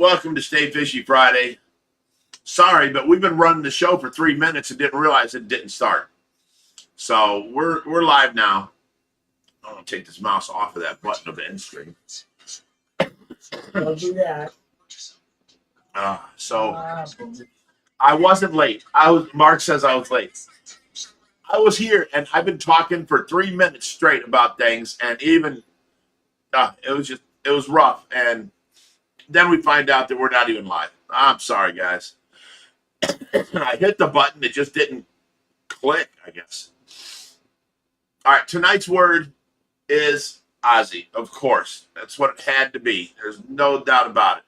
Welcome to Stay Fishy Friday. Sorry, but we've been running the show for 3 minutes and didn't realize it didn't start. So we're live now. I'm gonna take this mouse off of that button of the end screen. Don't do that. So I wasn't late. Mark says I was late. I was here and I've been talking for 3 minutes straight about things, and even it was rough. And then we find out that we're not even live. I'm sorry, guys. I hit the button, it just didn't click, I guess. All right, tonight's word is Ozzy, of course. That's what it had to be. There's no doubt about it.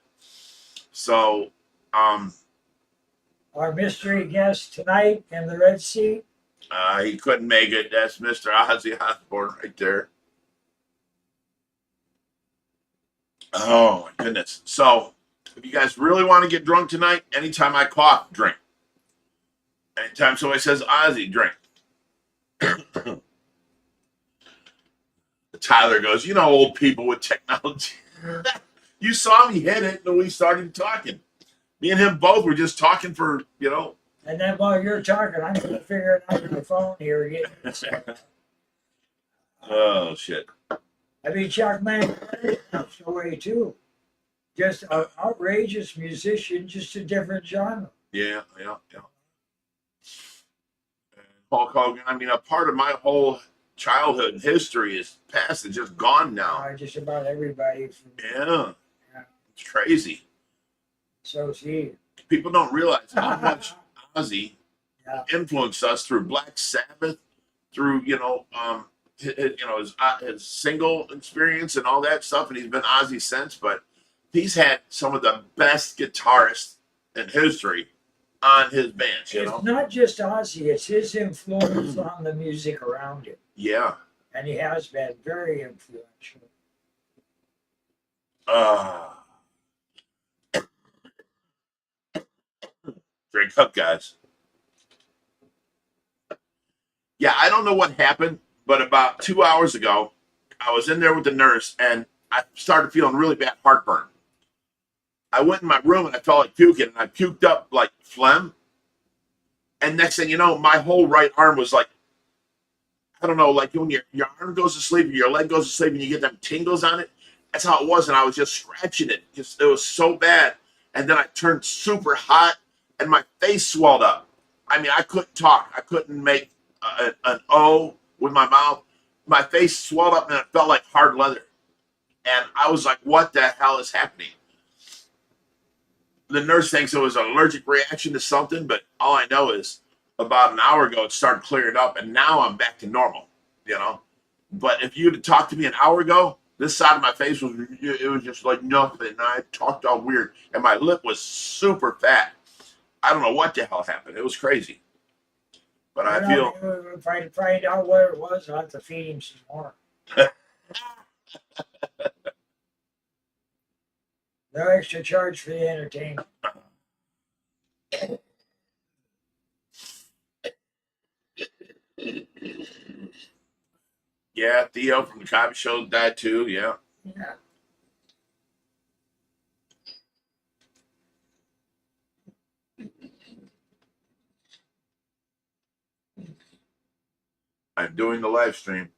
So, our mystery guest tonight in the Red Sea. He couldn't make it. That's Mr. Ozzy Osbourne right there. Oh, my goodness. So, if you guys really want to get drunk tonight, anytime I cough, drink. Anytime somebody says Ozzy, drink. Tyler goes, you know, old people with technology. You saw me hit it when we started talking. Me and him both were just talking for, And then while you're talking, I'm going to figure it out on my phone here again. Oh, shit. I mean, Chuck Man, that's the way too. Just an outrageous musician, just a different genre. Yeah. And Hulk Hogan, I mean, a part of my whole childhood and history is past and just gone now. Just about everybody. Yeah. It's crazy. So is he. People don't realize how much Ozzy influenced us through Black Sabbath, through, his single experience and all that stuff. And he's been Ozzy since, but he's had some of the best guitarists in history on his bands, It's not just Ozzy, it's his influence on the music around him. Yeah. And he has been very influential. Drink up, guys. Yeah, I don't know what happened, but about 2 hours ago, I was in there with the nurse and I started feeling really bad heartburn. I went in my room and I felt like puking, and I puked up like phlegm. And next thing you know, my whole right arm was like, I don't know, like when your arm goes to sleep or your leg goes to sleep and you get them tingles on it. That's how it was. And I was just scratching it. It was so bad. And then I turned super hot and my face swelled up. I mean, I couldn't talk. I couldn't make an O with my mouth. My face swelled up and it felt like hard leather. And I was like, what the hell is happening? The nurse thinks it was an allergic reaction to something, but all I know is about an hour ago, it started clearing up, and now I'm back to normal, But if you'd have talked to me an hour ago, this side of my face was just like nothing. And I talked all weird, and my lip was super fat. I don't know what the hell happened. It was crazy. But I feel... If I find out what it was, I'll have to feed him some more. No extra charge for the entertainment. Yeah, Theo from the Copy Show died too. Yeah. I'm doing the live stream.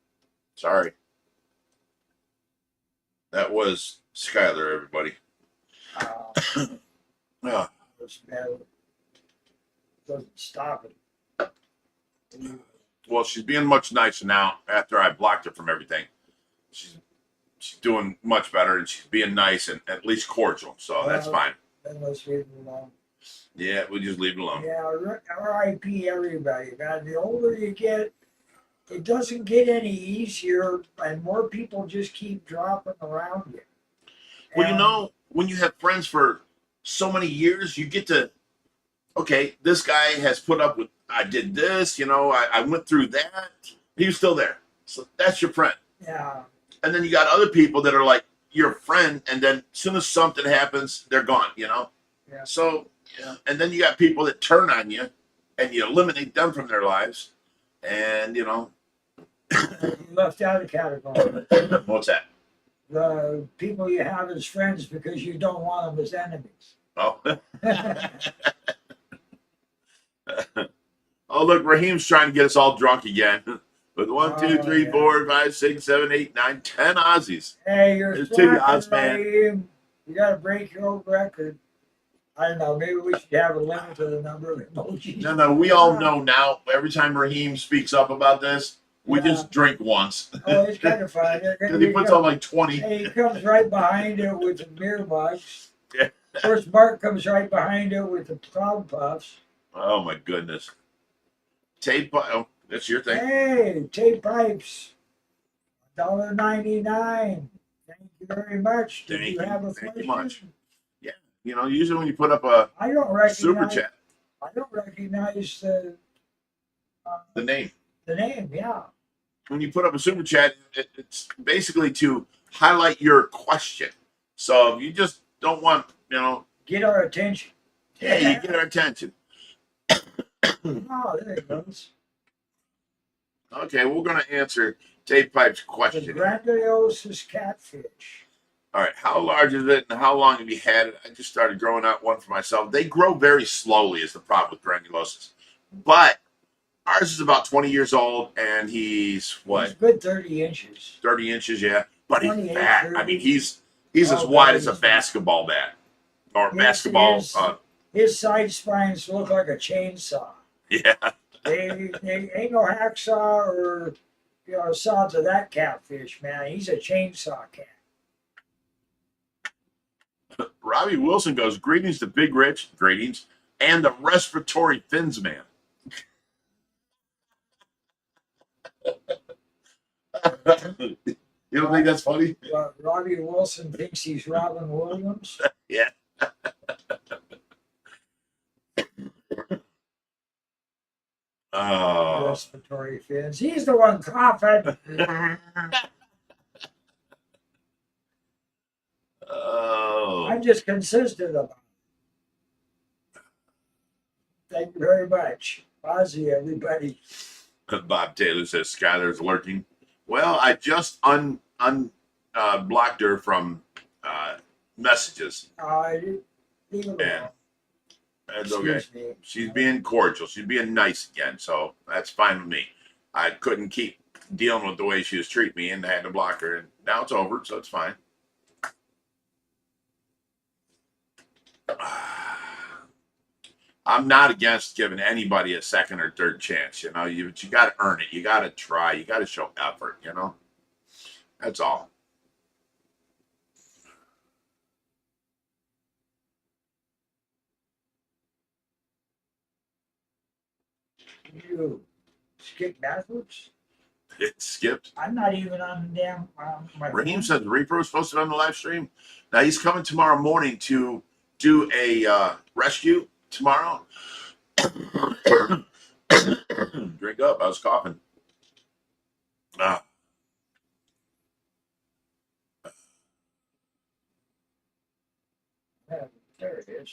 Sorry. That was Skylar, everybody. Doesn't stop it. Well, she's being much nicer now after I blocked her from everything. She's doing much better, and she's being nice and at least cordial, so that's fine. Then let's leave it alone. Yeah, we just leave it alone. Yeah, R.I.P. everybody. God, the older you get, it doesn't get any easier, and more people just keep dropping around you. Well, when you have friends for so many years, you get to, okay, this guy has put up with, I did this, I went through that. He was still there. So that's your friend. Yeah. And then you got other people that are like your friend, and then as soon as something happens, they're gone, Yeah. So, and then you got people that turn on you, and you eliminate them from their lives. And, You left out a category. What's that? the people you have as friends because you don't want them as enemies. Oh. Oh, look, Raheem's trying to get us all drunk again. With 1, 2, 3, yeah. 4, 5, 6, 7, 8, 9, 10 Aussies. Hey, you're There's 2 slacking, odds, man. Raheem. You got to break your own record. I don't know. Maybe we should have a limit to the number of emojis. No, we all know now. Every time Raheem speaks up about this, we just drink once. Oh, it's kind of fun. Because he puts on like 20. Hey, he comes right behind it with the beer mugs. Yeah. Of course, Mark comes right behind it with the cloud puffs. Oh my goodness. Tape, oh, that's your thing. Hey, tape pipes, $1.99. Thank you very much. Did you have a Thank question? you much. Yeah, you know, usually when you put up a I don't recognize. super chat, I don't recognize the name. the name. Yeah. When you put up a super chat, it's basically to highlight your question. So if you just don't want, you know, Get our attention. yeah, you get our attention. Oh, there it goes. Okay, we're going to answer Tape Pipe's The question. grandiose catfish. All right, how large is it and how long have you had it? I just started growing out one for myself. They grow very slowly is the problem with granulosis. But ours is about 20 years old and he's what? He's good 30 inches. 30 inches, yeah. But he's 28, fat. 30. I mean, he's as Oh, wide God, as a he's basketball bat. Or His- basketball, his- His side spines look like a chainsaw. yeah. They ain't no hacksaw or saw to that catfish, man. He's a chainsaw cat. Robbie Wilson goes, greetings to Big Rich, greetings, and the respiratory fins man. You don't think that's funny? Robbie Wilson thinks he's Robin Williams. Yeah. Oh. Respiratory fins. He's the one coughing. Oh. I'm just consistent about it. Thank you very much. Ozzy, everybody. Bob Taylor says Skylar's lurking. Well, I just blocked her from messages. Leave it alone. Yeah. That's okay. Excuse me. She's being cordial. She's being nice again, so that's fine with me. I couldn't keep dealing with the way she was treating me and I had to block her. And now it's over, so it's fine. I'm not against giving anybody a second or third chance, you know. You got to earn it. You got to try. You got to show effort, you know. That's all. You skip backwards? It skipped. I'm not even on the damn. My Raheem phone. says Reaper posted on the live stream. Now he's coming tomorrow morning to do a rescue tomorrow. Drink up. I was coughing. Yeah, there it is.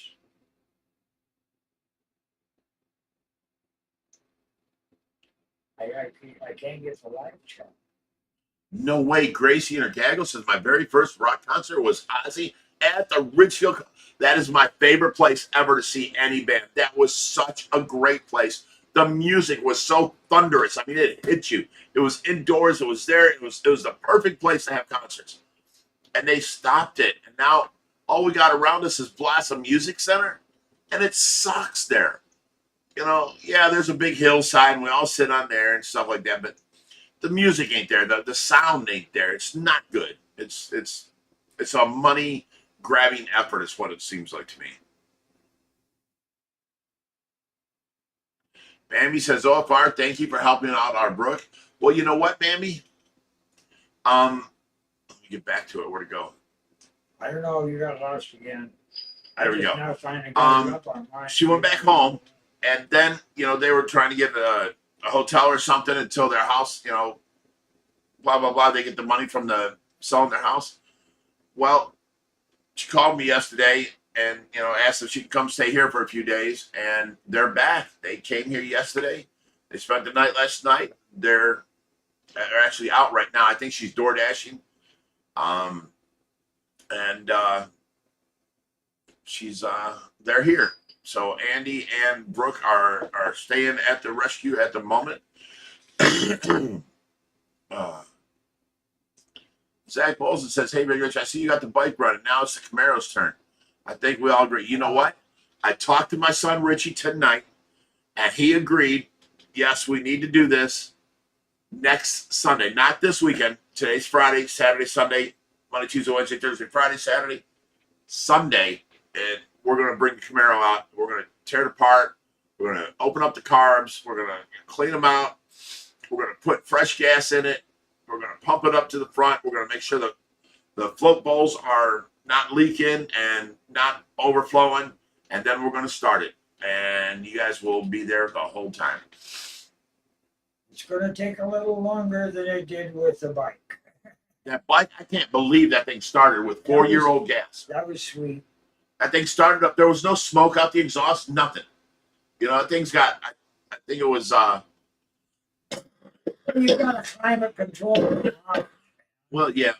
I can't get the live chat. No way. Gracie and her gaggle says my very first rock concert was Ozzy at the Ridgefield. That is my favorite place ever to see any band. That was such a great place. The music was so thunderous. I mean, it hit you. It was indoors. It was there. It was the perfect place to have concerts. And they stopped it. And now all we got around us is Blossom Music Center. And it sucks there. You know, yeah, there's a big hillside and we all sit on there and stuff like that. But the music ain't there. The sound ain't there. It's not good. It's a money grabbing effort is what it seems like to me. Bambi says, OFR, thank you for helping out our Brook. Well, you know what, Bambi? Let me get back to it. Where'd it go? I don't know. You got lost again. There we go. Now finally got it up on mine. She went back home, and then, you know, they were trying to get a hotel or something until their house, you know, blah, blah, blah. They get the money from the selling their house. Well, she called me yesterday and, you know, asked if she could come stay here for a few days, and they're back. They came here yesterday. They spent the night last night. They're actually out right now. I think she's door dashing, And they're here. So Andy and Brooke are staying at the rescue at the moment. Zach Bolson says, "Hey, Big Rich, I see you got the bike running. Now it's the Camaro's turn. I think we all agree. You know what? I talked to my son Richie tonight, and he agreed. Yes, we need to do this next Sunday, not this weekend. Today's Friday, Saturday, Sunday, Monday, Tuesday, Wednesday, Thursday, Friday, Saturday, Sunday, and we're going to bring the Camaro out. We're going to tear it apart. We're going to open up the carbs. We're going to clean them out. We're going to put fresh gas in it. We're going to pump it up to the front. We're going to make sure that the float bowls are not leaking and not overflowing. And then we're going to start it. And you guys will be there the whole time. It's going to take a little longer than it did with the bike. That bike, I can't believe that thing started with 4-year-old gas. That was sweet. That thing started up. There was no smoke out the exhaust, nothing. You know, that thing's got, I think it was, You got a climate control. well, yeah.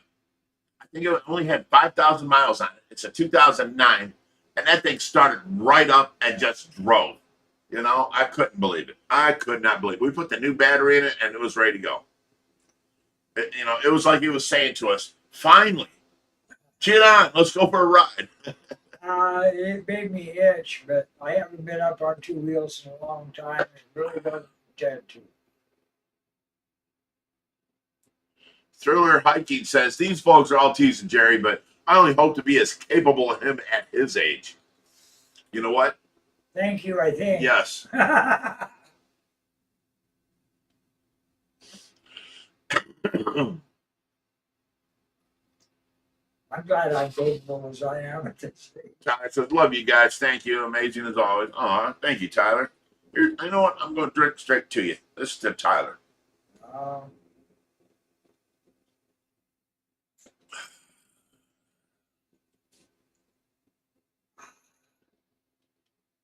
I think it only had 5,000 miles on it. It's a 2009. And that thing started right up and just drove. You know, I couldn't believe it. I could not believe it. We put the new battery in it and it was ready to go. It was like it was saying to us, finally, get on, let's go for a ride. It made me itch, but I haven't been up on two wheels in a long time. It really doesn't intend to. Thriller Hiking says, these folks are all teasing Jerry, but I only hope to be as capable of him at his age. You know what? Thank you, I think. Yes. I'm glad I'm capable as I am at this stage. Tyler says, love you guys. Thank you. Amazing as always. Aw, thank you, Tyler. You know what? I'm going to drink straight to you. This is to Tyler.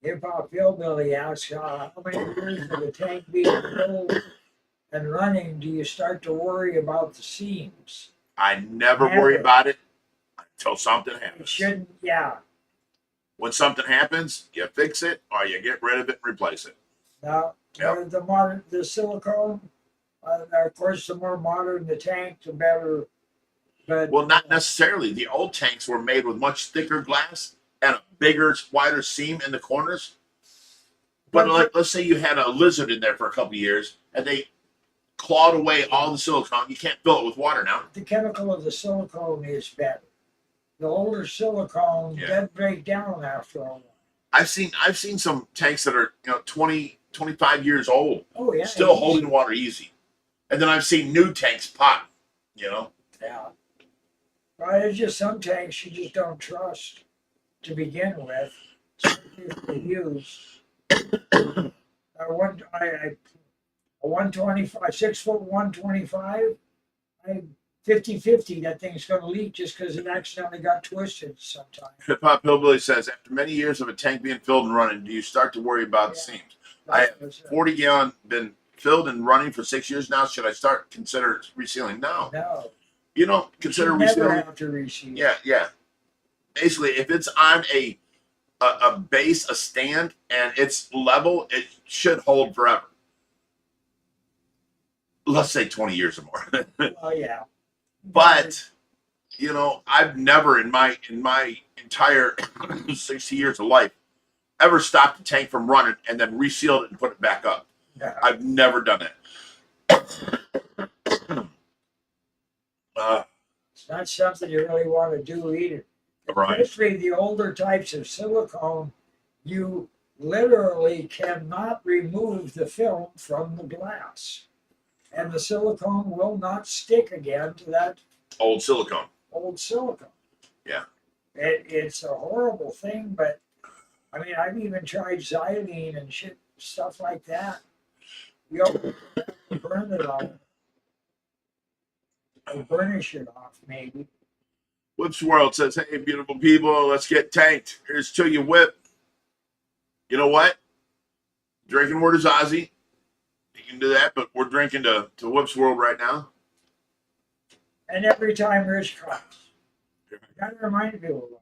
Hip Hop Hillbilly asks, how many years of the tank being filled and running do you start to worry about the seams? I never worry about it until something It happens. shouldn't, yeah. When something happens, you fix it or you get rid of it and replace it. Now, Yep. the silicone, of course, the more modern the tank, the better. But Well, not necessarily. The old tanks were made with much thicker glass and a bigger, wider seam in the corners. But like, let's say you had a lizard in there for a couple of years and they clawed away all the silicone. You can't fill it with water now. the chemical of the silicone is better. The older silicone doesn't break down after a while. I've seen some tanks that are 20, 25 years old, Oh yeah, still holding water easy. And then I've seen new tanks pop, Yeah. Well, there's just some tanks you just don't trust to begin with. Especially if they use a 125, 6 foot 125. 50-50, that thing's going to leak just because it accidentally got twisted sometime. Hip Hop Hillbilly says, after many years of a tank being filled and running, do you start to worry about the seams? I have 40 gallon been filled and running for 6 years now. Should I consider resealing? No. No. You don't consider You never resealing? have to reseal. Yeah. Basically, if it's on a base, a stand, and it's level, it should hold forever. Let's say 20 years or more. Oh yeah. But I've never in my entire 60 years of life ever stopped the tank from running and then resealed it and put it back up. No. I've never done it. It's not something you really want to do either. Right. Especially the older types of silicone, you literally cannot remove the film from the glass. And the silicone will not stick again to that Old silicone. old silicone. Yeah. It's a horrible thing, but I mean, I've even tried xylene and shit, stuff like that. You know, burn it off. Or burnish it off, maybe. Whips World says, hey, beautiful people, let's get tanked. Here's to you, Whip. You know what? Drinking word is Ozzy. You can do that, but we're drinking to Whips World right now. And every time Rich comes. Gotta remind people of that.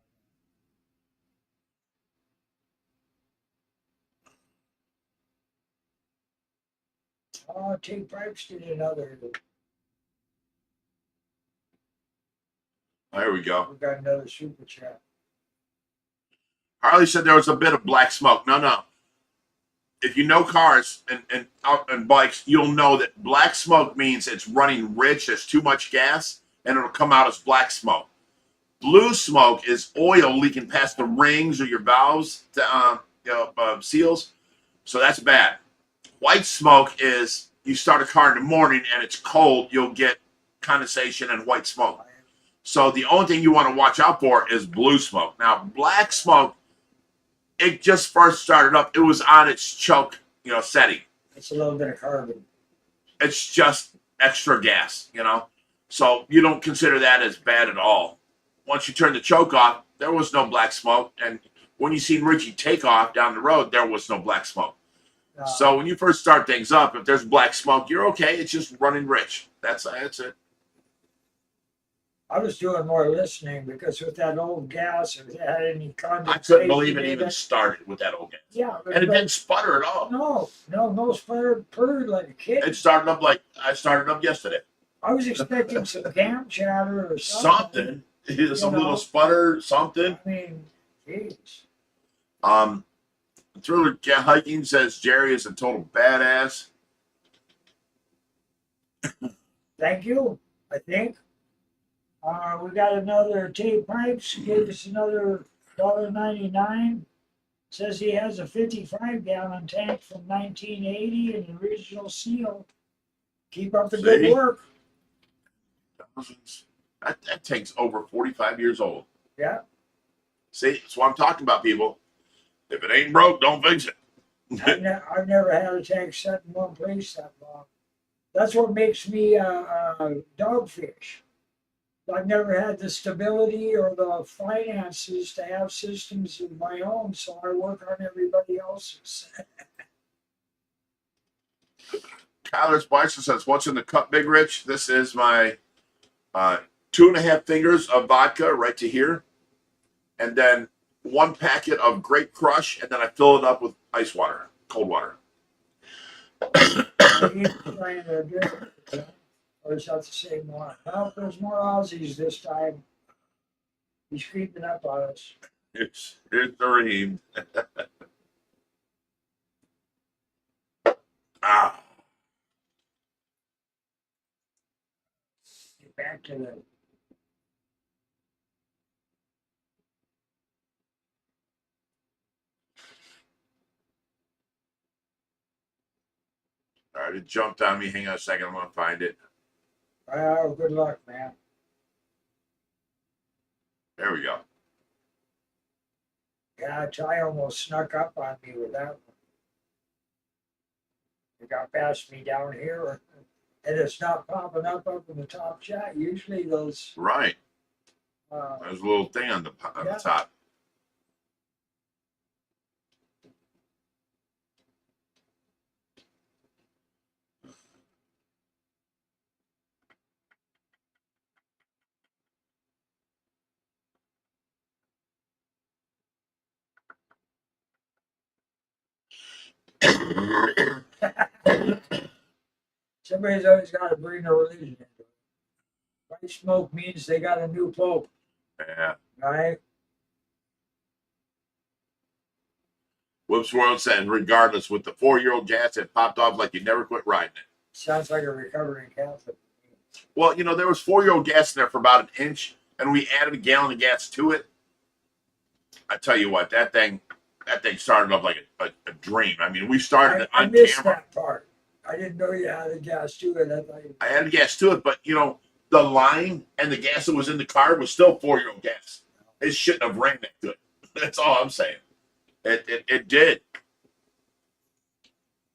Oh, T Pipes did another. There we go. We got another super chat. Harley said there was a bit of black smoke. No. If you know cars and bikes, you'll know that black smoke means it's running rich, there's too much gas, and it'll come out as black smoke. Blue smoke is oil leaking past the rings or your valves, seals. So that's bad. White smoke is you start a car in the morning and it's cold, you'll get condensation and white smoke. So the only thing you want to watch out for is blue smoke. Now, black smoke, it just first started up. It was on its choke, setting. It's a little bit of carbon. It's just extra gas, So you don't consider that as bad at all. Once you turn the choke off, there was no black smoke. And when you seen Richie take off down the road, there was no black smoke. So when you first start things up, if there's black smoke, you're okay. It's just running rich. That's it. I was doing more listening because with that old gas, if it had any condensation, I couldn't believe it even started with that old gas. Yeah, and it didn't sputter at all. No sputter, purred like a kid. It started up like I started up yesterday. I was expecting some camp chatter or something. Some little sputter, something. I mean, jeez. Thriller Hiking says Jerry is a total badass. Thank you. I think. We got another T Pipes, gave us another $1.99. Says he has a 55-gallon tank from 1980 and the original seal. Keep up the good work. That tank's over 45 years old. Yeah. See, that's what I'm talking about, people. If it ain't broke, don't fix it. I've never had a tank set in one place that long. That's what makes me dogfish. I've never had the stability or the finances to have systems of my own, so I work on everybody else's. Kyler Spicer says, "What's in the cup, Big Rich?" This is my 2.5 fingers of vodka right to here, and then 1 packet of Grape Crush, and then I fill it up with ice water, cold water. Or is that the same one? Well, there's more Aussies this time. He's creeping up on us. It's Reem. Get back to the. All right, it jumped on me. Hang on a second. I'm going to find it. Well, good luck, man. There we go. Yeah, Ty almost snuck up on me with that one. It got past me down here, and it's not popping up in the top chat. Usually those. Right. There's a little thing on the top. Somebody's always got to bring a religion into it. White smoke means they got a new pope. Yeah. Right? Whoops World said, regardless, with the 4-year-old gas, it popped off like you never quit riding it. Sounds like a recovering Catholic. Well, there was 4-year-old gas in there for about an inch, and we added a gallon of gas to it. I tell you what, that thing started up like a dream. I mean, we started it on I missed camera. that part. I didn't know you added gas to it. I added gas to it, but the line and the gas that was in the car was still 4-year-old gas. It shouldn't have ran that good. That's all I'm saying. It did.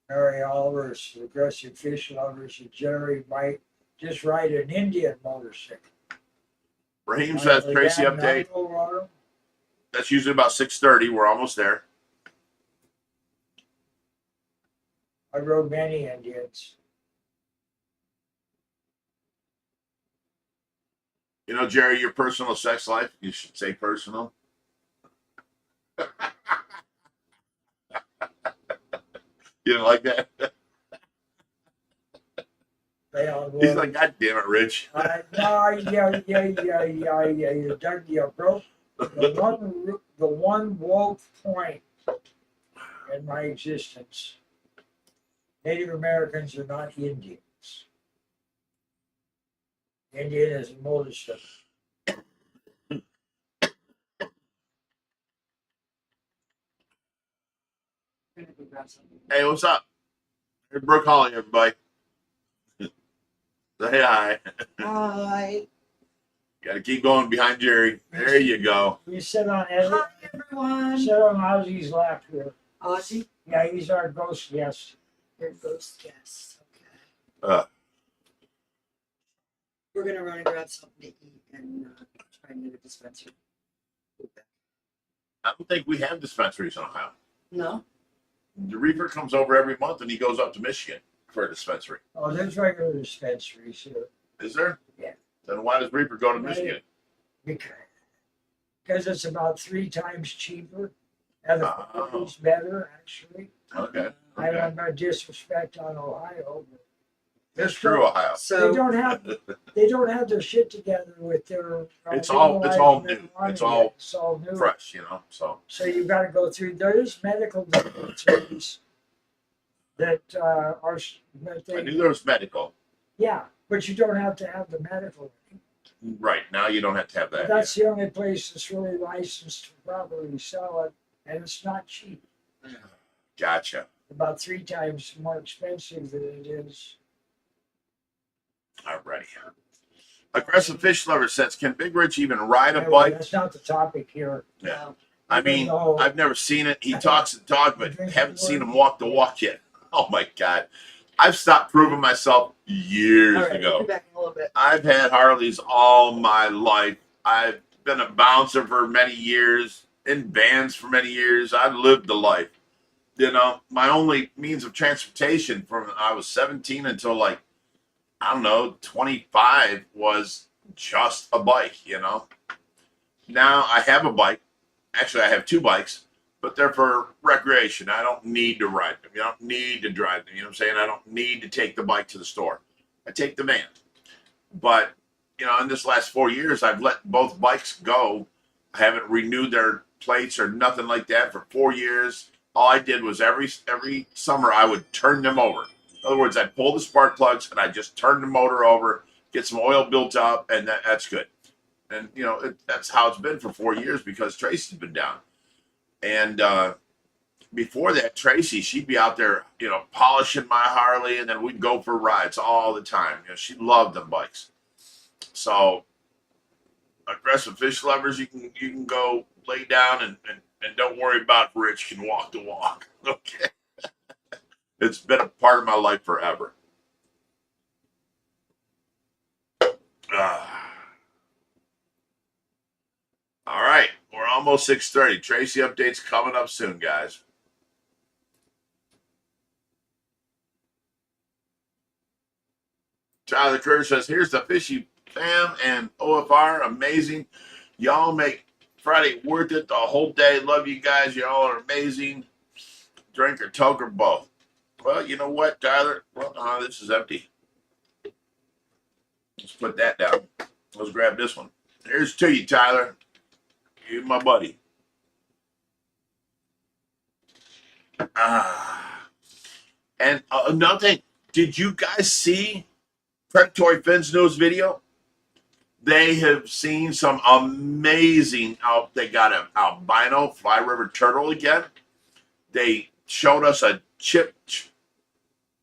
Mary Oliver's aggressive fish lovers, Jerry might just ride an Indian motorcycle. Raheem says, Tracy update. That's usually about 6:30. We're almost there. I rode many Indians. You know, Jerry, your personal sex life, you should say personal. You don't like that? Well, He's like, God damn it, Rich. no, you broke the one woke point in my existence. Native Americans are not Indians. Indian is a modus. Hey, what's up? Hey, Brooke Holly, everybody. Say hi. Hi. Got to keep going behind Jerry. There you go. We sit on Hi, everyone. Ozzy's lap here. Ozzy, Yeah, he's our ghost guest. your ghost guest. Okay. Uh, We're going to run and grab something to eat and try and get a dispensary. I don't think we have dispensaries in Ohio. No? The Reaper comes over every month and he goes up to Michigan for a dispensary. Oh, there's regular dispensaries here. Is there? Yeah. Then why does Reaper go to Right. Michigan? Because it's about 3 times cheaper. And the Oh. quality's better, actually. Okay. I Okay. don't have no disrespect on Ohio, but That's true, Ohio. they So, don't have their shit together with their. It's all new. marijuana It's yet. all It's all new. fresh, you know. So So you've got to go through. There is medical dispensaries that are, but I knew they, there was medical. yeah, but you don't have to have the medical. Right now, you don't have to have that. That's the only place that's really licensed to properly sell it, and it's not cheap. Yeah. Gotcha. About 3 times more expensive than it is. Alrighty. Aggressive fish lover says, "Can Big Rich even ride a Anyway, bike?" that's not the topic here. Yeah. no. I mean, No. I've never seen it. He talks and talk, but haven't seen him walk the walk yet. Oh my God. I've stopped proving myself years All right, we'll ago. be back in a little bit. I've had Harleys all my life. I've been a bouncer for many years, in bands for many years. I've lived the life. You know, my only means of transportation from I was 17 until like, I don't know, 25 was just a bike, you know. Now I have a bike. Actually, I have 2 bikes, but they're for recreation. I don't need to ride them. You don't need to drive them. You know what I'm saying? I don't need to take the bike to the store. I take the van. But, you know, in this last 4 years, I've let both bikes go. I haven't renewed their plates or nothing like that for 4 years. All I did was every summer I would turn them over. In other words, I'd pull the spark plugs and I just turn the motor over, get some oil built up, and that's good. And, you know, that's how it's been for 4 years because Tracy's been down. And before that, Tracy, she'd be out there, you know, polishing my Harley, and then we'd go for rides all the time. You know, she loved them bikes. So, aggressive fish lovers, you can go lay down and don't worry about if Rich can walk the walk. Okay. It's been a part of my life forever. All right, we're almost 6:30. Tracy updates coming up soon, guys. Tyler Kerr says, "Here's the Fishy fam and OFR. Amazing. Y'all make Friday worth it the whole day. Love you guys. Y'all are amazing. Drink or Coke or both." Well, you know what, Tyler? Well, this is empty. Let's put that down. Let's grab this one. Here's to you, Tyler. You're my buddy. And another thing, did you guys see Predatory Fins News video? They have seen some amazing they got an albino fly river turtle again. They showed us a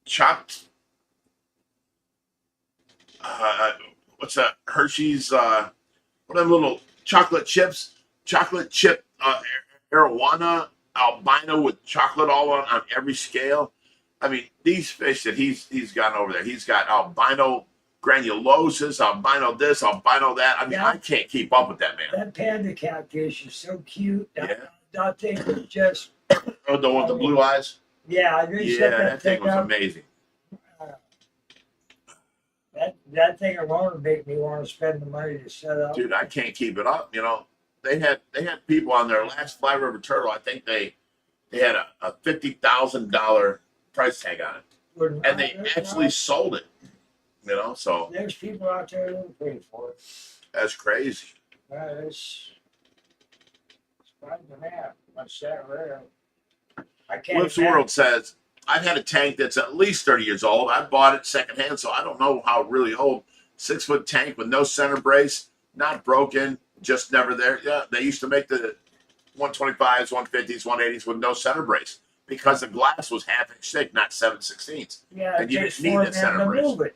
chopped what's that? Hershey's what are them little chocolate chips? Chocolate chip arowana albino with chocolate all on every scale. I mean, these fish that he's gotten over there. He's got albino granulosis, albino this, albino that. I mean, Yeah. I can't keep up with that, man. That panda catfish is so cute. Yeah. That thing is just, Oh, the one with the blue eyes? yeah, I really Yeah, set that thing was up. amazing. That thing alone would make me want to spend the money to set up. Dude, I can't keep it up. You know, they had people on their last Fly River turtle. I think they had a $50,000 price tag on it, and they actually sold it. You know, so There's people out there that pay for it. that's crazy. It's fun to have. Much that rare. I can't. Lips World says, I've had a tank that's at least 30 years old. I bought it secondhand, so I don't know how really old. 6-foot tank with no center brace, not broken, just never there. Yeah, they used to make the 125s, 150s, 180s with no center brace because the glass was half-inch thick, not 7/16. Yeah, And you didn't need that center brace. move it.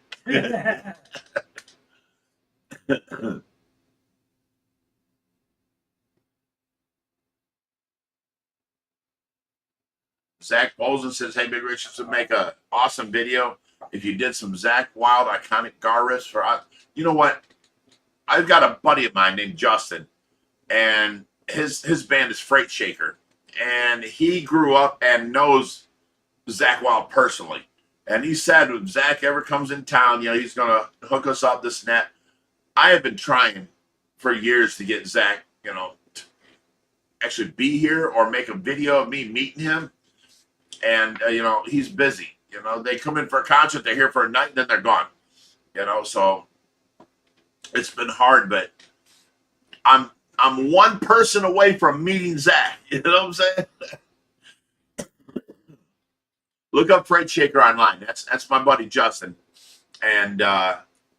Zach Bolzen says, hey, Big Rich, this would make a awesome video if you did some Zach Wild iconic gar riffs for us. You know what? I've got a buddy of mine named Justin, and his band is Freight Shaker, and he grew up and knows Zach Wild personally. And he said if Zach ever comes in town, you know, he's going to hook us up, this and that. I have been trying for years to get Zach, you know, to actually be here or make a video of me meeting him. And, you know, he's busy. You know, they come in for a concert, they're here for a night, and then they're gone. You know, so it's been hard, but I'm one person away from meeting Zach. You know what I'm saying? Look up Freight Shaker online. That's my buddy Justin. And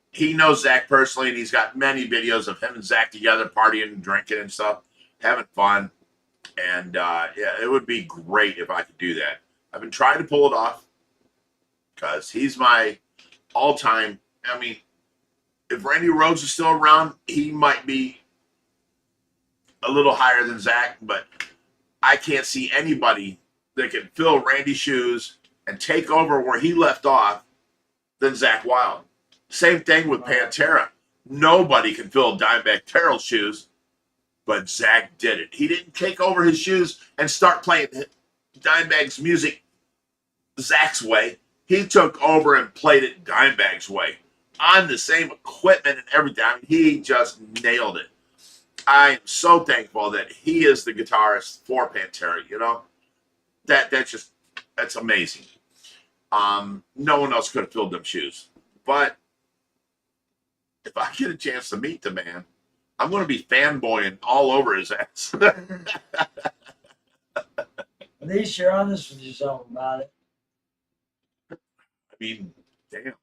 he knows Zach personally, and he's got many videos of him and Zach together partying and drinking and stuff, having fun. And, yeah, it would be great if I could do that. I've been trying to pull it off because he's my all-time. I mean, if Randy Rhodes is still around, he might be a little higher than Zach, but I can't see anybody that can fill Randy's shoes and take over where he left off than Zach Wild. Same thing with Pantera. Nobody can fill Dimebag Darrell's shoes, but Zach did it. He didn't take over his shoes and start playing Dimebag's music Zach's way. He took over and played it Dimebag's way on the same equipment and everything. I mean, he just nailed it. I am so thankful that he is the guitarist for Pantera. You know, that's amazing. No one else could have filled them shoes. But if I get a chance to meet the man, I'm going to be fanboying all over his ass. At least you're honest with yourself about it. I mean, damn.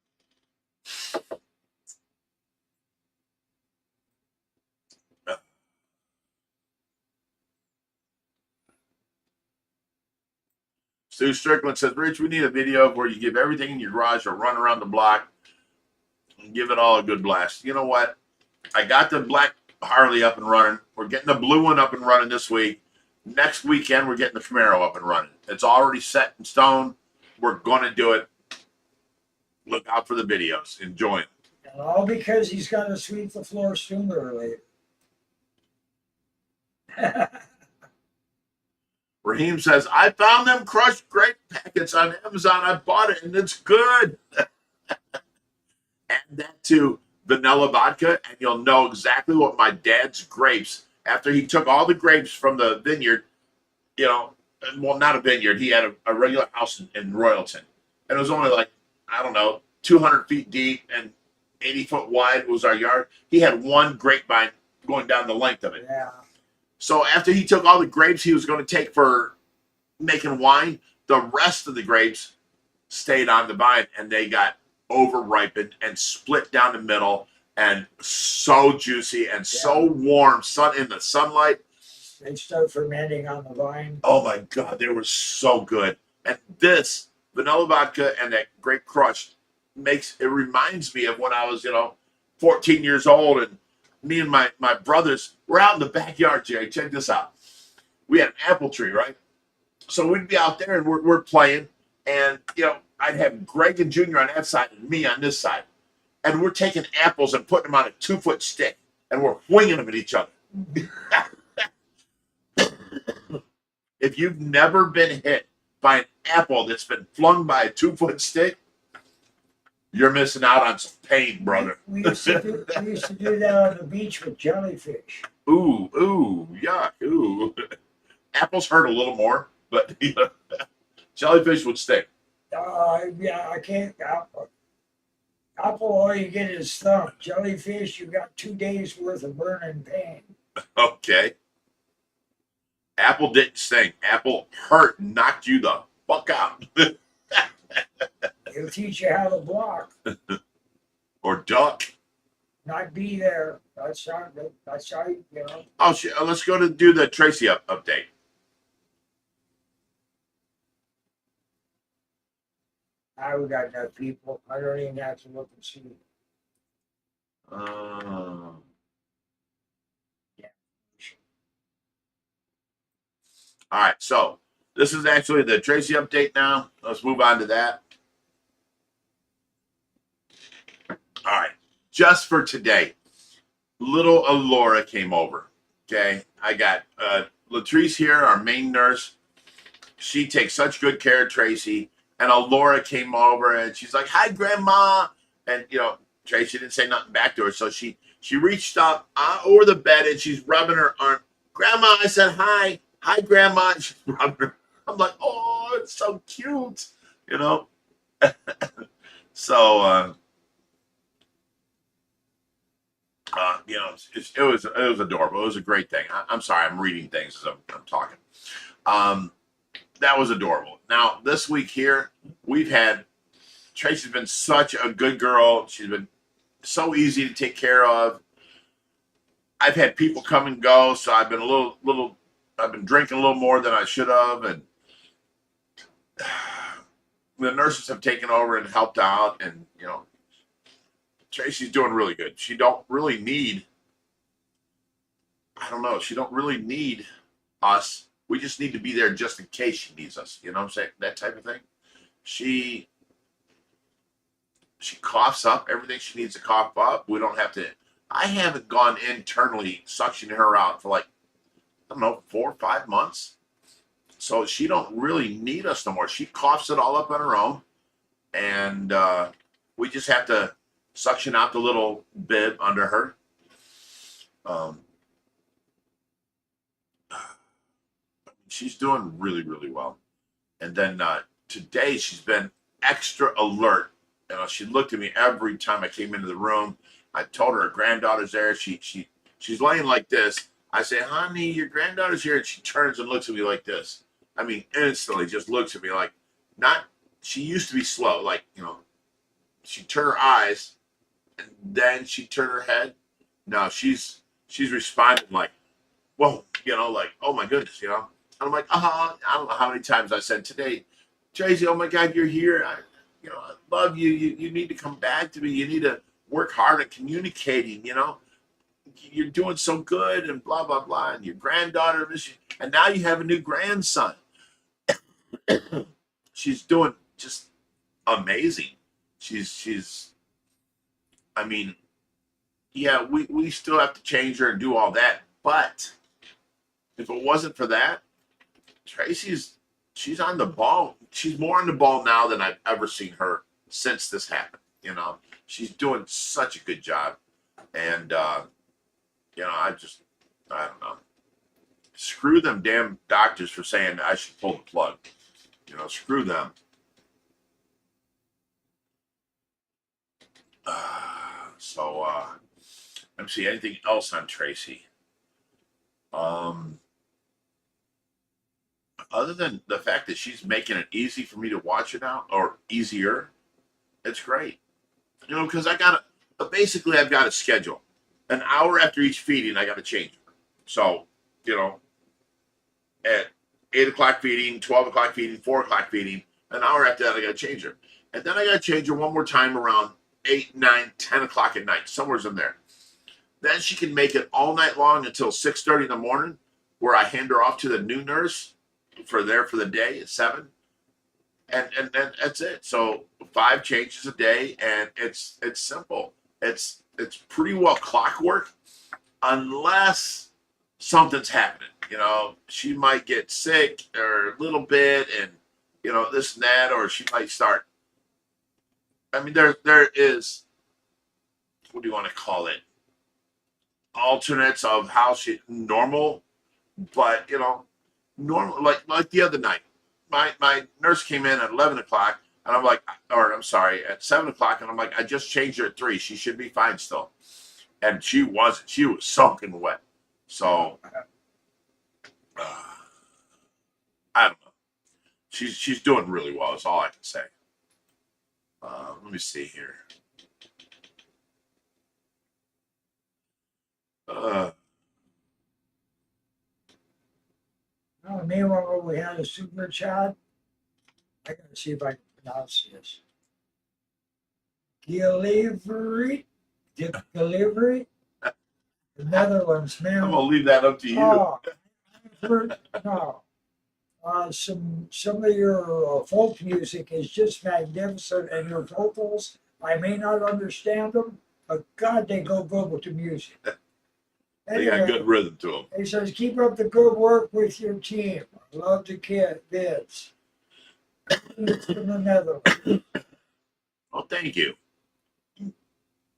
Stu Strickland says, Rich, we need a video where you give everything in your garage a run around the block and give it all a good blast. You know what? I got the black Harley up and running. We're getting the blue one up and running this week. Next weekend, we're getting the Camaro up and running. It's already set in stone. We're going to do it. Look out for the videos. Enjoy them. And all because he's got to sweep the floor sooner or later. Raheem says, I found them crushed grape packets on Amazon. I bought it, and it's good. Add that to vanilla vodka, and you'll know exactly what my dad's grapes, after he took all the grapes from the vineyard, you know, well, not a vineyard. He had a regular house in Royalton. And it was only like, I don't know, 200 feet deep and 80 foot wide was our yard. He had one grapevine going down the length of it. Yeah. So after he took all the grapes he was going to take for making wine, the rest of the grapes stayed on the vine, and they got over ripened and split down the middle and so juicy and so warm in the sunlight. They start fermenting on the vine. Oh my God, they were so good. And this vanilla vodka and that grape crush reminds me of when I was, 14 years old, and me and my brothers were out in the backyard, Jerry. Check this out. We had an apple tree, right? So we'd be out there and we're playing, and I'd have Greg and Junior on that side and me on this side. And we're taking apples and putting them on a 2-foot stick, and we're winging them at each other. If you've never been hit by an apple that's been flung by a 2-foot stick, You're missing out on some pain, brother. We used to do that on the beach with jellyfish. Ooh, yuck, ooh. Apples hurt a little more, but jellyfish would stink. Yeah, I can't. Apple, all you get is thumb. Jellyfish, you got 2 days worth of burning pain. Okay. Apple didn't sting. Apple hurt, knocked you the fuck out. It'll teach you how to block, Or duck. not be there. That's how you know. Oh, let's go to do the Tracy update. We got enough people. I don't even have to look and see. Yeah. All right, so this is actually the Tracy update now. Let's move on to that. All right, just for today, little Alora came over. Okay, I got Latrice here, our main nurse. She takes such good care of Tracy. And Alora came over and she's like, "Hi, Grandma." And, Tracy didn't say nothing back to her. So she reached up over the bed and she's rubbing her arm. "Grandma," I said, "Hi. Hi, Grandma." And she's rubbing her. I'm like, "Oh, it's so cute." So, it was adorable. It was a great thing. I'm sorry. I'm reading things as I'm talking. That was adorable. Now, this week here, Tracy's been such a good girl. She's been so easy to take care of. I've had people come and go, so I've been I've been drinking a little more than I should have, and the nurses have taken over and helped out, and, Tracy's doing really good. She don't really need, she don't really need us. We just need to be there just in case she needs us. You know what I'm saying? That type of thing. She coughs up everything she needs to cough up. We don't have to. I haven't gone internally suctioning her out for 4 or 5 months. So she don't really need us no more. She coughs it all up on her own. And we just have to suction out the little bib under her. She's doing really, really well. And then today she's been extra alert. She looked at me every time I came into the room. I told her granddaughter's there. She's laying like this. I say, "Honey, your granddaughter's here." And she turns and looks at me like this. I mean, instantly just looks at me like, she used to be slow. She'd turn her eyes and then she'd turn her head. Now she's responding like, "Whoa," "Oh my goodness," And I'm like, I don't know how many times I said today, "Tracy, oh my God, you're here. I love you. You need to come back to me. You need to work hard at communicating, You're doing so good," and blah, blah, blah. And your granddaughter miss you. And now you have a new grandson. She's doing just amazing. We still have to change her and do all that. But if it wasn't for that, she's on the ball. She's more on the ball now than I've ever seen her since this happened. She's doing such a good job. And, I don't know. Screw them damn doctors for saying I should pull the plug. Screw them. Let me see anything else on Tracy. Other than the fact that she's making it easy for me to watch it now, or easier, it's great. Because I've got a schedule. An hour after each feeding, I got to change her. So, at 8 o'clock feeding, 12 o'clock feeding, 4 o'clock feeding, an hour after that, I got to change her. And then I got to change her one more time around 8, 9, 10 o'clock at night, somewhere's in there. Then she can make it all night long until 6:30 in the morning, where I hand her off to the new nurse for the day at 7. And that's it. So 5 changes a day, and it's simple. It's pretty well clockwork, unless something's happening. She might get sick or a little bit, and this and that, or she might start I mean, there is, what do you want to call it? Alternates of how she normal, but normal like the other night. My nurse came in at 11 o'clock, and I'm like, or I'm sorry, at 7 o'clock, and I'm like, I just changed her at 3. She should be fine still, and she wasn't. She was soaking wet. So I don't know. She's doing really well. Is all I can say. Let me see here. Meanwhile, we had a super chat. I gotta see if I can pronounce this. Delivery, delivery, the Netherlands, I'm man. gonna leave that up to you. Oh, no. Some of your folk music is just magnificent, and your vocals, I may not understand them, but God, they go good with the music. They got good rhythm to them. He says, keep up the good work with your team. I love the kids. It's from the Netherlands. Oh, thank you.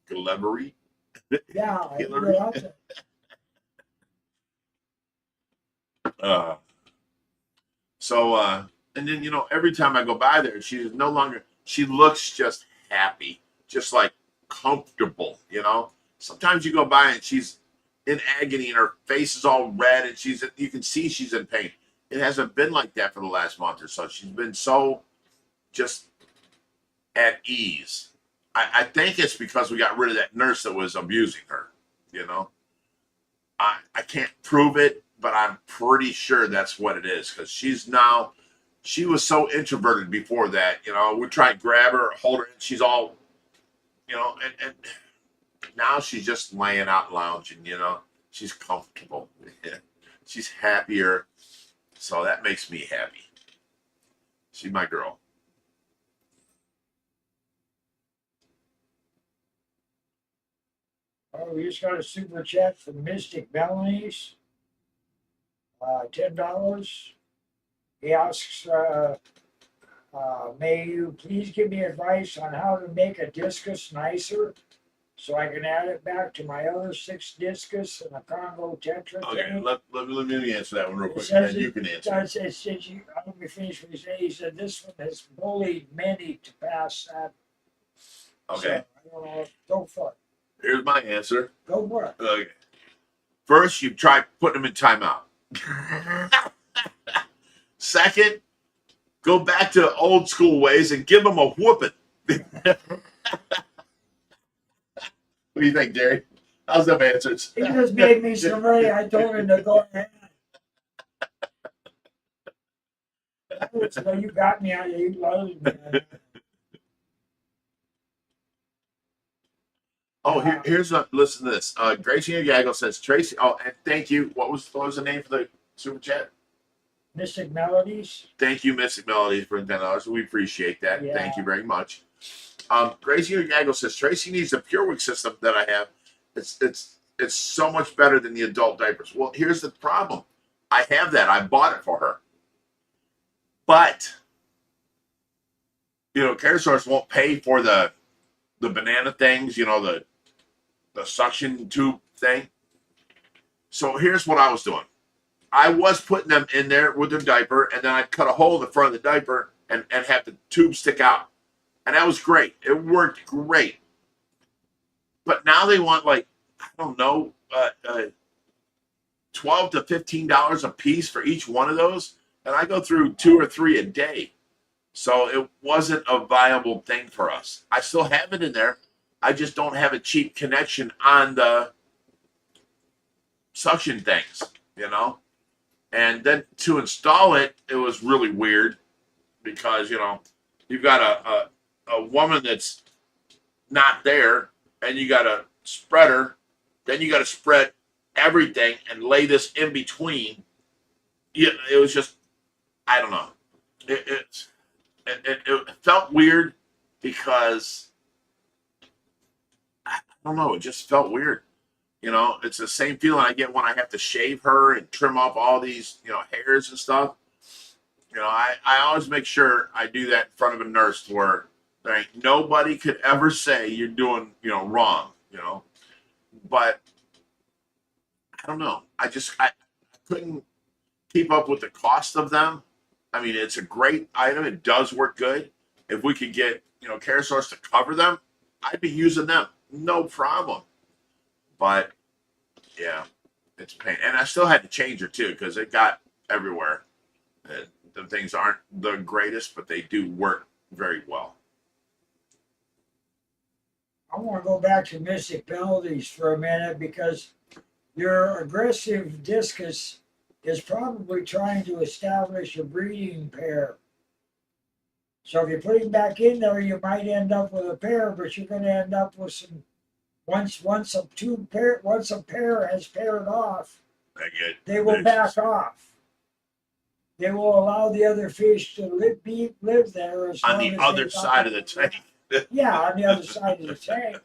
Colebright. Yeah, Hillary. And then every time I go by there, she's no longer. She looks just happy, just like comfortable. Sometimes you go by and she's in agony, and her face is all red, and you can see she's in pain. It hasn't been like that for the last month or so. She's been so just at ease. I think it's because we got rid of that nurse that was abusing her. I can't prove it, but I'm pretty sure that's what it is, because she was so introverted before that. We try and grab her, hold her, and she's all, and now she's just laying out lounging. She's comfortable. She's happier, so that makes me happy. She's my girl. Oh, we just got a super chat from Mystic Melanies. $10. He asks, may you please give me advice on how to make a discus nicer so I can add it back to my other 6 discus and a Congo Tetra Okay, tank? let me answer that one real It quick, says and then you can answer. it says let me finish what he said. He said this one has bullied many to pass that. Okay, So, I don't know. Go for it. here's my answer. Go for it. Okay. First, you try putting them in timeout. Second, go back to old school ways and give them a whooping. What do you think, Jerry? How's them answers? He just made me some money. I told him to go ahead. So you got me out. You loaded me. Oh, here's listen to this. Gracie Gaggle says, Tracy. Oh, and thank you. What was the name for the super chat? Mystic Melodies. Thank you, Mystic Melodies, for $10. We appreciate that. Yeah. Thank you very much. Gracie Gaggle says, Tracy needs the PureWick system that I have. It's so much better than the adult diapers. Well, here's the problem. I have that. I bought it for her. But Care Source won't pay for the banana things, the suction tube thing. So here's what I was doing. I was putting them in there with their diaper, and then I'd cut a hole in the front of the diaper and have the tube stick out. And that was great. It worked great. But now they want, like, I don't know, $12 to $15 a piece for each one of those. And I go through 2 or 3 a day. So it wasn't a viable thing for us. I still have it in there. I just don't have a cheap connection on the suction things, And then to install it, it was really weird because, you've got a woman that's not there, and you got a spreader, then you got to spread everything and lay this in between. It was just, I don't know. It felt weird because, I don't know, it just felt weird. It's the same feeling I get when I have to shave her and trim off all these, hairs and stuff. I always make sure I do that in front of a nurse to where Right? Nobody could ever say you're doing, wrong, But I don't know. I couldn't keep up with the cost of them. I mean, it's a great item. It does work good. If we could get, Care to cover them, I'd be using them. No problem. But yeah, it's a pain. And I still had to change it too, because it got everywhere. And the things aren't the greatest, but they do work very well. I want to go back to mystic penalties for a minute because your aggressive discus is probably trying to establish a breeding pair. So if you put him back in there, you might end up with a pair, but you're going to end up with some. Once a pair has paired off, they will back off. They will allow the other fish to live there as on long the as other side of the tank. Yeah, on the other side of the tank.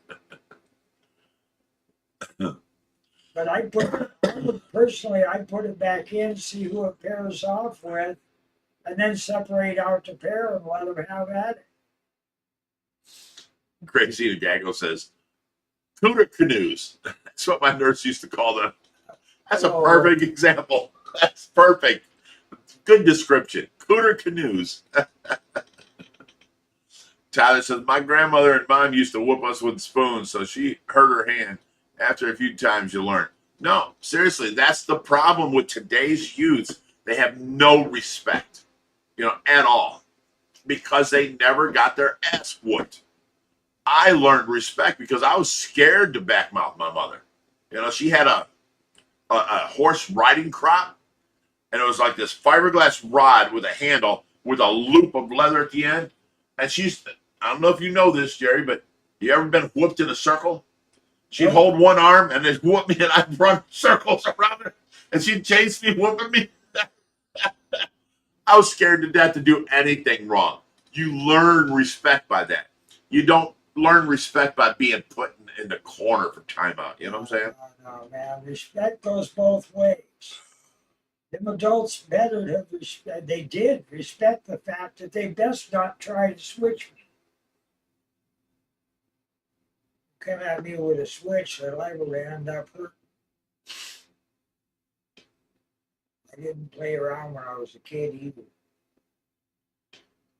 But I'd put it back in, see who it pairs off with, and then separate out the pair and let them have at it. Crazy Gaggle says, cooter canoes. That's what my nurse used to call them. That's a perfect example. That's perfect. Good description. Cooter canoes. Tyler says, my grandmother and mom used to whoop us with spoons, so she hurt her hand. After a few times, you learn. No, seriously, that's the problem with today's youth. They have no respect, at all, because they never got their ass whooped. I learned respect because I was scared to backmouth my mother. She had a horse riding crop, and it was like this fiberglass rod with a handle with a loop of leather at the end. And I don't know if you know this, Jerry, but you ever been whooped in a circle? She'd hold one arm and then whoop me, and I'd run circles around her, and she'd chase me, whooping me. I was scared to death to do anything wrong. You learn respect by that. You don't learn respect by being put in the corner for timeout. You know what I'm saying? No, man. Respect goes both ways. Them adults better have respect. They did respect the fact that they best not try to switch me. Come at me with a switch, they're liable to end up hurt. I didn't play around when I was a kid either.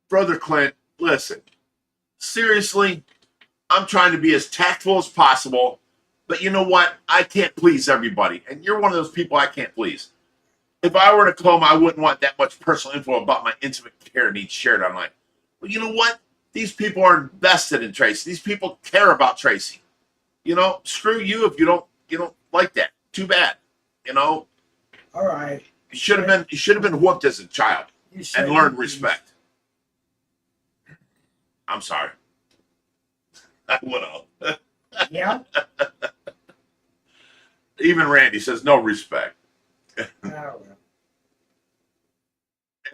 Brother Clint, listen. Seriously, I'm trying to be as tactful as possible, but you know what? I can't please everybody, and you're one of those people I can't please. If I were to come, I wouldn't want that much personal info about my intimate care needs shared online. But you know what? These people are invested in Tracy. These people care about Tracy. Screw you if you don't like that. Too bad. All right. You should have been whooped as a child and learned respect. I'm sorry. I went out. Yeah. Even Randy says no respect.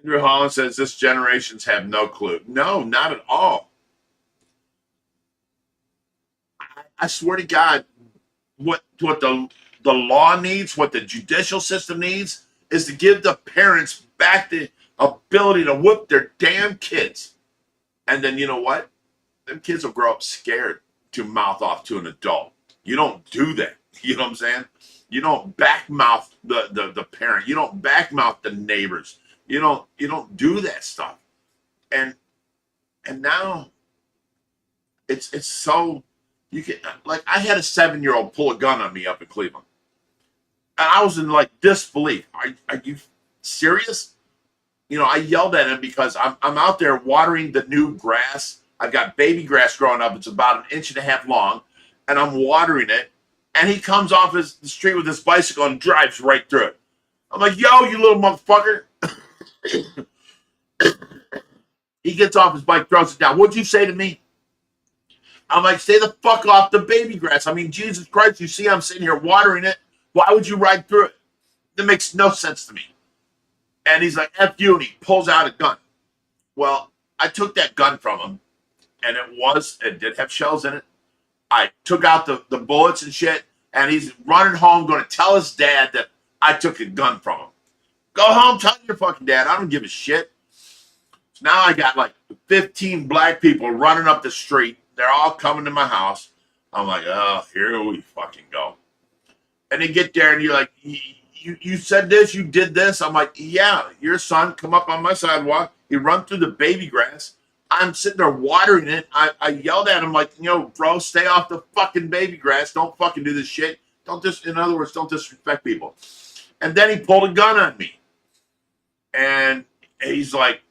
Andrew Holland says this generations have no clue. No, not at all. I swear to God, what the law needs, what the judicial system needs, is to give the parents back the ability to whoop their damn kids. And then you know what? Them kids will grow up scared to mouth off to an adult. You don't do that. You know what I'm saying? You don't backmouth the parent. You don't backmouth the neighbors. You don't do that stuff. And now it's so you can, like, I had a 7-year-old pull a gun on me up in Cleveland. And I was in disbelief. Are you serious? I yelled at him because I'm out there watering the new grass. I've got baby grass growing up. It's about 1.5 inches long, and I'm watering it. And he comes off the street with his bicycle and drives right through it. I'm like, yo, you little motherfucker. He gets off his bike, throws it down. What'd you say to me? I'm like, stay the fuck off the baby grass. I mean, Jesus Christ, you see I'm sitting here watering it. Why would you ride through it? That makes no sense to me. And he's like, F you, and he pulls out a gun. Well, I took that gun from him, and it did have shells in it. I took out the bullets and shit, and he's running home going to tell his dad that I took a gun from him. Go home, tell your fucking dad. I don't give a shit. So now I got like 15 black people running up the street. They're all coming to my house. I'm like, oh, here we fucking go. And they get there and you're like, you said this, you did this. I'm like, yeah, your son come up on my sidewalk. He run through the baby grass. I'm sitting there watering it. I yelled at him like, bro, stay off the fucking baby grass. Don't fucking do this shit. In other words, don't disrespect people. And then he pulled a gun on me. And he's like,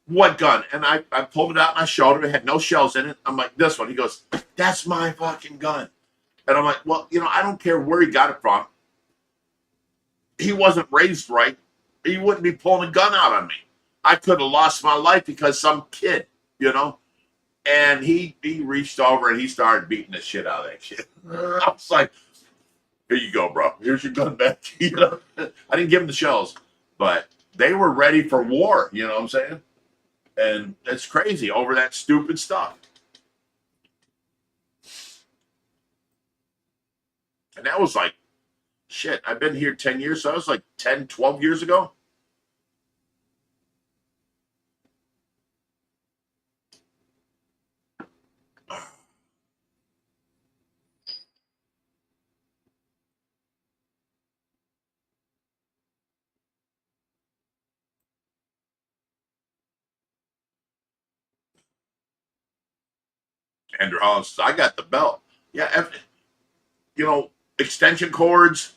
what gun? And I pulled it out and I showed him. It had no shells in it. I'm like, this one. He goes, that's my fucking gun. And I'm like, well, I don't care where he got it from. He wasn't raised right. He wouldn't be pulling a gun out on me. I could have lost my life because some kid, And he reached over and he started beating the shit out of that shit. I was like, here you go, bro. Here's your gun back. I didn't give him the shells, but they were ready for war. You know what I'm saying? And it's crazy over that stupid stuff. And that was like, shit, I've been here 10 years, so that was like 10, 12 years ago. Andrew Holland says, I got the belt. Yeah, extension cords,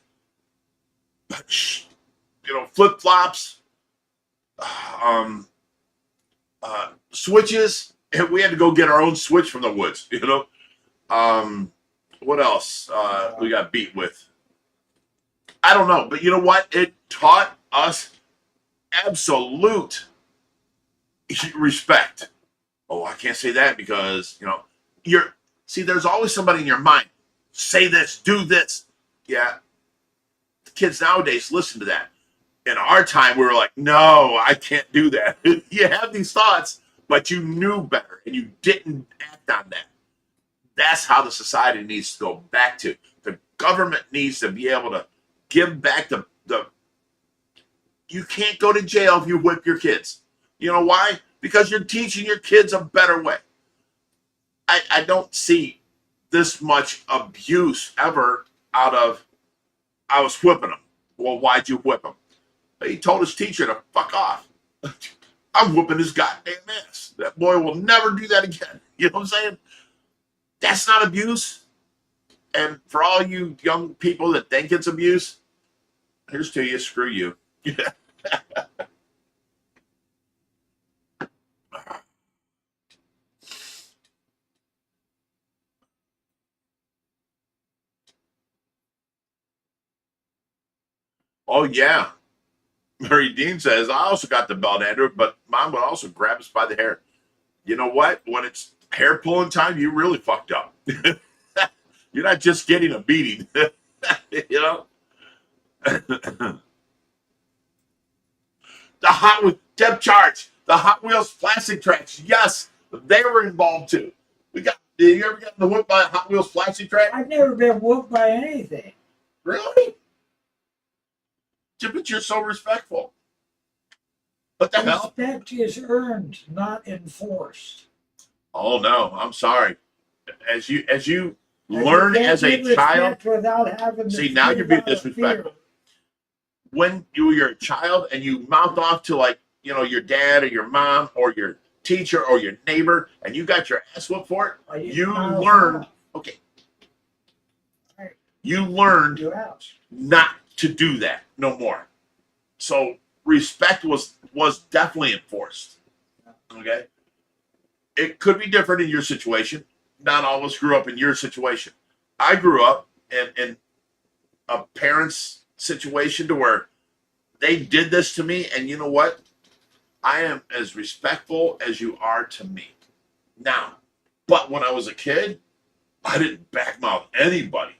flip flops, switches. And we had to go get our own switch from the woods. What else we got beat with? I don't know, but you know what? It taught us absolute respect. Oh, I can't say that because there's always somebody in your mind. Say this, do this. Yeah. The kids nowadays listen to that. In our time, we were like, no, I can't do that. You have these thoughts, but you knew better and you didn't act on that. That's how the society needs to go back to. The government needs to be able to give back the you can't go to jail if you whip your kids. You know why? Because you're teaching your kids a better way. I don't see this much abuse ever out of, I was whipping him. Well, why'd you whip him? He told his teacher to fuck off. I'm whooping his goddamn ass. That boy will never do that again. You know what I'm saying? That's not abuse. And for all you young people that think it's abuse, here's to you, screw you. Oh, yeah. Mary Dean says, I also got the belt, Andrew, but mom would also grab us by the hair. You know what? When it's hair pulling time, you really fucked up. You're not just getting a beating. The Hot Wheels, Deb Charge, the Hot Wheels plastic tracks. Yes, they were involved too. Did you ever get in the whoop by a Hot Wheels plastic track? I've never been whooped by anything. Really? But you're so respectful. What the hell? Respect is earned, not enforced. Oh no, I'm sorry. As you learn as a child, without having see now you're being disrespectful. When you're a child and you mouth off to your dad or your mom or your teacher or your neighbor, and you got your ass whooped for it, you learned. Okay. You learned not to do that no more. So respect was definitely enforced. Okay. It could be different in your situation. Not all of us grew up in your situation. I grew up in a parent's situation to where they did this to me, and you know what? I am as respectful as you are to me now. But when I was a kid, I didn't backmouth anybody.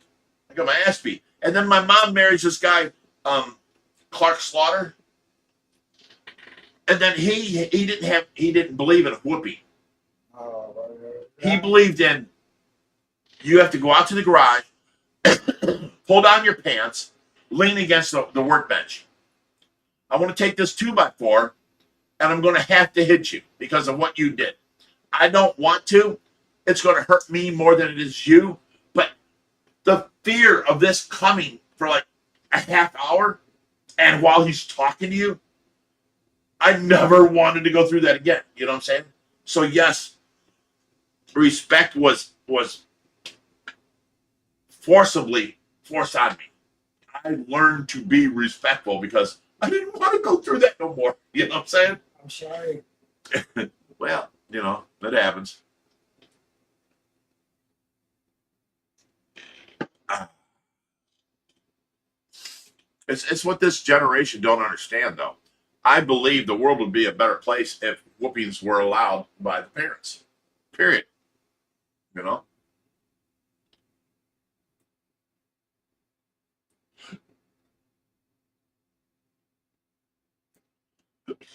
I got my ass beat. And then my mom marries this guy, Clark Slaughter. And then he didn't believe in whooping. He believed in, you have to go out to the garage, pull down your pants, lean against the workbench. I want to take this 2x4 and I'm going to have to hit you because of what you did. I don't want to. It's going to hurt me more than it is you. But the fear of this coming for like a half hour and while he's talking to you, I never wanted to go through that again. You know what I'm saying? So yes, respect was forcibly forced on me. I learned to be respectful because I didn't want to go through that no more. You know what I'm saying? I'm sorry. Well, you know, that happens. It's what this generation don't understand, though. I believe the world would be a better place if whoopings were allowed by the parents. Period. You know.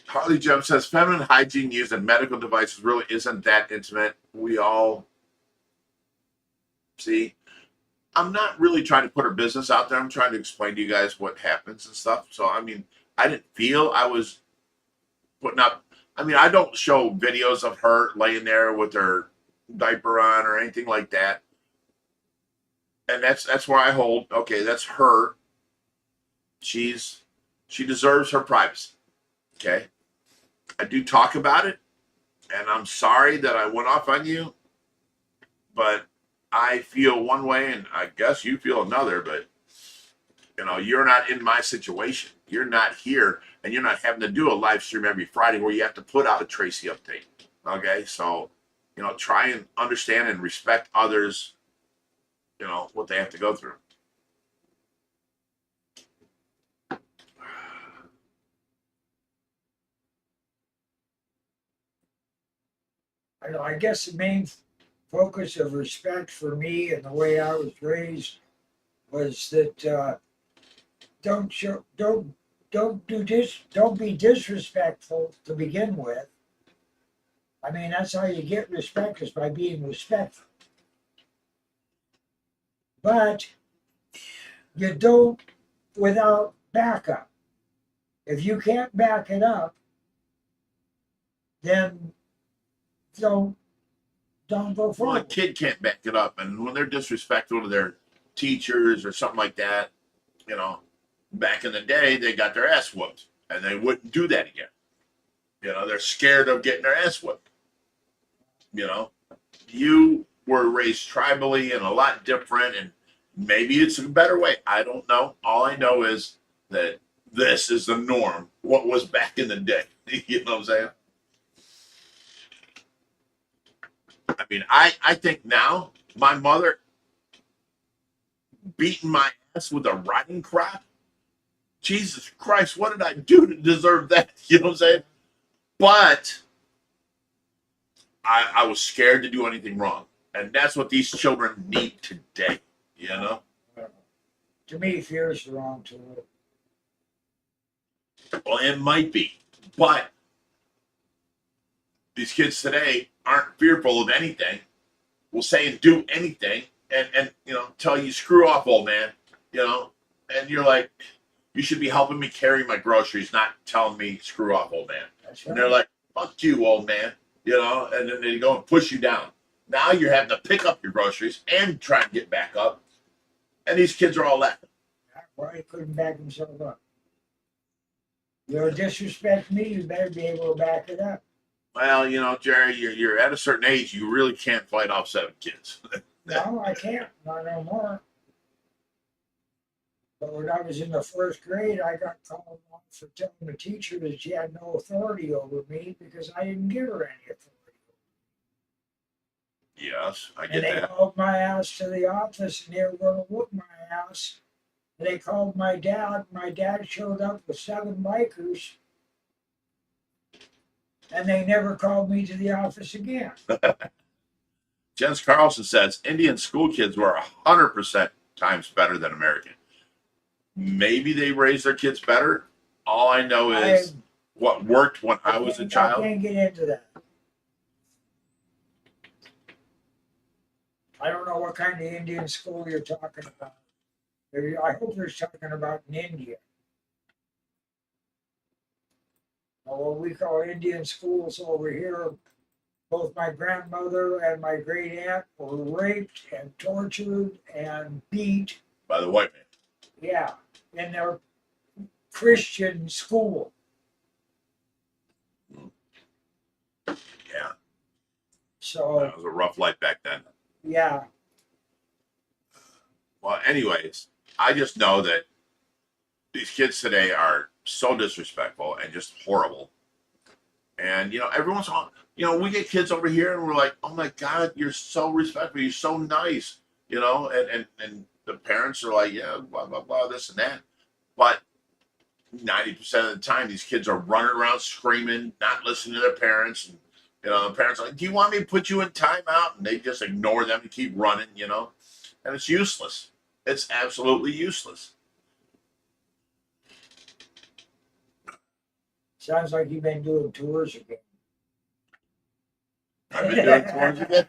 Harley Gem says feminine hygiene used in medical devices really isn't that intimate. We all see. I'm not really trying to put her business out there. I'm trying to explain to you guys what happens and stuff. So I mean, I didn't feel I was putting up. I mean, I don't show videos of her laying there with her diaper on or anything like that. And that's where I hold. Okay, that's her. She deserves her privacy. Okay, I do talk about it, and I'm sorry that I went off on you, but I feel one way, and I guess you feel another. But you know, you're not in my situation. You're not here, and you're not having to do a live stream every Friday where you have to put out a Tracy update. Okay, so you know, try and understand and respect others. You know what they have to go through. I guess the main focus of respect for me and the way I was raised was that don't be disrespectful to begin with. I mean, that's how you get respect, is by being respectful. But you don't without backup. If you can't back it up, then don't go Well, a forward. kid can't back it up, and when they're disrespectful to their teachers or something like that, you know, back in the day they got their ass whooped, and they wouldn't do that again. You know, they're scared of getting their ass whooped. You know, you were raised tribally and a lot different, and maybe it's a better way. I don't know. All I know is that this is the norm. What was back in the day? You know what I'm saying? I mean, I think now my mother beating my ass with a riding crop. Jesus Christ, what did I do to deserve that? You know what I'm saying? But I was scared to do anything wrong. And that's what these children need today, you know? To me, fear is the wrong tool. Well, it might be. But these kids today aren't fearful of anything, will say and do anything, and you know, tell you, screw off, old man, you know? And you're like, you should be helping me carry my groceries, not telling me, screw off, old man. That's And right. they're like, fuck you, old man, you know? And then they go and push you down. Now you're having to pick up your groceries and try and get back up. And these kids are all laughing. Why he couldn't back himself up? You'll disrespect me, you better be able to back it up. Well, you know, Jerry, you're at a certain age, you really can't fight off 7 kids. No, I can't, not no more. But when I was in the first grade, I got called on for telling the teacher that she had no authority over me because I didn't give her any authority. Yes, I And get they that. called my ass to the office and they were going to whoop my ass. And they called my dad. My dad showed up with 7 bikers. And they never called me to the office again. Jens Carlson says Indian school kids were 100% times better than American. Maybe they raised their kids better. All I know is what worked when I was a I child. can't get into that. I don't know what kind of Indian school you're talking about. I hope you're talking about in India. what we call Indian schools over here. Both my grandmother and my great aunt were raped and tortured and beat. By the white man. Yeah, in their Christian school. Yeah, So that was a rough life back then. yeah, Well, anyways, I just know that these kids today are so disrespectful and just horrible. And every once in a while, we get kids over here and we're like, "Oh my God, you're so respectful, you're so nice," and the parents are like, "Yeah, blah blah blah, this and that," but 90% of the time, these kids are running around screaming, not listening to their parents, and the parents are like, "Do you want me to put you in timeout?" And they just ignore them and keep running, and it's useless. It's absolutely useless. sounds like you've been doing tours again. I've been doing tours again.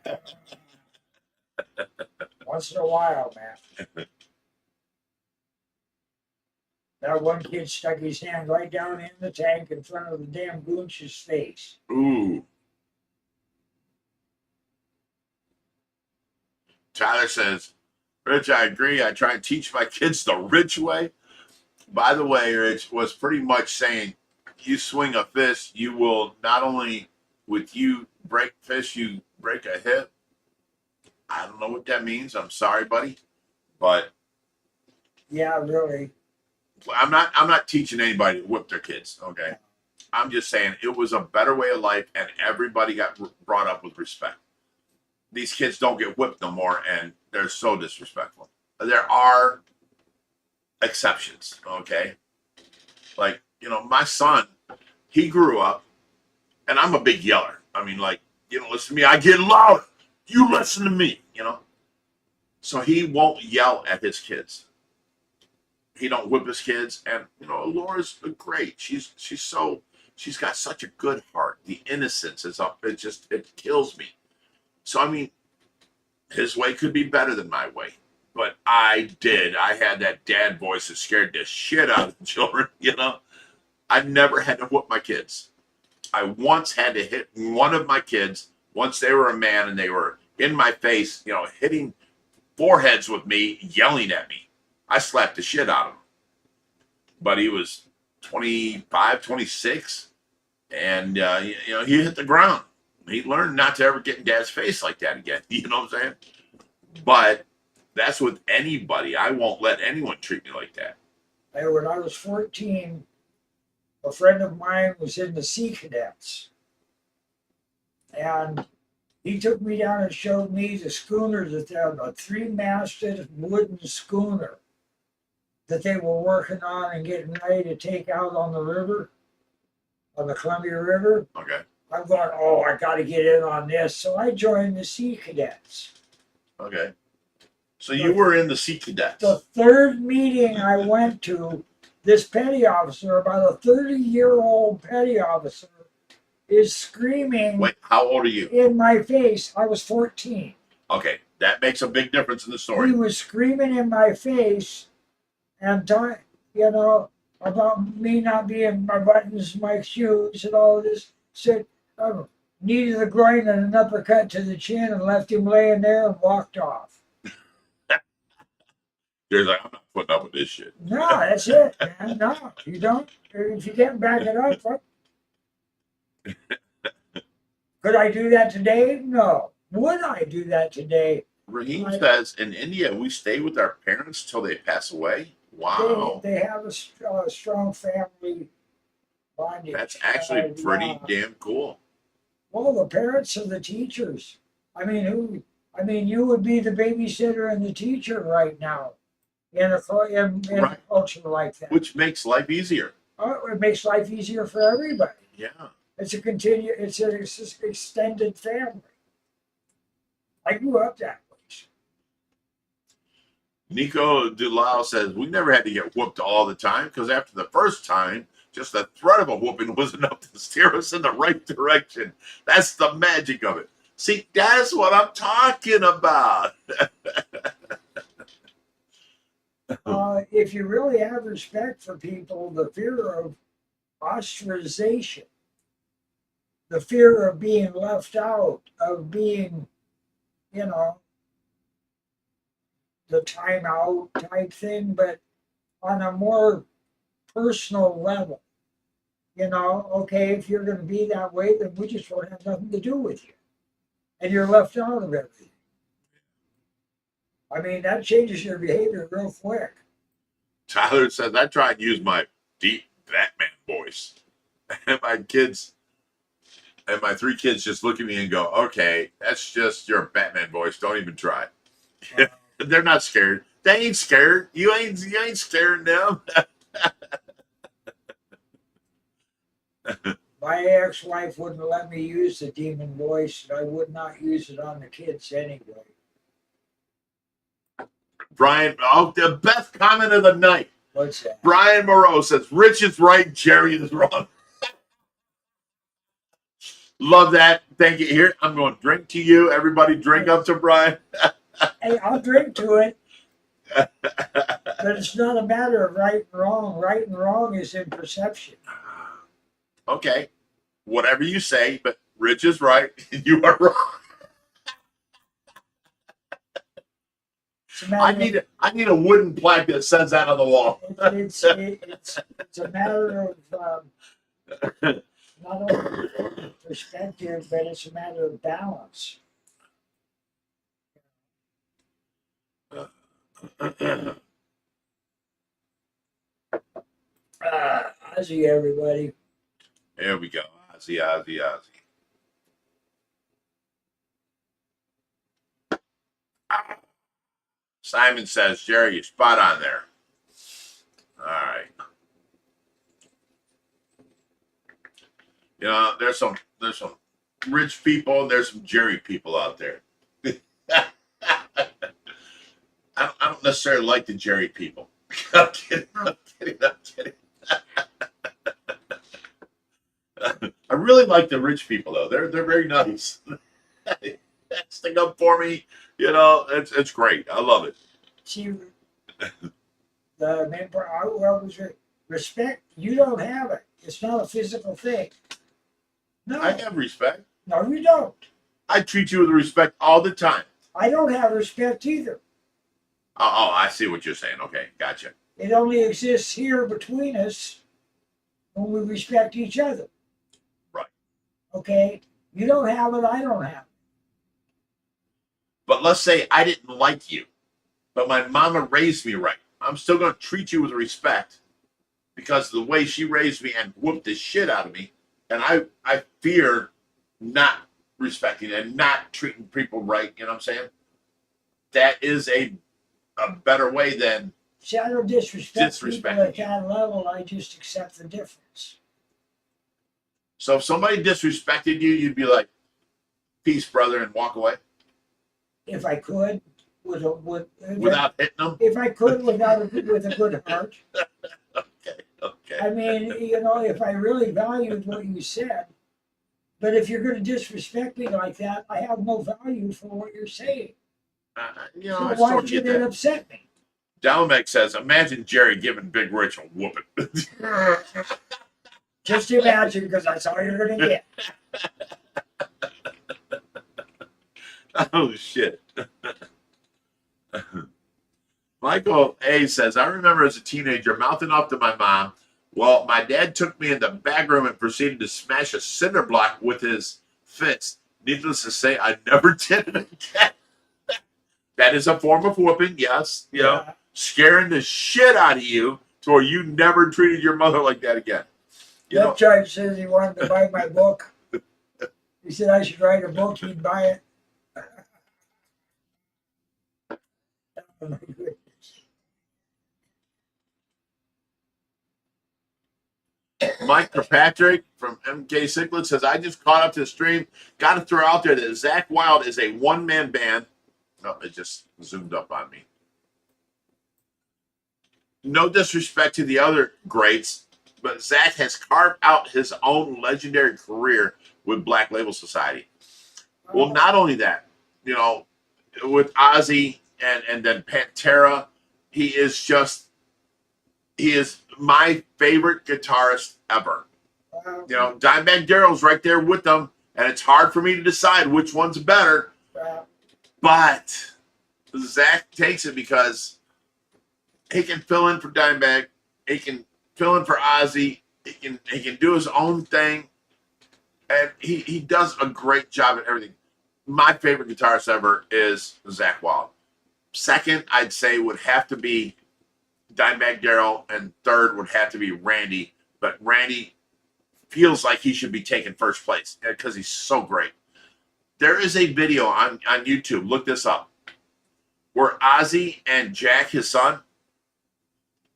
Once in a while, man. That one kid stuck his hand right down in the tank in front of the damn goonch's face. Ooh. Tyler says, "Rich, I agree. I try and teach my kids the rich way." By the way, Rich was pretty much saying, you swing a fist, you will not only with you break fish, you break a hip. I don't know what that means. I'm sorry, buddy, but Yeah, really. I'm not teaching anybody to whip their kids. Okay, I'm just saying it was a better way of life, and everybody got brought up with respect. These kids don't get whipped no more, and they're so disrespectful. There are exceptions, okay? Like, my son, he grew up, and I'm a big yeller. I mean, like, you don't listen to me, I get loud. You listen to me, So he won't yell at his kids. He don't whip his kids, and Laura's great. She's got such a good heart. The innocence is up. It kills me. So I mean, his way could be better than my way. But I had that dad voice that scared the shit out of the children, I've never had to whoop my kids. I once had to hit one of my kids once they were a man and they were in my face, hitting foreheads with me, yelling at me. I slapped the shit out of him. But he was 25, 26, and he hit the ground. He learned not to ever get in dad's face like that again. You know what I'm saying? But that's with anybody. I won't let anyone treat me like that. When I was 14, a friend of mine was in the Sea Cadets. And he took me down and showed me the schooner that they had, a 3-masted wooden schooner that they were working on and getting ready to take out on the river, on the Columbia River. Okay. I'm going, oh, I got to get in on this. So I joined the Sea Cadets. Okay. So you were in the Sea Cadets. The third meeting I went to, this petty officer, about a 30-year-old petty officer, is screaming. Wait, how old are you? In my face. I was 14. Okay, that makes a big difference in the story. He was screaming in my face and about me not being my buttons, my shoes, and all this. Said, knee to the groin and an uppercut to the chin, and left him laying there and walked off. There's like, I'm not putting up with this shit. No, that's it, man. No, you don't. If you can't back it up, what? Could I do that today? No. Would I do that today? Raheem says in India we stay with our parents till they pass away. Wow. They have a strong family bonding. That's actually pretty damn cool. Well, the parents are the teachers. I mean, you would be the babysitter and the teacher right now in a culture like that. Which makes life easier. Oh, it makes life easier for everybody. Yeah. It's an extended family. I grew up that way. Nico Dulao says we never had to get whooped all the time because after the first time, just the threat of a whooping was enough to steer us in the right direction. That's the magic of it. See, that's what I'm talking about. If you really have respect for people, the fear ostracization, the fear of being left out, of being, you know, the timeout type thing, but on a more personal level. You know, okay, if you're going to be that way, then we just won't have nothing to do with you. And you're left out of everything. I mean, that changes your behavior real quick. Tyler says, I try and use my deep Batman voice. And my kids, and my 3 kids just look at me and go, okay, that's just your Batman voice. Don't even try. They're not scared. They ain't scared. You ain't scaring them. My ex-wife wouldn't let me use the demon voice, and I would not use it on the kids anyway. Brian, oh, the best comment of the night. What's that? Brian Moreau says, Rich is right, Jerry is wrong. Love that. Thank you. Here, I'm going to drink to you. Everybody drink up to Brian. Hey, I'll drink to it. But it's not a matter of right and wrong. Right and wrong is in perception. Okay. Whatever you say, but Rich is right. You are wrong. I need a wooden plaque that says that on the wall. It's a matter of not only perspective, but it's a matter of balance. Ozzy, everybody. There we go. Ozzy. Simon says, Jerry, you're spot on there. All right. You know, there's some rich people and there's some Jerry people out there. I don't necessarily like the Jerry people. I'm kidding. I really like the rich people though. They're very nice. Stick up for me. You know, it's great. I love it. See, the main part, was respect. You don't have it. It's not a physical thing. No, I have respect. no, you don't. I treat you with respect all the time. I don't have respect either. Oh, I see what you're saying. Okay, gotcha. It only exists here between us when we respect each other. Right. Okay? You don't have it, I don't have it. But let's say I didn't like you, but my mama raised me right. I'm still going to treat you with respect because of the way she raised me and whooped the shit out of me. And I fear not respecting and not treating people right. You know what I'm saying? That is a better way than See, I don't disrespect people at disrespecting you. that level. I just accept the difference. So if somebody disrespected you, you'd be like, peace, brother, and walk away If I could, without hitting them. if I could with a good heart. Okay. I mean, you know, if I really valued what you said, but if you're going to disrespect me like that, I have no value for what you're saying. You know, So I why sort of should get it that. upset me? Dalmek says, imagine Jerry giving Big Rich a whooping. Just imagine, because that's all you're going to get. Oh, shit. Michael A. says, I remember as a teenager mouthing off to my mom. Well, my dad took me in the back room and proceeded to smash a cinder block with his fist. Needless to say, I never did it again. That is a form of whooping, yes. You know, scaring the shit out of you to where you never treated your mother like that again. You know? That judge says he wanted to buy my book. He said I should write a book, he'd buy it. Oh my goodness. Mike Kirkpatrick from MK Cichlid says, I just caught up to the stream. Got to throw out there that Zakk Wylde is a one-man band. No, it just zoomed up on me. No disrespect to the other greats, but Zakk has carved out his own legendary career with Black Label Society. Well, not only that, you know, with Ozzy and then Pantera, he is my favorite guitarist ever. You know, Dimebag Darrell's right there with them, and it's hard for me to decide which one's better. But Zach takes it because he can fill in for Dimebag, he can fill in for Ozzy, he can do his own thing, and he does a great job at everything. My favorite guitarist ever is Zach Wild. Second, I'd say would have to be Dimebag Darrell, and third would have to be Randy. But Randy feels like he should be taking first place because he's so great. There is a video on YouTube, look this up, where Ozzy and Jack, his son,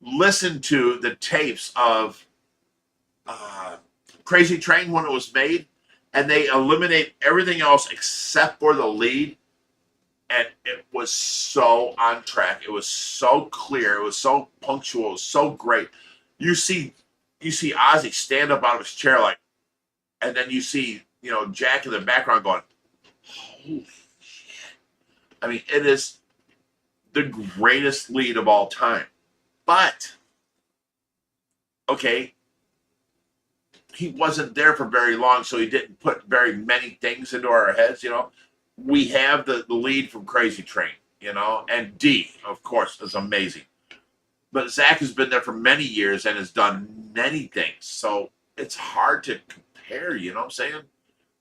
listen to the tapes of Crazy Train when it was made, and they eliminate everything else except for the lead, and it was so on track. It was so clear. It was so punctual. It was so great. You see Ozzy stand up out of his chair like, and then you see, you know, Jack in the background going, holy shit. I mean, it is the greatest lead of all time. But, okay, he wasn't there for very long, so he didn't put very many things into our heads, you know. We have the lead from Crazy Train, you know, and D, of course, is amazing. But Zach has been there for many years and has done many things, so it's hard to compare, you know what I'm saying?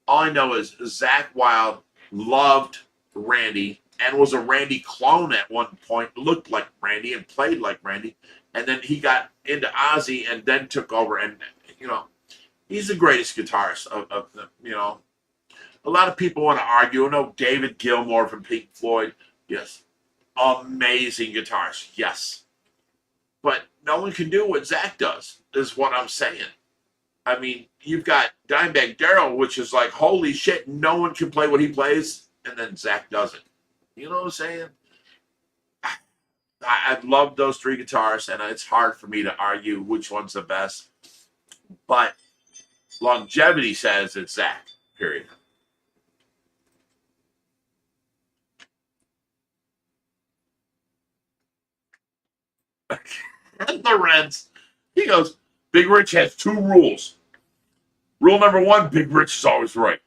All I know is Zach Wild loved Randy and was a Randy clone at one point, looked like Randy and played like Randy, and then he got into Ozzy and then took over, and, you know, he's the greatest guitarist of the, you know. A lot of people want to argue. I know David Gilmour from Pink Floyd. Yes. Amazing guitarist. Yes. But no one can do what Zach does, is what I'm saying. I mean, you've got Dimebag Darrell, which is like, holy shit, no one can play what he plays, and then Zach does it. You know what I'm saying? I love those three guitarists, and it's hard for me to argue which one's the best. But longevity says it's Zach, period. Lorenz, he goes, Big Rich has two rules. Rule number one, Big Rich is always right.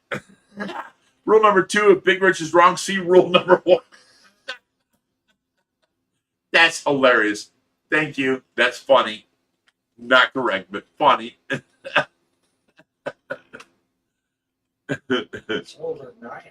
Rule number two, if Big Rich is wrong, see rule number one. That's hilarious. Thank you. That's funny. Not correct, but funny. It's older than I am.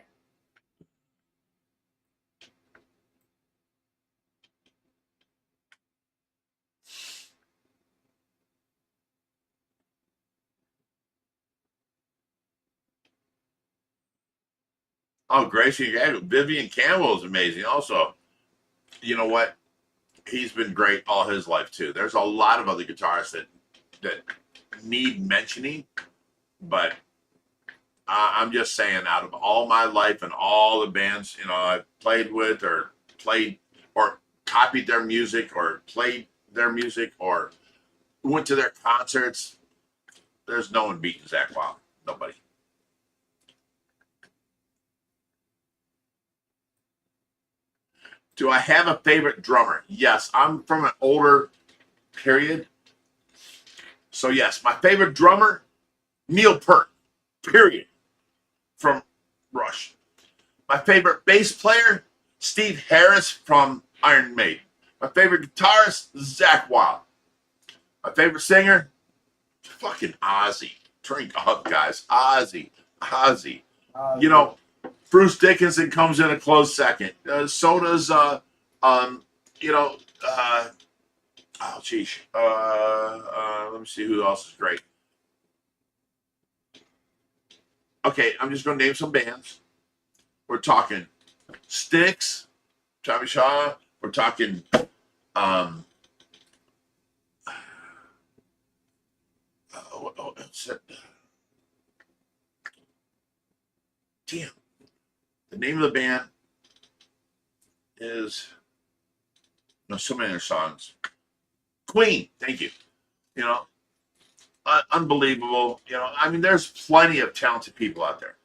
Oh, Gracie, Vivian Campbell is amazing. Also, you know what? He's been great all his life too. There's a lot of other guitarists that need mentioning, but I'm just saying, out of all my life and all the bands, you know, I've played with or copied their music or played their music or went to their concerts, there's no one beating Zach Wild. Nobody. Do I have a favorite drummer? Yes, I'm from an older period. So yes, my favorite drummer, Neil Peart, period, from Rush. My favorite bass player, Steve Harris from Iron Maiden. My favorite guitarist, Zach Wild. My favorite singer, fucking Ozzy. Drink up, guys. Ozzy. You know, Bruce Dickinson comes in a close second. So does, you know, oh, geez. Let me see who else is great. Okay, I'm just going to name some bands. We're talking Styx, Tommy Shaw. We're talking, damn. The name of the band is, no, so many other songs. Queen, thank you. You know, unbelievable. You know, I mean, there's plenty of talented people out there,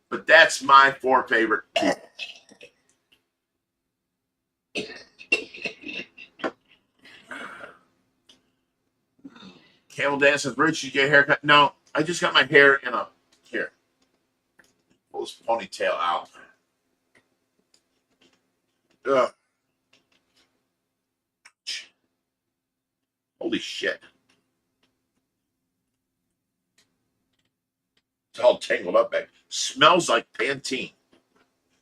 but that's my four favorite people. Camel dances, Rich, you get a haircut? No, I just got my hair in a here. Pull this ponytail out. Ugh. Holy shit. It's all tangled up back. Smells like Pantene.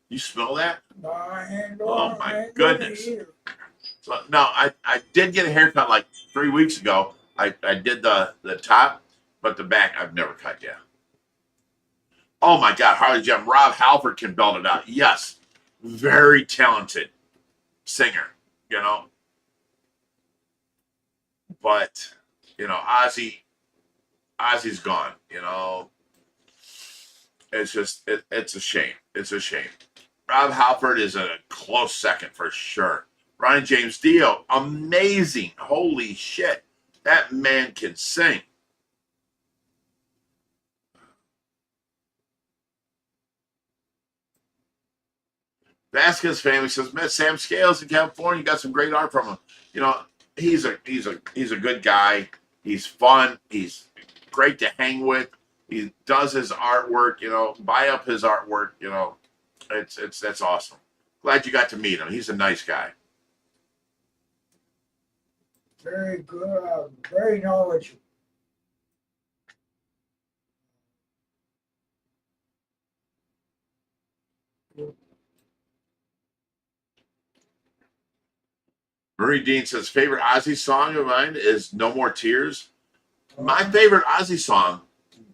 You smell that? Oh my goodness. So no, I did get a haircut like 3 weeks ago. I did the top, but the back I've never cut yet. Oh my God, Harley Jim. Rob Halford can belt it out. Yes. Very talented singer, you know. But, you know, Ozzy's gone, you know. It's just it's a shame. It's a shame. Rob Halford is a close second for sure. Ronnie James Dio, amazing. Holy shit. That man can sing. Vasquez family says, met Sam Scales in California. Got some great art from him. You know, he's a good guy. He's fun. He's great to hang with. He does his artwork, you know, buy up his artwork, you know. That's awesome. Glad you got to meet him. He's a nice guy. Very good, very knowledgeable. Marie Dean says, favorite Ozzy song of mine is No More Tears. My favorite Ozzy song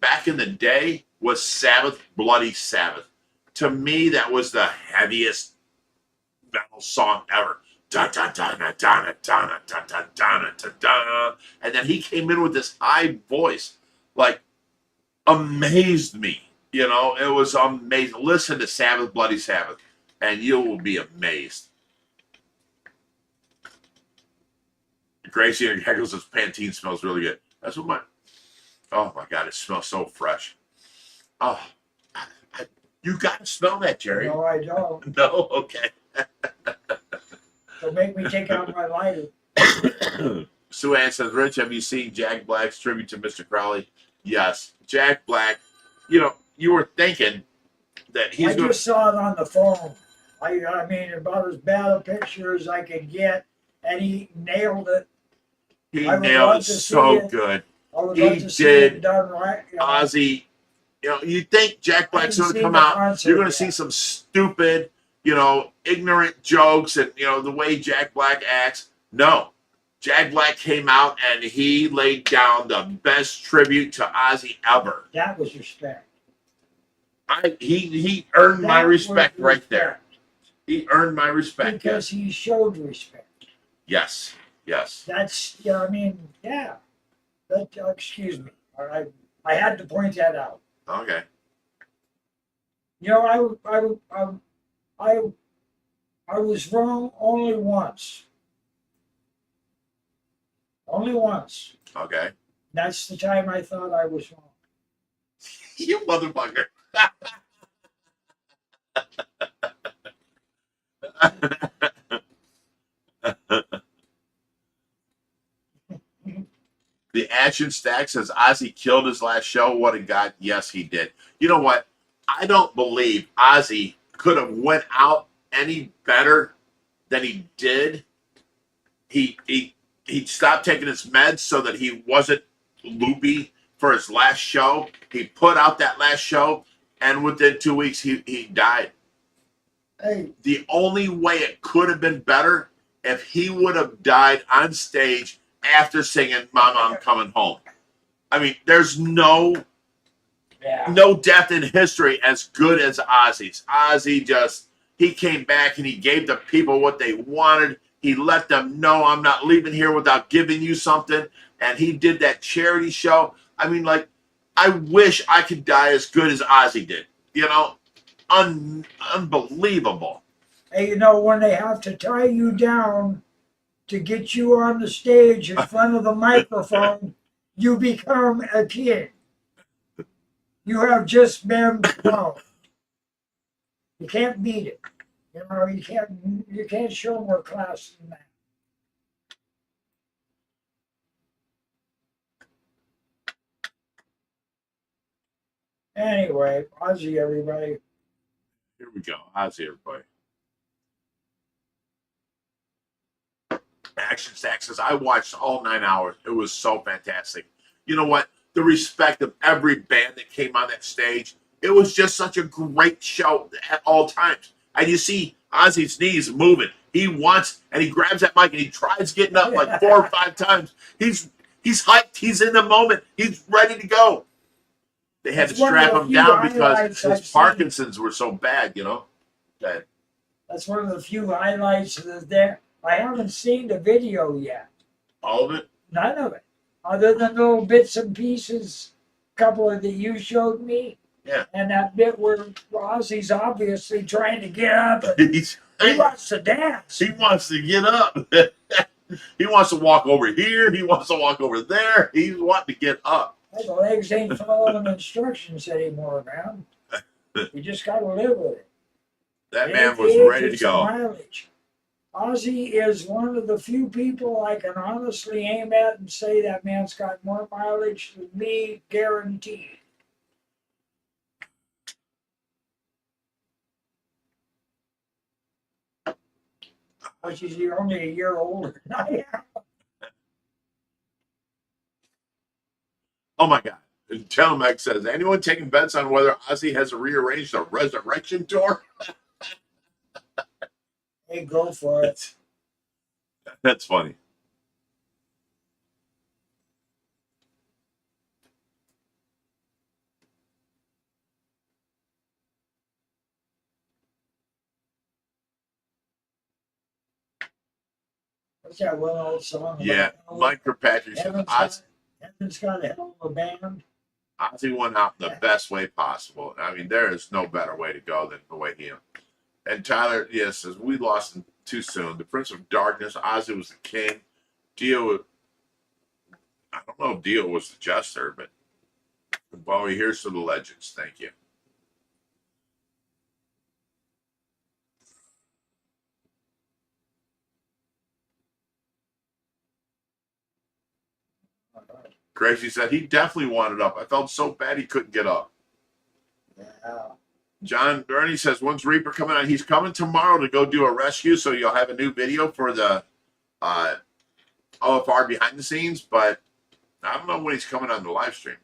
back in the day was Sabbath, Bloody Sabbath. To me, that was the heaviest metal song ever. Da, da, da, da, da, da, da, da, da, da, da, da. And then he came in with this high voice, like, amazed me. You know, it was amazing. Listen to Sabbath, Bloody Sabbath, and you will be amazed. Gracie and Heckles says Pantene smells really good. That's what oh my God, it smells so fresh. Oh, you got to smell that, Jerry. No, I don't. No? Okay. So make me take out my lighter. Sue Ann says, Rich, have you seen Jack Black's tribute to Mr. Crowley? Yes. Jack Black, you know, you were thinking that he's I just saw it on the phone. I mean, about as bad a picture as I could get, and he nailed it. he I would nailed love it to so see it. good. I would He love to see did. it done right. You know. Ozzy, you know, you think Jack Black's going to come the out, concert you're going to yet. see some stupid, you know, ignorant jokes and, you know, the way Jack Black acts. No. Jack Black came out and he laid down the best tribute to Ozzy ever. That was respect. He earned my That was respect right there. He earned my respect. Because he showed respect. Yes. Yes. That's, you know, I mean, yeah. That, excuse me. All right. I had to point that out. Okay. You know, I was wrong only once. Only once. Okay. That's the time I thought I was wrong. You motherfucker. The Action Stack says Ozzy killed his last show. What a god. Yes, he did. You know what? I don't believe Ozzy could have went out any better than he did. He stopped taking his meds so that he wasn't loopy for his last show. He put out that last show, and within 2 weeks, he died. Hey, The only way it could have been better if he would have died on stage after singing Mama, I'm Coming Home. I mean, there's no death in history as good as Ozzy's. Ozzy he came back and he gave the people what they wanted. He let them know, I'm not leaving here without giving you something. And he did that charity show. I mean, like, I wish I could die as good as Ozzy did. You know, unbelievable. hey, you know, when they have to tie you down to get you on the stage in front of the microphone, you become a king. You have just been crowned. You can't beat it. You know, you can't show more class than that. Anyway, Ozzy, everybody. Here we go. How's everybody? Action Stack says, I watched all 9 hours. It was so fantastic. You know what? The respect of every band that came on that stage. It was just such a great show at all times. And you see Ozzy's knees moving. He wants, and he grabs that mic and he tries getting up like 4 or 5 times. He's hyped. He's in the moment. He's ready to go. They had to That's one of strap the him few down because highlights I've his seen. Parkinson's were so bad, you know. That That's one of the few highlights of there. I haven't seen the video yet. all of it. None of it. Other than little bits and pieces, a couple of that you showed me. Yeah. And that bit where Ozzy's obviously trying to get up. And He's, he wants to dance. he wants to get up. He wants to walk over here. He wants to walk over there. He's wanting to get up. The legs ain't following instructions anymore, man. You just got to live with it. That man was ready to go. Mileage. Ozzy is one of the few people I can honestly aim at and say that man's got more mileage than me, guaranteed. Which is only a year older than I am. Oh my God. Telemex says, anyone taking bets on whether Ozzy has rearranged a resurrection tour? Hey, go for it. That's funny. What's that one old song? Yeah, Mike Kirkpatrick says Heaven's got a hell of a band. Ozzy went out in the best way possible. I mean, there is no better way to go than the way he. And Tyler, yes, says we lost him too soon. The Prince of Darkness, Ozzy was the king. Dio, I don't know if Dio was the jester, but Bowie, here's to the legends. Thank you. Gracie said he definitely wanted up. I felt so bad he couldn't get up. Yeah. John Bernie says, when's Reaper coming on? He's coming tomorrow to go do a rescue, so you'll have a new video for the OFR behind the scenes, but I don't know when he's coming on the live stream.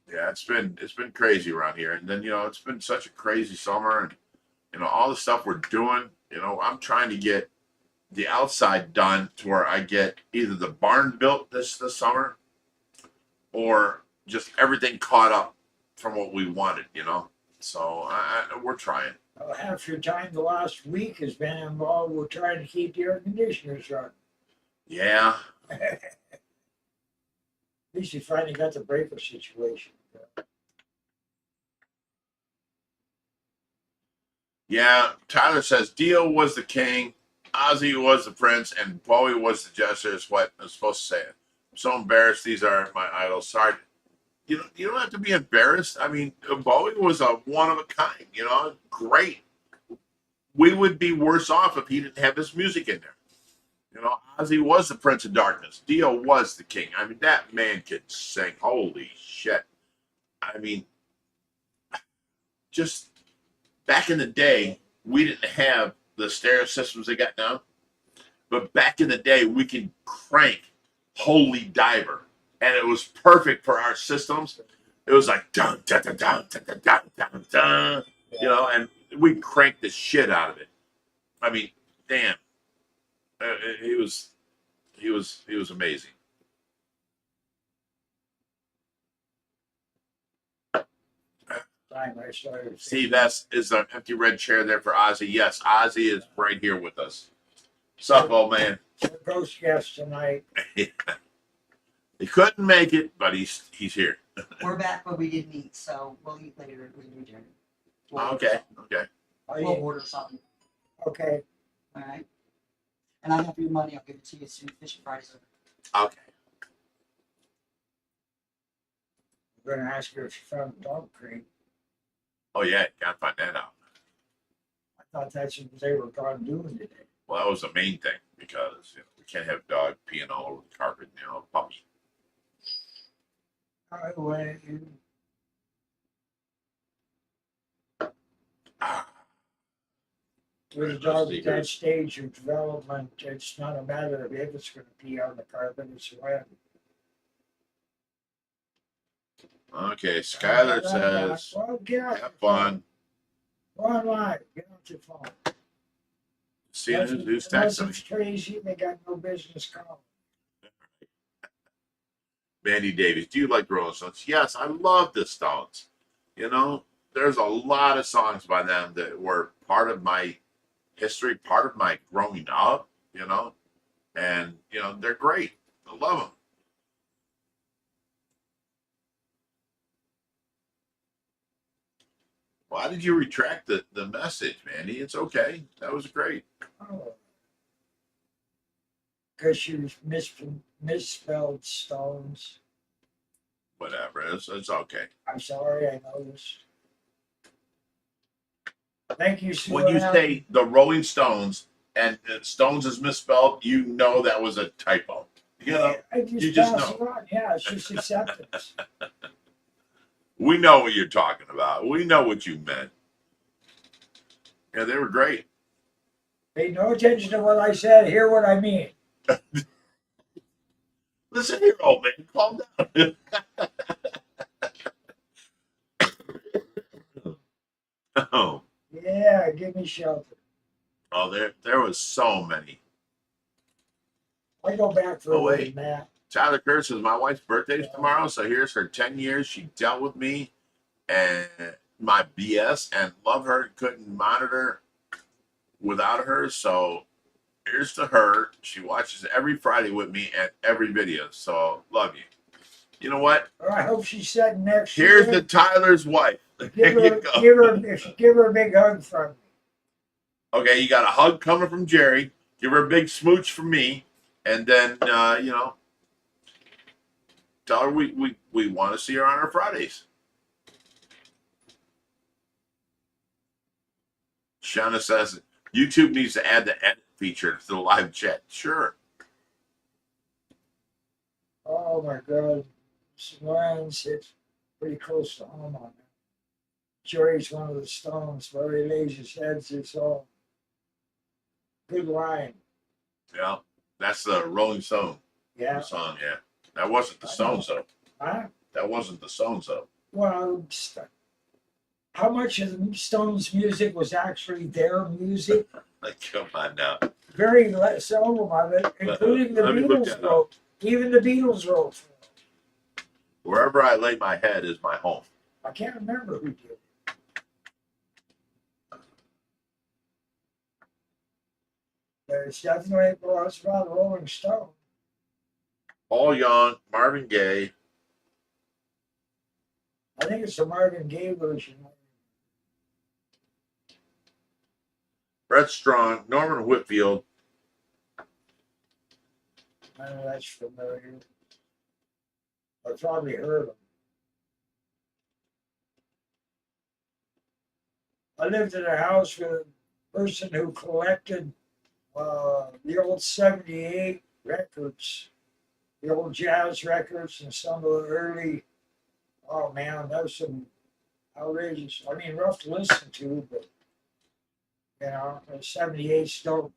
Yeah, it's been crazy around here. And then, it's been such a crazy summer, and all the stuff we're doing, I'm trying to get the outside done to where I get either the barn built this summer or just everything caught up from what we wanted, So we're trying. Well, half your time the last week has been involved with trying to keep the air conditioners running. Yeah. At least you finally got the breaker situation. Yeah, Tyler says Dio was the king, Ozzy was the prince, and Bowie was the jester, is what I'm supposed to say. I'm so embarrassed. These are my idols. Sorry. You don't have to be embarrassed. I mean, Bowie was a one of a kind, great. We would be worse off if he didn't have his music in there. Ozzy was the Prince of Darkness. Dio was the king. I mean, that man could sing. Holy shit. I mean, just back in the day, we didn't have the stereo systems they got now. But back in the day, we could crank Holy Diver. And it was perfect for our systems. It was like, dun, dun, dun, dun, dun, dun, dun, dun, dun, and we cranked the shit out of it. I mean, damn. He was amazing. Time I started. Steve S. is an empty red chair there for Ozzy. Yes, Ozzy is right here with us. What's up, old man? Ghost guest tonight. He couldn't make it, but he's here. We're back, but we didn't eat, so we'll eat later when we return. Okay. We'll order something. Okay. All right. And I have your money. I'll give it to you as soon as Fishy Friday's over. Okay. I'm going to ask her if she found dog cream. Oh yeah, gotta find that out. I thought that's what they were gone doing today. Well, that was the main thing because we can't have dog peeing all over the carpet. Puppy. I went. Ah, With a Let's dog see at that here. stage of development, it's not a matter of if it's going to pee on the carpet, it's when. Okay, Skylar says, Well, get out have your fun. phone. Go online. Get out your phone. See who's Unless texting it's me. crazy, they got no business calling. Mandy Davies, do you like Rolling Stones? Yes, I love the Stones. There's a lot of songs by them that were part of my history, part of my growing up, and, they're great. I love them. Why did you retract the message, Mandy? It's okay. That was great. Oh. Because you misspelled stones. Whatever. It's okay. I'm sorry, I noticed. Thank you, Sue. When you say the Rolling Stones and Stones is misspelled, that was a typo. I you just pass know. it on. Yeah, it's just acceptance. We know what you're talking about. We know what you meant. Yeah, they were great. Pay no attention to what I said. Hear what I mean. Listen here, old man. Calm down. oh, Yeah, give me shelter. there was so many. I go back for Oh, a wait. little nap. Tyler Curtis says my wife's birthday is tomorrow, so here's her 10 years. She dealt with me and my BS and love her. Couldn't monitor without her, so here's to her. She watches every Friday with me and every video, so love you. You know what? Well, I hope she's sitting next to Here's you. the Tyler's wife. Give There her, you go. give her a big hug from me. Okay, you got a hug coming from Jerry. Give her a big smooch from me, and then tell her we want to see her on our Fridays. Shauna says YouTube needs to add the edit feature to the live chat. Sure. Oh my God, Ryan's hit pretty close to home on that. Jerry's one of the Stones, where he lays his heads. It's all good line. Yeah, that's the Rolling Stone Yeah. song. Yeah, that wasn't the Stones though. Huh? That wasn't the Stones though. Well, how much of the Stones' music was actually their music? Like, come on now. Very some of it, including the Let me look Beatles that up. wrote. Even the Beatles wrote for them. Wherever I lay my head is my home. I can't remember who did. But it's definitely, well, it's about Rolling Stone. Paul Young, Marvin Gaye. I think it's the Marvin Gaye version. Brett Strong, Norman Whitfield. I know that's familiar. I've probably heard them. I lived in a house with a person who collected the old 78 records, the old jazz records, and some of the early, oh man, that was some outrageous, I mean, rough to listen to, but, the 78s don't,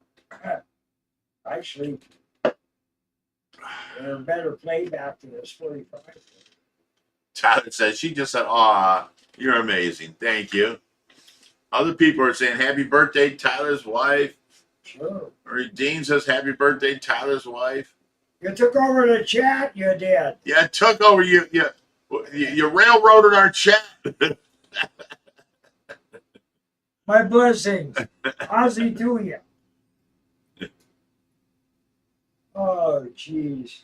actually, they're better playback than this 45. Tyler says, she just said, aw, you're amazing. Thank you. Other people are saying, happy birthday, Tyler's wife. Sure. Dean says, happy birthday, Tyler's wife. You took over the chat, you did. Yeah, it took over you. You railroaded our chat. My blessings. Ozzy to you. Oh, jeez.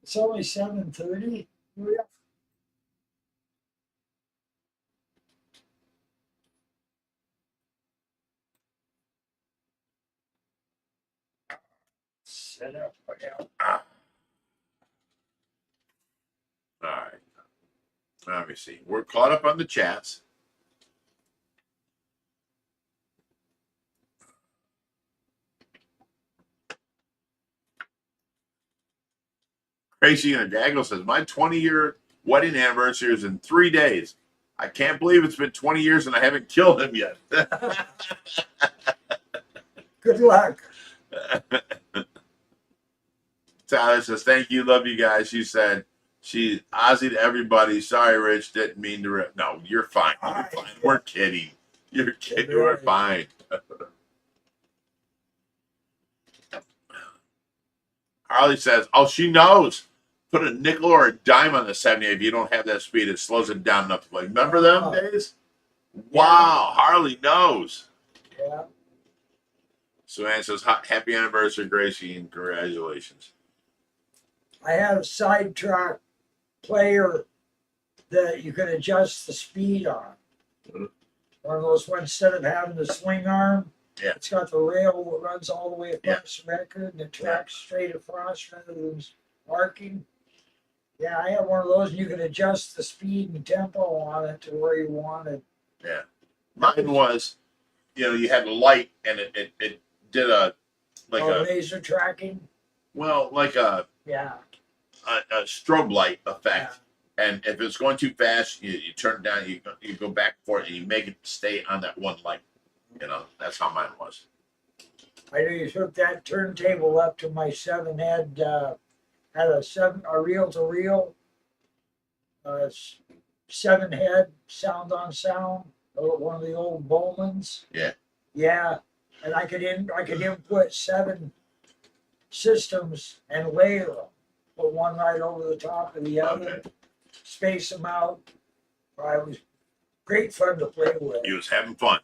It's only 7:30. Set up. All right. Let me see. We're caught up on the chats. Crazy and Dago says, my 20-year wedding anniversary is in 3 days. I can't believe it's been 20 years and I haven't killed him yet. Good luck. Tyler says, thank you, love you guys. She said, she Ozzy to everybody. Sorry, Rich, didn't mean to rip. No, you're fine. You're fine. We're kidding. You're kidding. We're fine. Harley says, oh, she knows. Put a nickel or a dime on the 78 if you don't have that speed. It slows it down enough. Like, remember them days? Wow, Harley knows. Yeah. So Ann says, happy anniversary, Gracie, and congratulations. I had a sidetrack player that you could adjust the speed on. One of those ones, instead of having the swing arm, Yeah. it's got the rail that runs all the way across the record and it tracks straight across rather than arcing. Yeah, I have one of those, and you can adjust the speed and tempo on it to where you want it. Yeah. Mine was, you had a light and it did a laser tracking. Well, like a Yeah. a strobe light effect. Yeah. And if it's going too fast, you turn it down, you go back for it, and you make it stay on that one light. That's how mine was. I know you took that turntable up to my 7-head, had a reel-to-reel, 7-head sound on sound, one of the old Bowmans. Yeah. Yeah, and I could input 7 systems and layer them, put one right over the top of the other, space them out. It was great fun to play with. He was having fun.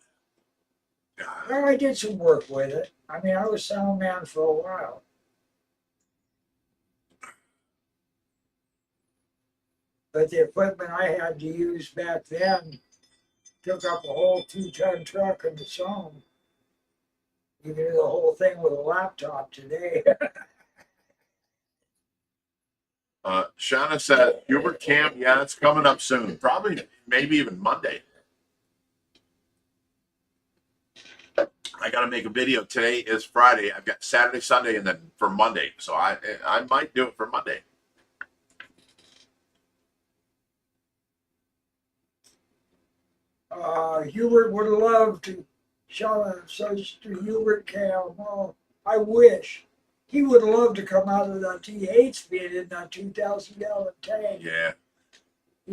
Well, I did some work with it. I mean, I was sound man for a while. But the equipment I had to use back then took up a whole 2-ton truck in its own. You can do the whole thing with a laptop today. Shauna said, Hubert Camp, yeah, it's coming up soon. Probably, maybe even Monday. I got to make a video. Today is Friday. I've got Saturday, Sunday, and then for Monday. So I might do it for Monday. Hubert would love to show such to Hubert Cam. Oh, I wish. He would love to come out of that. He hates being in that 2,000-gallon tank. Yeah.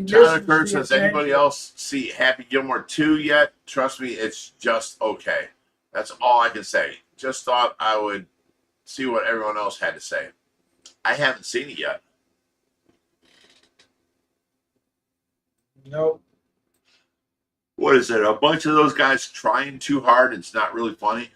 Jonathan Kurtz says, anybody else see Happy Gilmore 2 yet? Trust me, it's just okay. That's all I can say. Just thought I would see what everyone else had to say. I haven't seen it yet. Nope. What is it? A bunch of those guys trying too hard. It's not really funny.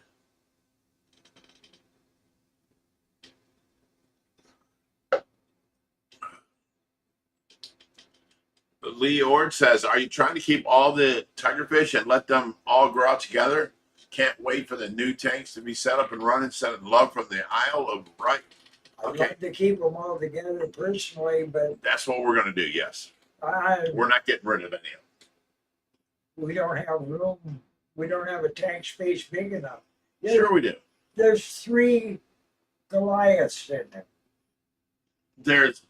Lee Ord says, are you trying to keep all the tigerfish and let them all grow out together? Can't wait for the new tanks to be set up and running, sending love from the Isle of Wight. I'd like to keep them all together personally, but that's what we're going to do, yes. We're not getting rid of any of them. We don't have room. We don't have a tank space big enough. Sure we do. There's 3 Goliaths in it. There's,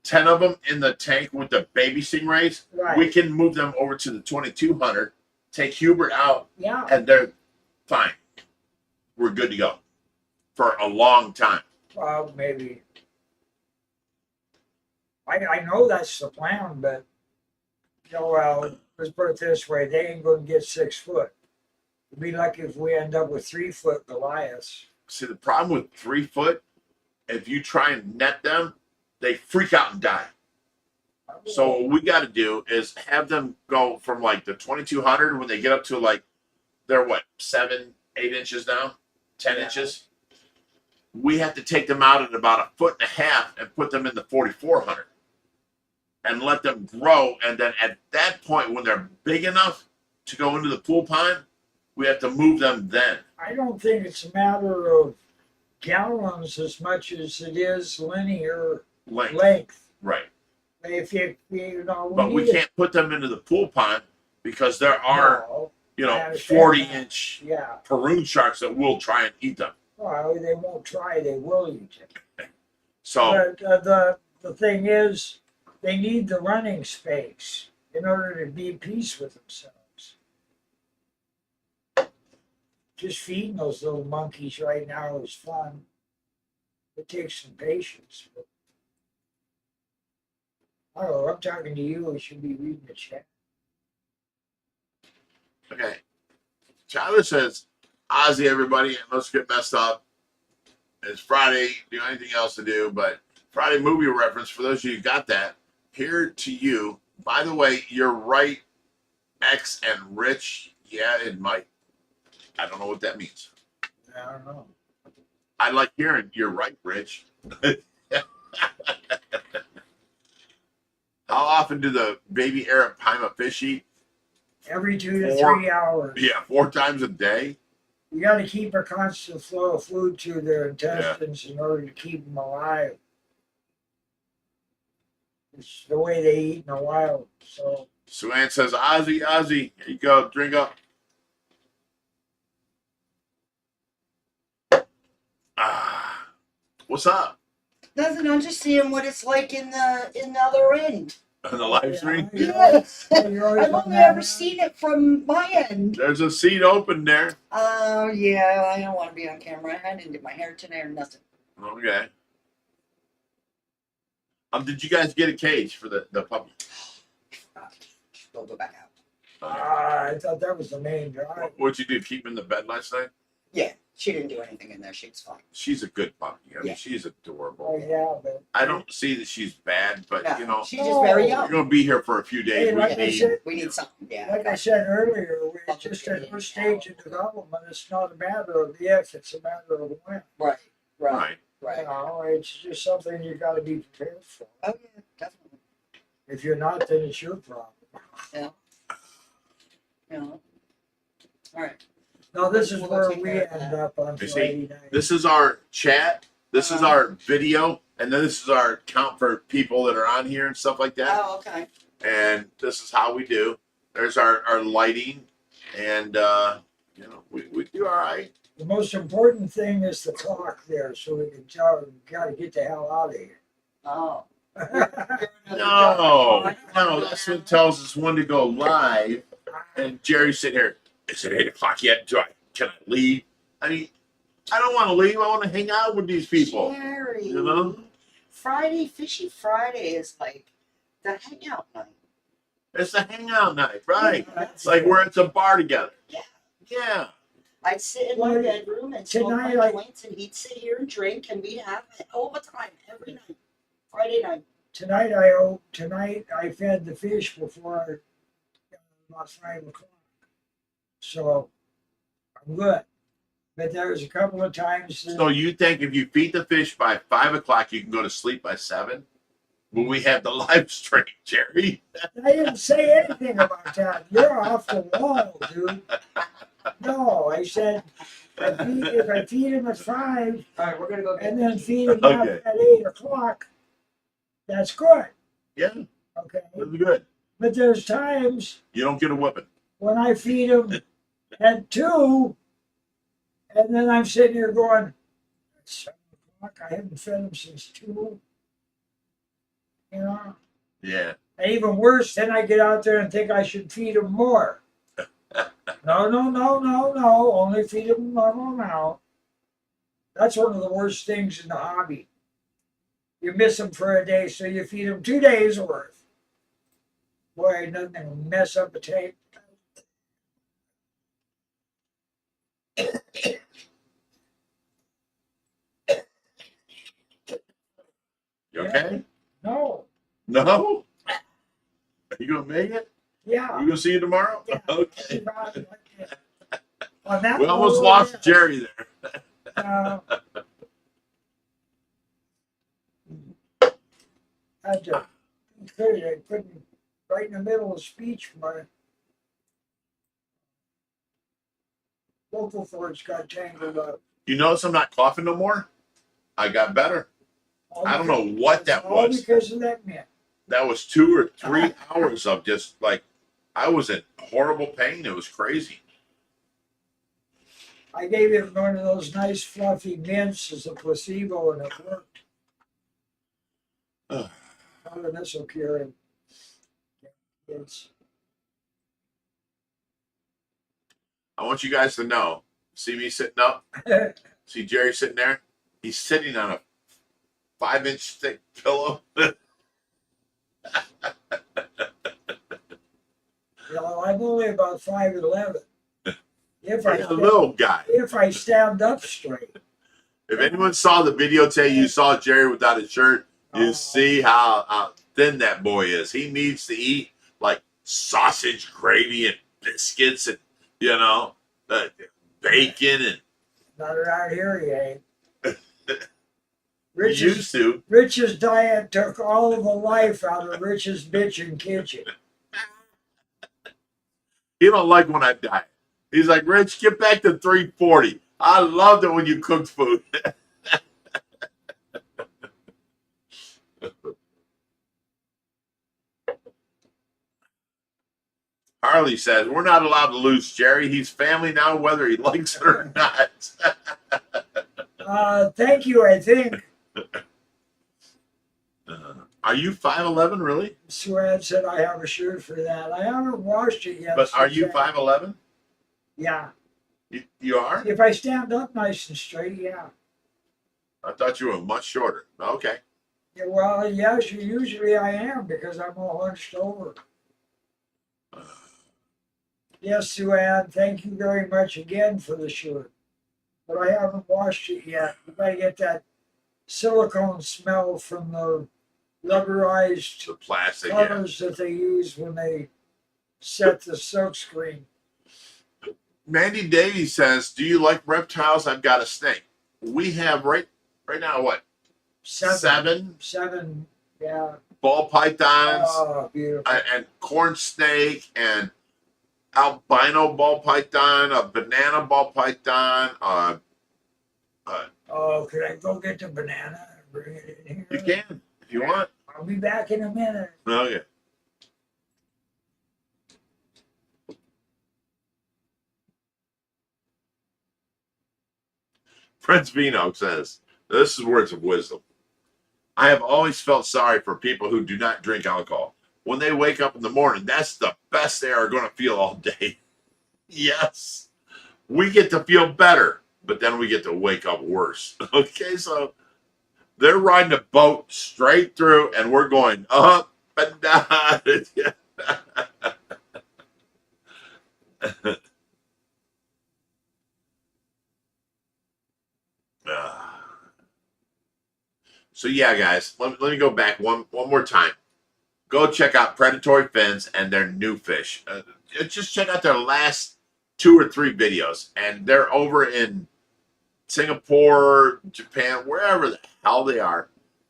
10 of them in the tank with the baby stingrays? Right. We can move them over to the 2200, take Hubert out, yeah, and they're fine. We're good to go for a long time. Well, maybe. I know that's the plan, but let's put it this way: they ain't going to get 6 foot. It'd be lucky if we end up with 3-foot Goliaths. See, the problem with 3 foot, if you try and net them, they freak out and die. So what we got to do is have them go from like the 2200 when they get up to they're 7, 8 inches now, 10 inches. We have to take them out at about 1.5 feet and put them in the 4400 and let them grow. And then at that point, when they're big enough to go into the pool pond, we have to move them then. I don't think it's a matter of gallons as much as it is linear length. Right. If but we can't put them into the pool pond because there are 40-inch Peru sharks that will try and eat them. Well, they won't try, they will eat it. So But the thing is, they need the running space in order to be at peace with themselves. Just feeding those little monkeys right now is fun. It takes some patience. But, I don't know, I'm talking to you, I should be reading the chat. okay. Tyler says, Ozzy, everybody, and let's get messed up. It's Friday, do anything else to do, but Friday movie reference, for those of you who got that, here to you. By the way, you're right, X and Rich. Yeah, it might. I don't know what that means. I don't know. I like hearing you're right, Rich. How often do the baby arapaima fish eat? Every 2 to 4 3 hours. Yeah, 4 times a day. You got to keep a constant flow of food to their intestines in order to keep them alive. It's the way they eat in the wild. So Sue Ann says, Ozzy, Ozzy, here you go, drink up. Ah, what's up? Nothing. I'm just seeing what it's like in the other end. On the live stream? Yes. you're always I've on only that ever now. seen it from my end. There's a seat open there. Oh yeah, I don't want to be on camera. I didn't do my hair today or nothing. Okay. Did you guys get a cage for the puppy? They'll go back out. I thought that was the main drive. What'd you do? Keep him in the bed last night? Yeah, she didn't do anything in there. She's fine. She's a good puppy. I mean, Yeah. she's Oh adorable. yeah, but I don't see that she's bad, but No, you know, she's just very you're young. gonna be here for a few days. Hey, We like I need. said, We need something. Yeah. like I said earlier, we're just at her stage of development. It's not a matter of if, it's a matter of when. Right. Right. Right. You Right. know, it's just something you got to be prepared for. Oh yeah, definitely. If you're not, then it's your problem. Yeah. All right. No, this is We'll where take we care of end that. up on You see, Friday night. This is our chat. This is our video, and then this is our count for people that are on here and stuff like that. Oh, okay. And this is how we do. There's our lighting, and you know, we do all right. The most important thing is the clock there, so we can tell we got to get the hell out of here. Oh. No, that's what tells us when to go live. And Jerry's sitting here. Is it 8 o'clock yet? Can I leave? I mean, I don't want to leave. I want to hang out with these people. Jerry, You know? Friday, Fishy Friday is like the hangout night. It's the hangout night, right? Yeah. It's like we're at the bar together. Yeah. Yeah. I'd sit in my Well, bedroom and smoke tonight my I- joints, and he'd sit here and drink, and we'd have it all the time, every night. Friday night. Tonight I fed the fish before about 5 o'clock. So I'm good. But there's a couple of times that So you think if you feed the fish by 5 o'clock, you can go to sleep by 7? When we have the live stream, Jerry. I didn't say anything about that. You're off the wall, dude. No, I said if I feed him at 5 All right, we're gonna go and then feed him up Okay. at 8 o'clock, that's good. Yeah, Okay. that's good. But there's times You don't get a whipping. when I feed him at 2, and then I'm sitting here going, it's 7 o'clock. I haven't fed him since 2. You know? Yeah. And even worse, then I get out there and think I should feed him more. No. Only feed him a normal amount. That's one of the worst things in the hobby. You miss them for a day, so you feed them 2 days worth. Boy, nothing will mess up a tape. You okay? No. No? Are you going to make it? Yeah. We're going to see you tomorrow? Yeah. Okay. On that We almost level, lost yes. Jerry there. Had to I couldn't right in the middle of speech. My vocal cords got tangled up. You notice I'm not coughing no more? I got better. All I don't know because- what that all was. because of that man. That was 2 or 3 hours of just like, I was in horrible pain. It was crazy. I gave him one of those nice fluffy mints as a placebo, and it worked. Oh, and this will cure him. It's, I want you guys to know. See me sitting up? See Jerry sitting there? He's sitting on a 5-inch thick pillow. I'm only about 5'11". If Like a little guy. if I stand up straight. If anyone saw the video today, you saw Jerry without a shirt. You see how thin that boy is. He needs to eat like sausage gravy and biscuits and, bacon and. Not around here, he ain't. He used to. Rich's diet took all of the life out of Rich's bitchin' kitchen. He don't like when I diet. He's like, Rich, get back to 340. I loved it when you cooked food. Harley says, we're not allowed to lose Jerry. He's family now, whether he likes it or not. Thank you, I think. Are you 5'11", really? Suad said I have a shirt for that. I haven't washed it yet. But so are you check. 5'11"? Yeah. You are? If I stand up nice and straight, yeah. I thought you were much shorter. Okay. Yeah, well, yes, usually I am because I'm all hunched over. Yes, Suad, thank you very much again for the shirt. But I haven't washed it yet. You gotta get that silicone smell from the rubberized The plastic, yeah. covers that they use when they set the silk screen. Mandy Davies says, do you like reptiles? I've got a snake. We have right now, what? Seven yeah. ball pythons Oh, beautiful. and corn snake and albino ball python, a banana ball python. Oh, could I go get the banana and bring it in here? You can if you want. I'll be back in a minute. Okay. Prince Vino says, this is words of wisdom. I have always felt sorry for people who do not drink alcohol. When they wake up in the morning, that's the best they are going to feel all day. Yes. We get to feel better, but then we get to wake up worse. Okay, so they're riding a boat straight through, and we're going up and down. So yeah, guys, let me go back one more time. Go check out Predatory Fins and their new fish. Just check out their last 2 or 3 videos, and they're over in Singapore, Japan, wherever the hell they are,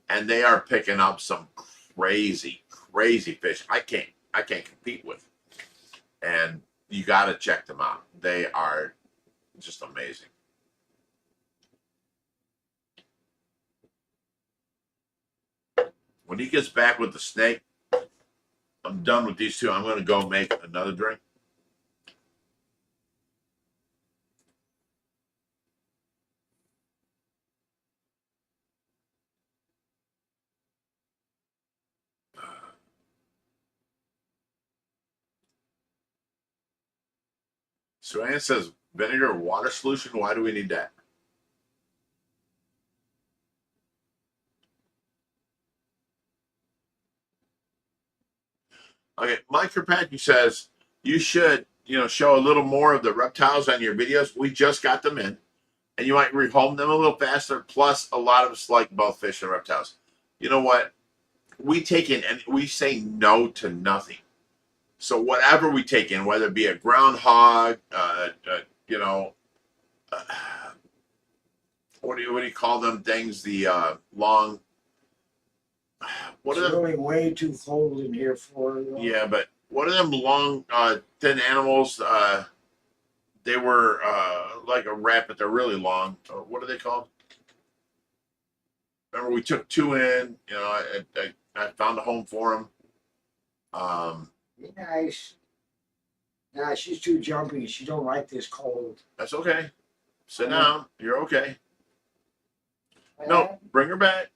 and they are picking up some crazy fish. I can't compete with, and you got to check them out. They are just amazing. When he gets back with the snake, I'm done with these two. I'm going to go make another drink. So Ann says, vinegar water solution, why do we need that? Okay, Mike Kirkpatrick says, you should, show a little more of the reptiles on your videos. We just got them in, and you might rehome them a little faster. Plus, a lot of us like both fish and reptiles. You know what? We take in, and we say no to nothing. So whatever we take in, whether it be a groundhog, what do you call them things? The long. What It's are them? really way too cold in here for you. Yeah, but what are them long, thin animals? They were like a rat, but they're really long. What are they called? Remember, we took 2 in. I found a home for them. Be nice. Nah, she's too jumpy. She don't like this cold. That's okay. Sit down. You're okay. No, bring her back.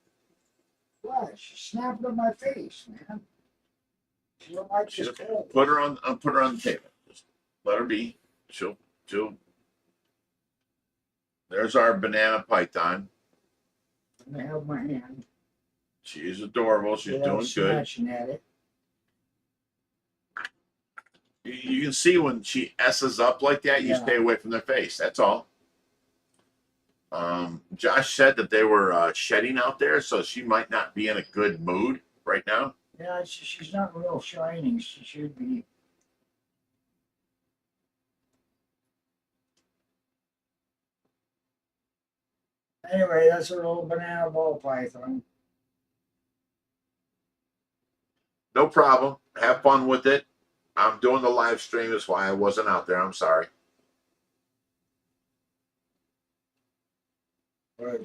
What? She snapped on my face, man. She don't like She's this okay. cold. Put her on the table. Just let her be. She'll. There's our banana python. I have my hand. She's adorable. She's without doing good. snatching at it. You can see when she S's up like that, you Yeah. stay away from their face. That's all. Josh said that they were shedding out there, so she might not be in a good mood right now. Yeah, she's not real shining. She should be. Anyway, that's a little banana ball python. No problem. Have fun with it. I'm doing the live stream. That's why I wasn't out there. I'm sorry.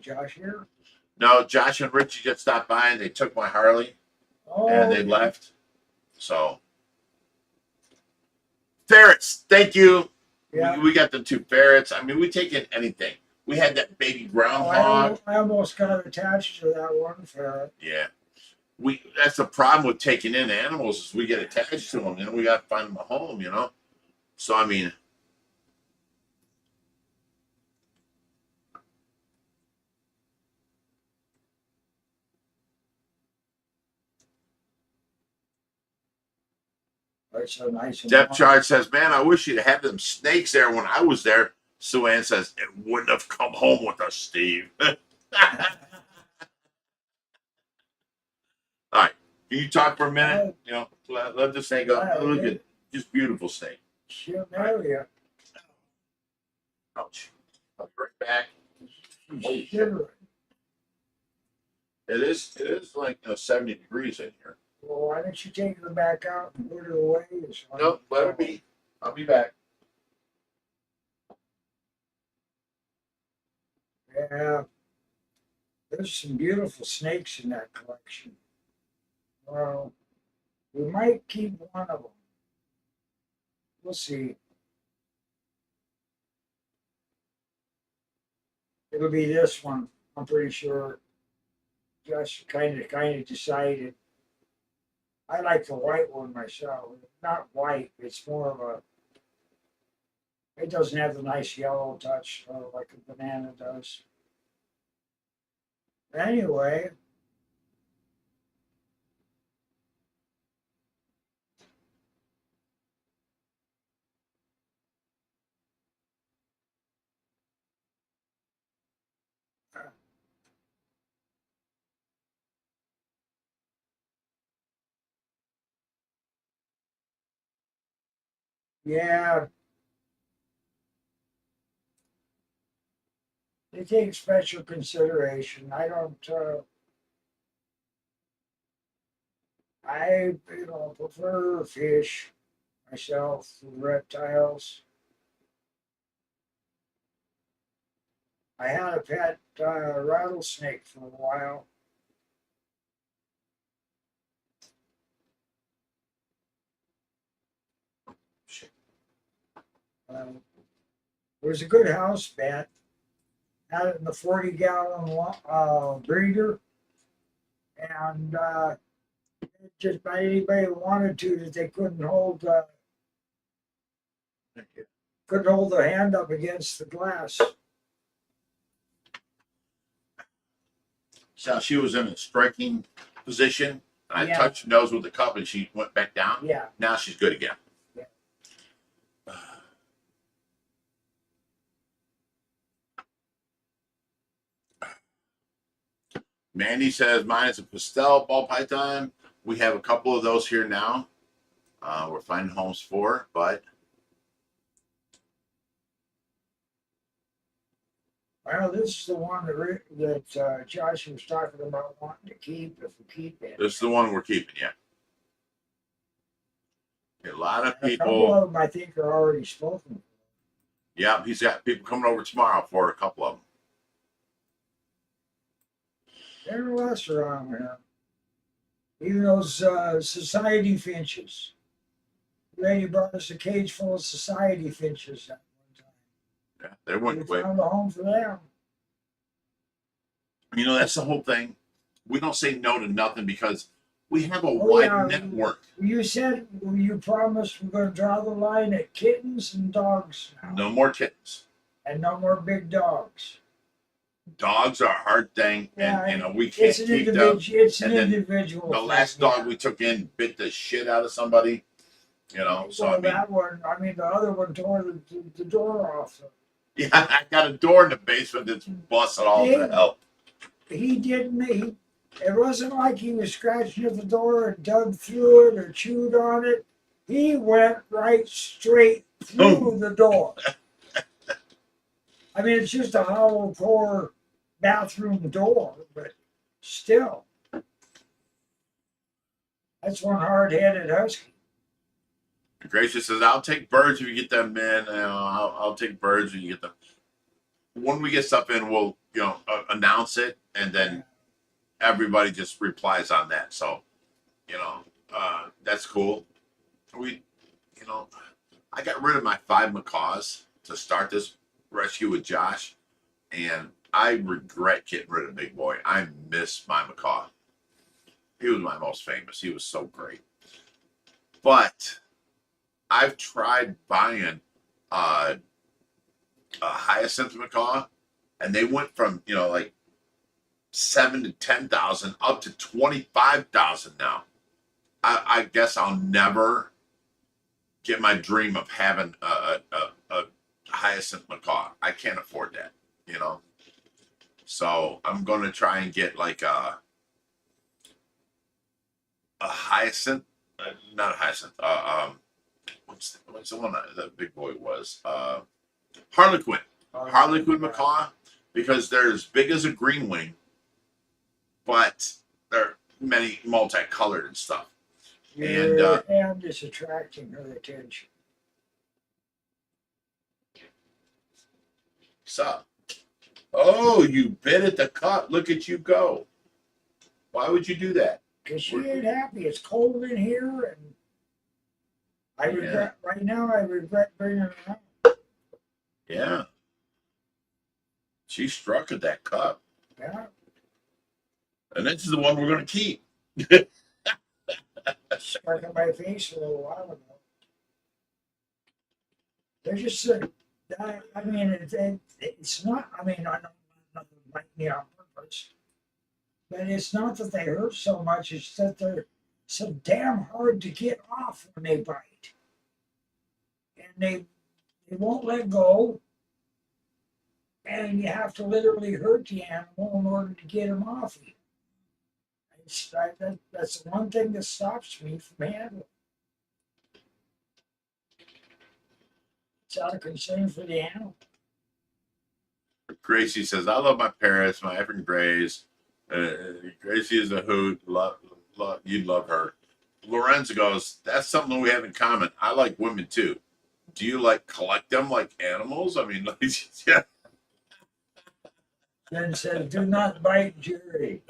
Josh here? No, Josh and Richie just stopped by and they took my Harley Oh, and they left. So, ferrets. Thank you. yeah. We got the 2 ferrets. I mean, we take in anything. We had that baby groundhog. I almost got attached to that one ferret. Yeah. That's the problem with taking in animals is we get attached to them, and we got to find them a home, you know. So I mean, It's so nice. And Depth warm. Charge says, "Man, I wish you'd have them snakes there when I was there." Sue Ann says, "It wouldn't have come home with us, Steve." All right, can you talk for a minute? You know, let the snake go. Look at just beautiful snake. She'll marry you. Ouch. I'll be right back. She's shivering. It is like 70 degrees in here. Well, why don't you take her back out and put her away? Nope, let her be. I'll be back. Yeah. There's some beautiful snakes in that collection. Well, we might keep one of them. We'll see. It'll be this one, I'm pretty sure. Just kind of decided. I like the white one myself. Not white, it's more of a. It doesn't have the nice yellow touch like a banana does. Anyway. Yeah. They take special consideration. I don't. I prefer fish myself, reptiles. I had a pet rattlesnake for a while. It was a good house pet. Had it in the 40-gallon breeder, and just about anybody who wanted to that they couldn't hold their hand up against the glass. So she was in a striking position. And I Yeah. touched her nose with the cup and she went back down. Yeah. Now she's good again. Yeah. Mandy says mine is a pastel ball python. We have a couple of those here now. We're finding homes for, but Well, this is the one that Josh was talking about wanting to keep if we keep it. this is the one we're keeping. Yeah. A lot of And a couple people. of them I think are already spoken. Yeah, he's got people coming over tomorrow for a couple of them. There are less around here. Even those society finches. Lady brought us a cage full of society finches at one time. Yeah, they We wouldn't quit. found a home for them. You know, that's the whole thing. we don't say no to nothing because we have a Oh, wide yeah. network. You said you promised we're going to draw the line at kittens and dogs now, No more kittens. and no more big dogs. Dogs are a hard thing, Yeah, and you know we can't it's an keep them. individual. It's an And then individual. The thing, last yeah. dog we took in bit the shit out of somebody. You know, so Well, I mean, that one. I mean, the other one tore the door off. yeah, I got a door in the basement that's busted all to hell. He didn't. It wasn't like he was scratching at the door and dug through it or chewed on it. He went right straight through the door. I mean, it's just a hollow core bathroom door, but still, that's one hard-headed husky. Gracious says, "I'll take birds if you get them in. You know, I'll take birds when you get them. When we get stuff in, we'll announce it, and then everybody just replies on that. So, that's cool. I got rid of my 5 macaws to start this rescue with Josh, and I regret getting rid of Big Boy. I miss my macaw. He was my most famous. He was so great. But I've tried buying a hyacinth macaw, and they went from like 7 to 10,000 up to 25,000 now. I guess I'll never get my dream of having a hyacinth macaw. I can't afford that, So I'm gonna try and get like a hyacinth, not a hyacinth. What's the one that Big Boy was? Harlequin. Harlequin macaw, because they're as big as a green wing, but they're many multicolored and stuff. Your hand is attracting her attention. So, oh, you bit at the cup. Look at you go. Why would you do that? Because she ain't happy. It's cold in here, and I regret right now. I regret bringing her out. Yeah. She struck at that cup. Yeah. And this is the one we're going to keep. Struck in my face a little while ago. They're just, I mean, it's not, I mean, I don't want to bite me on purpose, but it's not that they hurt so much, it's that they're so damn hard to get off when they bite. And they won't let go. And you have to literally hurt the animal in order to get him off you. That's the one thing that stops me from handling. It's out of concern for the animal. Gracie says, I love my parrots, my African grays. Gracie is a hoot. You'd love her. Lorenzo goes, that's something we have in common. I like women too. Do you collect them like animals? I mean, yeah. Then says, do not bite Jerry.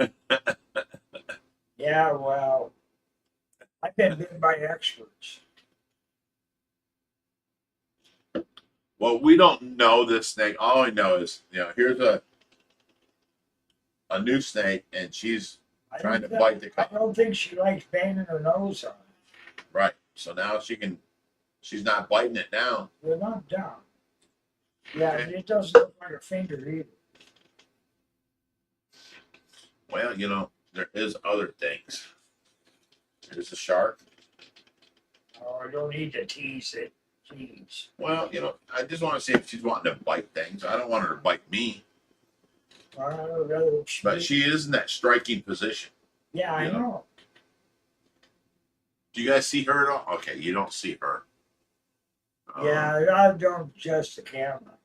Yeah, well, I've been bitten by experts. Well, we don't know this snake. All I know is, here's a new snake, and she's trying to bite the cup. I don't think she likes banging her nose on it. Right. So now she's not biting it now. They're not down. Yeah, okay. It doesn't look like a finger either. Well, there is other things. There's a shark. Oh, I don't need to tease it. Jeez. Well, I just want to see if she's wanting to bite things. I don't want her to bite me. But she is in that striking position. Yeah, I know. Do you guys see her at all? Okay, you don't see her. Yeah, I don't adjust the camera.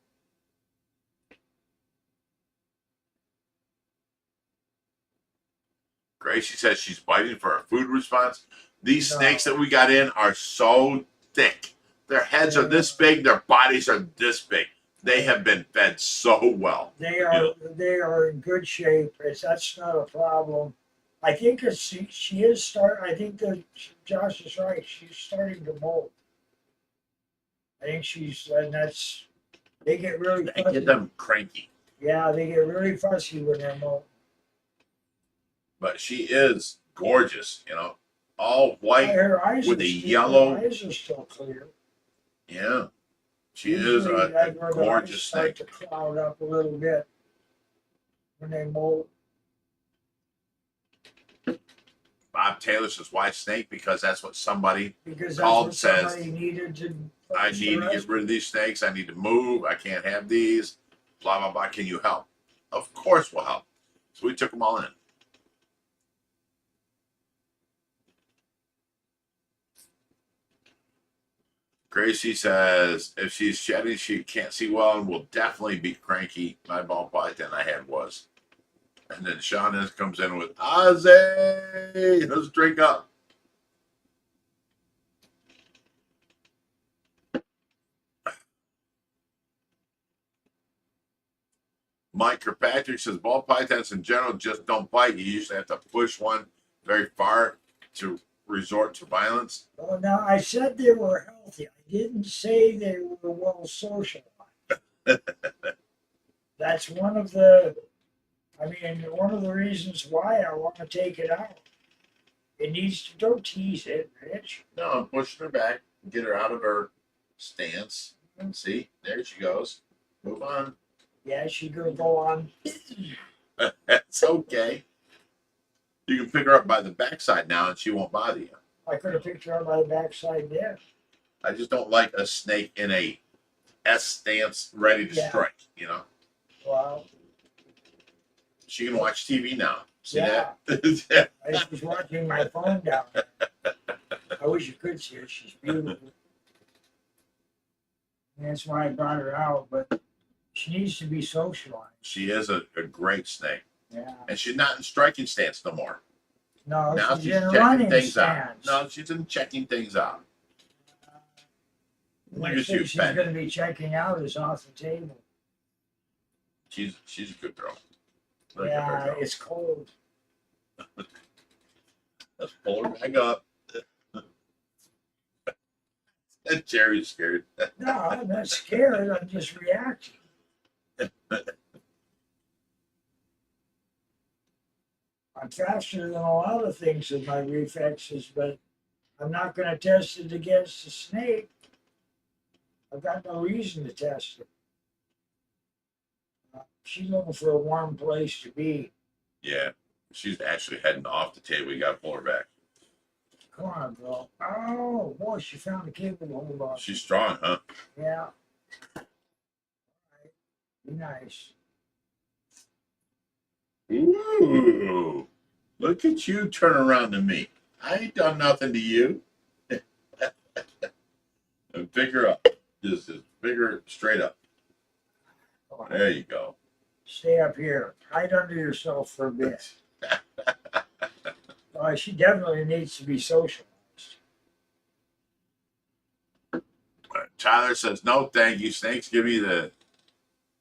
Gracie says she's biting for a food response. These snakes that we got in are so thick. Their heads are this big. Their bodies are this big. They have been fed so well. They are in good shape. That's not a problem. I think she is starting. I think that Josh is right. She's starting to molt. I think they get really fussy. They get them cranky. Yeah, they get really fussy when they're molt. but she is gorgeous, you know, all white Her eyes with are a still, yellow. Her eyes are still clear. Yeah, she is Usually a that's where the eyes gorgeous start snake. to cloud up a little bit when they molt. Bob Taylor says, "Why snake?" Because that's what somebody Because that's called, what says, somebody needed to. I need to get rid of these snakes. I need to move. I can't have these. Blah, blah, blah. Can you help? Of course we'll help. So we took them all in. Gracie says, if she's shedding, she can't see well and will definitely be cranky. My ball python I had was. And then Sean comes in with, Ozzy, let's drink up. Mike Kirkpatrick says, ball pythons in general just don't bite. You usually have to push one very far to resort to violence. Well, now I said they were healthy. I didn't say they were well socialized. That's one of the, one of the reasons why I want to take it out. It needs to, don't tease it, Rich. No, I'm pushing her back, get her out of her stance. And see, there she goes. Move on. Yeah, she could go on. That's okay. You can pick her up by the backside now and she won't bother you. I could have picked her up by the backside there. I just don't like a snake in a S stance ready to Yeah. strike, you know? Wow. She can watch TV now. See Yeah. that? I was watching my phone down there. I wish you could see her. She's beautiful. And that's why I brought her out, but she needs to be socialized. She is a great snake. Yeah. And she's not in striking stance no more. No, Now she's she's in checking running things out. stance. No, she's in checking things out. The Look next at you, thing she's going to Penny. be checking out is off the table. She's a good girl. Look at Yeah, her go. it's cold. Let's pull her back up. Jerry's scared. No, I'm not scared. I'm just reacting. I'm faster than a lot of things with my reflexes, but I'm not going to test it against a snake. I've got no reason to test it. She's looking for a warm place to be. Yeah, she's actually heading off the table. You got to pull her back. Come on, girl. Oh, boy, she found a cable to hold on. She's strong, huh? Yeah. All right. Be nice. Ooh, look at you turn around to me. I ain't done nothing to you. And pick her up. Just pick her straight up. Come on. There you go. Stay up here. Hide under yourself for a bit. She definitely needs to be socialized. Tyler says, no, thank you. Snakes give me the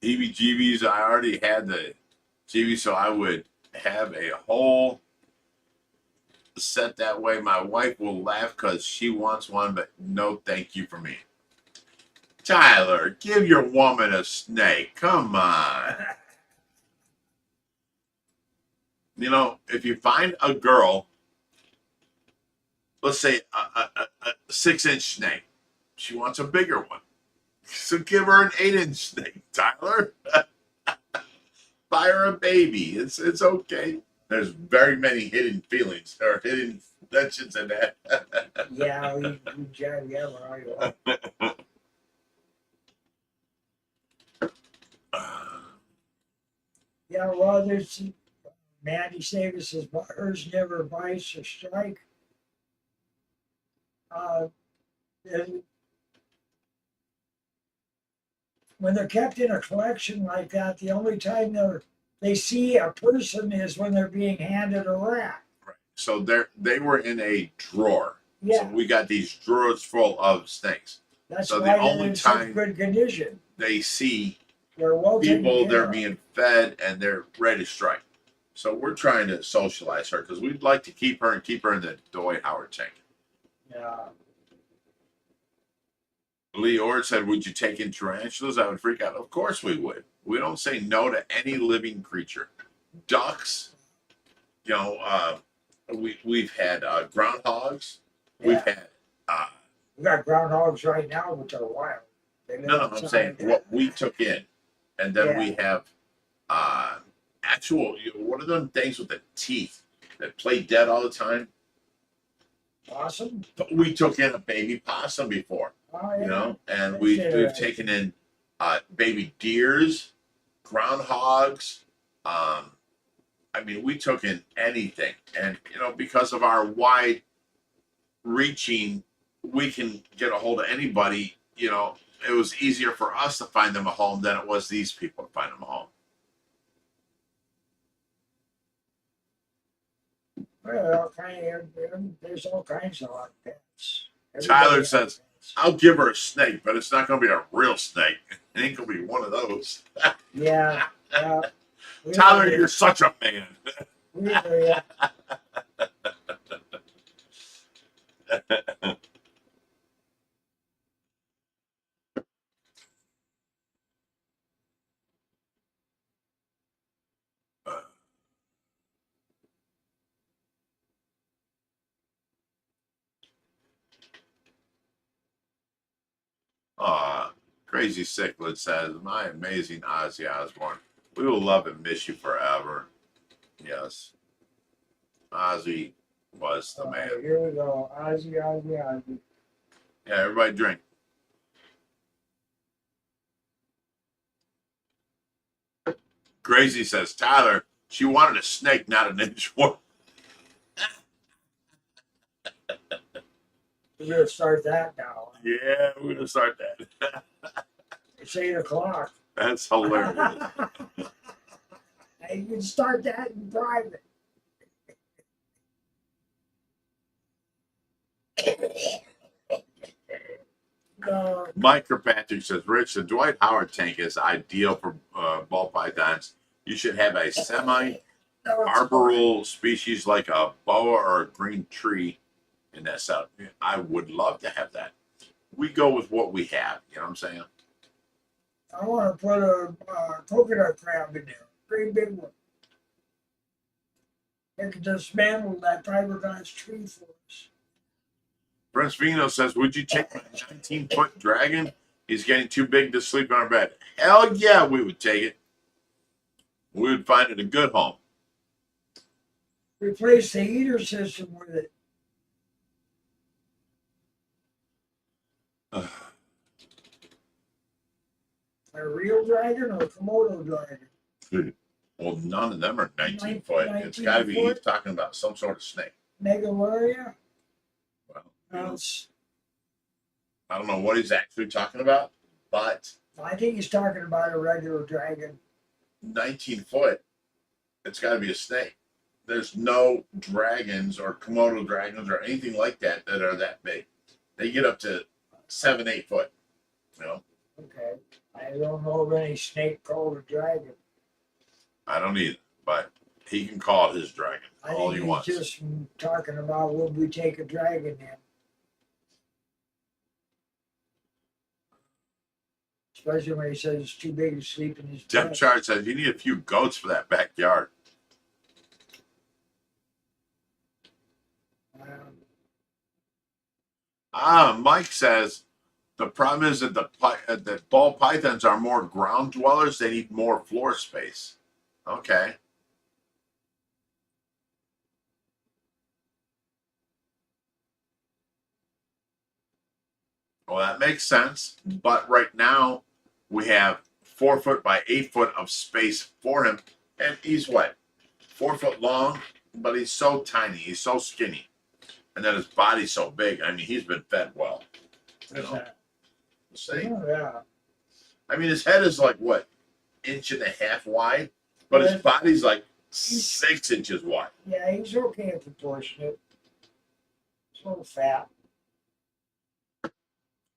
heebie-jeebies. I already had the jeebies, so I would have a whole set that way. My wife will laugh because she wants one, but no thank you for me. Tyler, give your woman a snake. Come on. You know, if you find a girl, let's say a 6-inch snake, she wants a bigger one. So give her an 8-inch snake, Tyler. Buy her a baby. It's okay. There's very many hidden feelings or hidden intentions in that. Yeah, we jab right. Yeah, well, there's Mandy Davis says, but hers never bites or strike. When they're kept in a collection like that, the only time they see a person is when they're being handed a rat. Right. So they were in a drawer. Yeah. So we got these drawers full of snakes. That's So the why only they're in time- such good condition. They see They're well taken people, care they're of. being fed, and they're ready to strike. So we're trying to socialize her because we'd like to keep her in the Dwight Howard tank. Yeah. Lee Ord said, would you take in tarantulas? I would freak out. Of course we would. We don't say no to any living creature. Ducks, you know, we've had groundhogs. We've Yeah. had We got groundhogs right now, which are wild. They live no, no. I'm saying outside. what we took in, and then we Yeah. have actual. What are them things with the teeth that play dead all the time? Possum. We took in a baby possum before, Oh yeah. you know, and That's we've interesting. taken in baby deers, groundhogs. I mean, we took in anything, and you know, because of our wide reaching, we can get a hold of anybody. You know, it was easier for us to find them a home than it was these people to find them a home. Well, there's all kinds of hot pets. Tyler Everybody has says, pets. I'll give her a snake, but it's not going to be a real snake. It ain't going to be one of those. Yeah. Tyler, you're such a man. We hear ya. Crazy Cichlid says, my amazing Ozzy Osbourne. We will love and miss you forever. Yes. Ozzy was the man. Here we go. Ozzy. Yeah, everybody drink. Crazy says, Tyler, she wanted a snake, not an inchworm. We're gonna start that now. Yeah, we're going to start that. It's 8 o'clock. That's hilarious. You can start that in private. No, Mike Kirkpatrick says, Rich, the Dwight Howard tank is ideal for ball pythons. You should have a semi no, it's arboreal species like a boa or a green tree in that setup. I would love to have that. We go with what we have. You know what I'm saying? I want to put a coconut crab in there. Pretty big one. They can dismantle that fiberglass tree for us. Prince Vino says, would you take my 19-foot dragon? He's getting too big to sleep in our bed. Hell yeah, we would take it. We would find it a good home. Replace the heater system with it. A real dragon or a Komodo dragon? Well, none of them are 19 foot. It's got to be, he's talking about some sort of snake. Megalaria? Well, you know, It's, I don't know what he's actually talking about, but I think he's talking about a regular dragon. 19 foot, it's got to be a snake. There's no dragons or Komodo dragons or anything like that that are that big. They get up to 7, 8 foot. You know, Okay. I don't know of any snake called a dragon. I don't either, but he can call it his dragon I all think he he's wants. just talking about would we take a dragon in? Especially when he says it's too big to sleep in his Depth bed. chart says you need a few goats for that backyard. Mike says the problem is that the ball pythons are more ground dwellers. They need more floor space. Okay. Well, that makes sense. But right now we have 4 foot by 8 foot of space for him, and he's what, 4 foot long, but he's so tiny. He's so skinny, and then his body's so big. I mean, he's been fed well. You What's know, that? see? Oh, yeah. I mean, his head is like what, 1.5 inches wide, but his body's like 6 inches wide. Yeah, he's okay and proportionate. He's a little fat.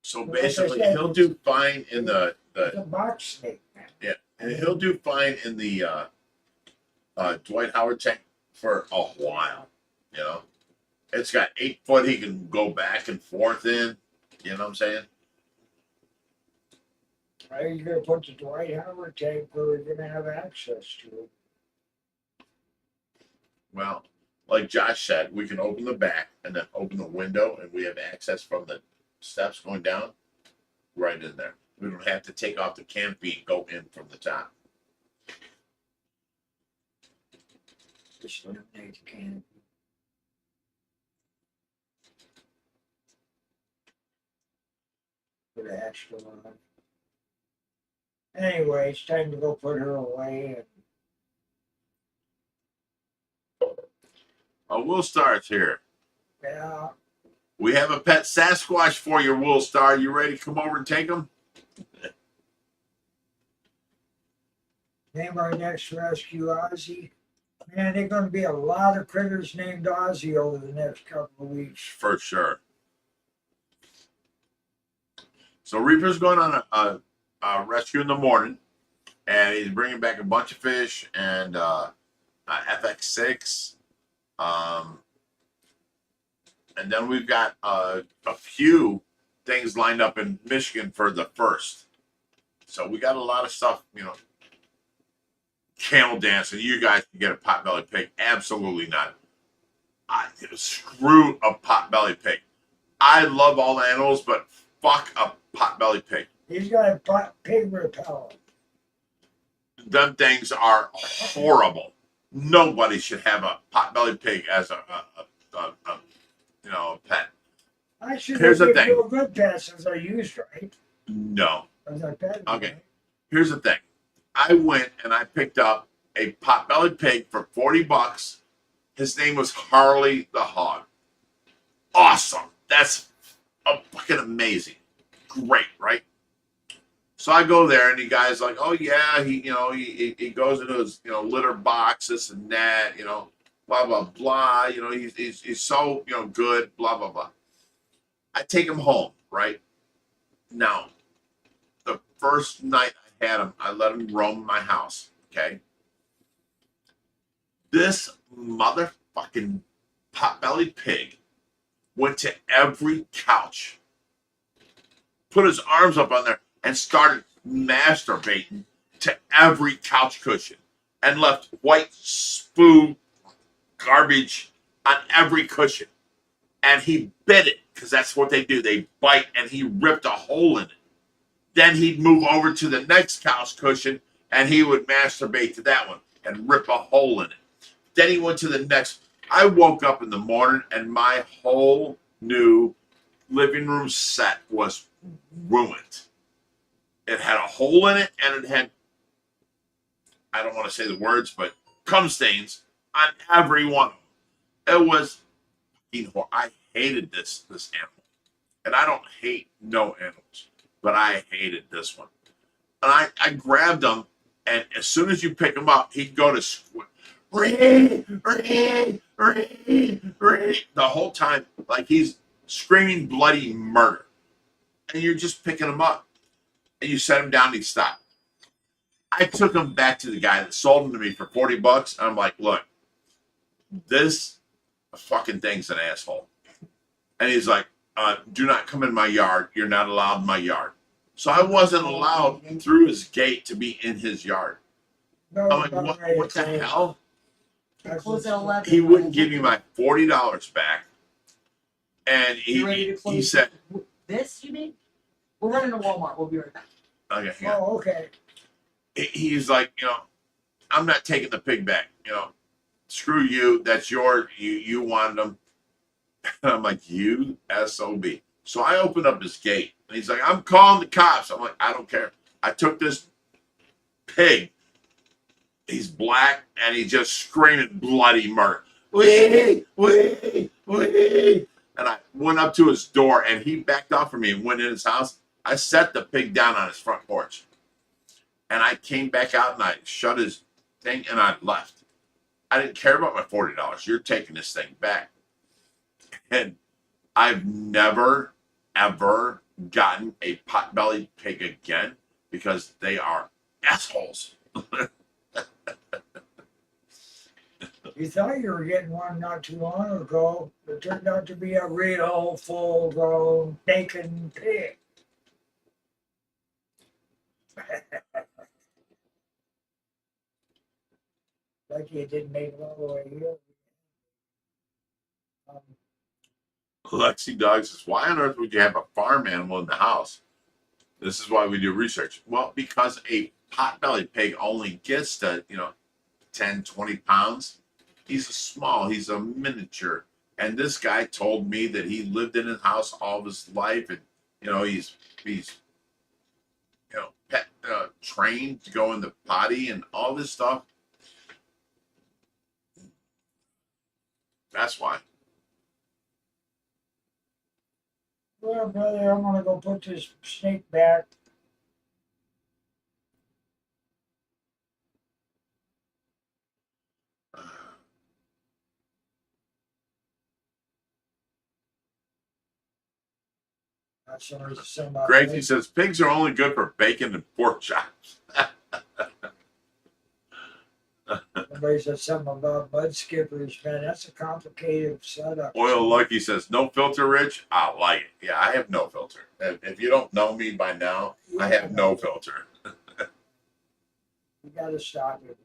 So Like I basically, said, he'll do fine in the It's a box snake, man. yeah, and he'll do fine in the Dwight Howard tank for a while. You know, it's got 8 foot he can go back and forth in. You know what I'm saying? Are you gonna put the Dwight Howard tank where we're gonna have access to it? Well, like Josh said, we can open the back and then open the window, and we have access from the steps going down right in there. We don't have to take off the canopy and go in from the top. Just eliminate the can. Put an extra on. Anyway, it's time to go put her away. We'll start here. Yeah, We have a pet Sasquatch for you, Wool Star. You ready to come over and take him? name our next rescue Ozzy. Man, there's going to be a lot of critters named Ozzy over the next couple of weeks. For sure. So Reaper's going on a rescue in the morning, and he's bringing back a bunch of fish and FX6. And then we've got a few things lined up in Michigan for the 1st. So we got a lot of stuff, you know. Camel dancing. You guys can get a potbelly pig. Absolutely not. Screw a potbelly pig. I love all animals, but fuck a potbelly pig. He's got a pig repellent. Them things are horrible. Nobody should have a potbelly pig as a pet. I should Here's the have thing. you a good pet since I used right. No. As I pet Okay. Here's the thing. I went and I picked up a potbelly pig for $40. His name was Harley the Hog. Awesome. That's fucking amazing. Great, right? So I go there and the guy's like, oh yeah, he goes into his, litter box, this and that, blah, blah, blah. He's so, good, blah, blah, blah. I take him home, right? Now, the first night I had him, I let him roam my house, okay? This motherfucking potbelly pig went to every couch, put his arms up on there, and started masturbating to every couch cushion and left white spoo garbage on every cushion. And he bit it, because that's what they do. They bite, and he ripped a hole in it. Then he'd move over to the next couch cushion, and he would masturbate to that one and rip a hole in it. Then he went to the next. I woke up in the morning, and my whole new living room set was ruined. It had a hole in it, and it had, I don't want to say the words, but cum stains on every one of them. It was, I hated this animal. And I don't hate no animals, but I hated this one. And I grabbed him, and as soon as you pick him up, he'd go to squeak. The whole time, like he's screaming bloody murder. And you're just picking him up. And you set him down, and he stopped. I took him back to the guy that sold him to me for $40. And I'm like, look, this fucking thing's an asshole. And he's like, do not come in my yard. You're not allowed in my yard. So I wasn't allowed through his gate to be in his yard. No, I'm like, what the hell? Close at 11. He wouldn't give me my $40 back. And You ready to he close said, this, you mean? We're running to Walmart. We'll be right back. okay, hang on. Oh, okay. He's like, I'm not taking the pig back. Screw you. That's yours. You wanted him. And I'm like, you SOB. So I opened up his gate. And he's like, I'm calling the cops. I'm like, I don't care. I took this pig. He's black, and he's just screaming bloody murder. Wee, wee, wee. And I went up to his door, and he backed off from me and went in his house. I set the pig down on his front porch. And I came back out, and I shut his thing, and I left. I didn't care about my $40. You're taking this thing back. And I've never, ever gotten a potbelly pig again because they are assholes. You thought you were getting one not too long ago. It turned out to be a real full-grown bacon pig. Lucky it didn't make it all the way here. Lexi Dog says, why on earth would you have a farm animal in the house? This is why we do research. Well, because a potbelly pig only gets to, 10, 20 pounds. He's a miniature. And this guy told me that he lived in his house all of his life. And, he's pet trained to go in the potty and all this stuff. That's why. Well, brother, I'm gonna go put this snake back. Gracie says pigs are only good for bacon and pork chops. Somebody said something about mud skippers, man. That's a complicated setup. Oil Lucky says no filter, Rich. I like it. Yeah, I have no filter. If you don't know me by now, I have no filter. You gotta stop it.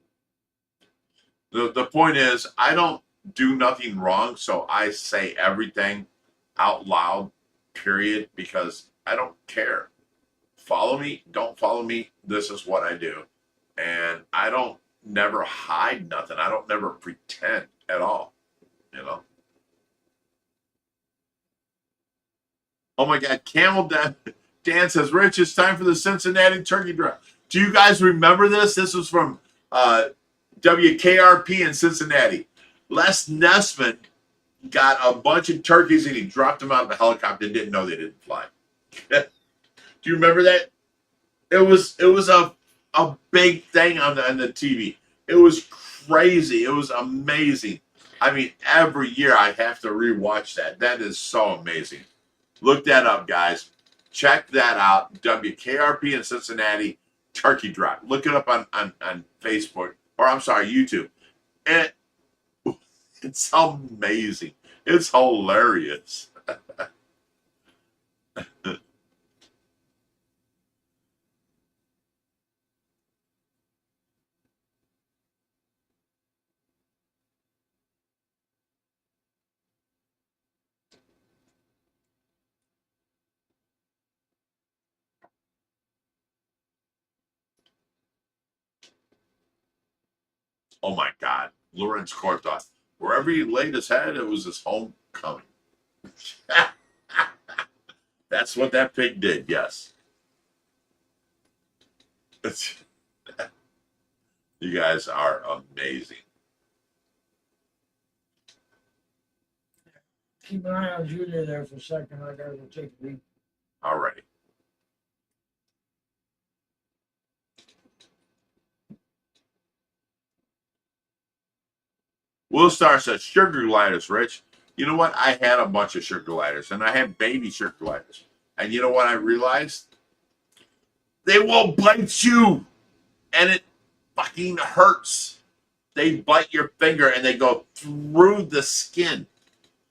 The point is, I don't do nothing wrong, so I say everything out loud, period, because I don't care. Follow me, don't follow me. This is what I do. And I don't never hide nothing. I don't never pretend at all, Oh my God, Camel Dan says, Rich, it's time for the Cincinnati turkey drive. Do you guys remember this? This was from WKRP in Cincinnati. Les Nessman got a bunch of turkeys and he dropped them out of a helicopter and didn't know they didn't fly. Do you remember that? It was a big thing on the TV. It was crazy. It was amazing. I mean, every year I have to rewatch that. That is so amazing. Look that up, guys. Check that out. WKRP in Cincinnati turkey drop. Look it up on Facebook, or I'm sorry, YouTube. It's amazing. It's hilarious. Oh my God. Lorenz Court thought, wherever he laid his head, it was his homecoming. That's what that pig did, yes. You guys are amazing. Keep an eye on Julia there for a second. I gotta go take a leak. All righty. Will Star says, sugar gliders, Rich. You know what? I had a bunch of sugar gliders, and I had baby sugar gliders. And you know what I realized? They will bite you, and it fucking hurts. They bite your finger, and they go through the skin,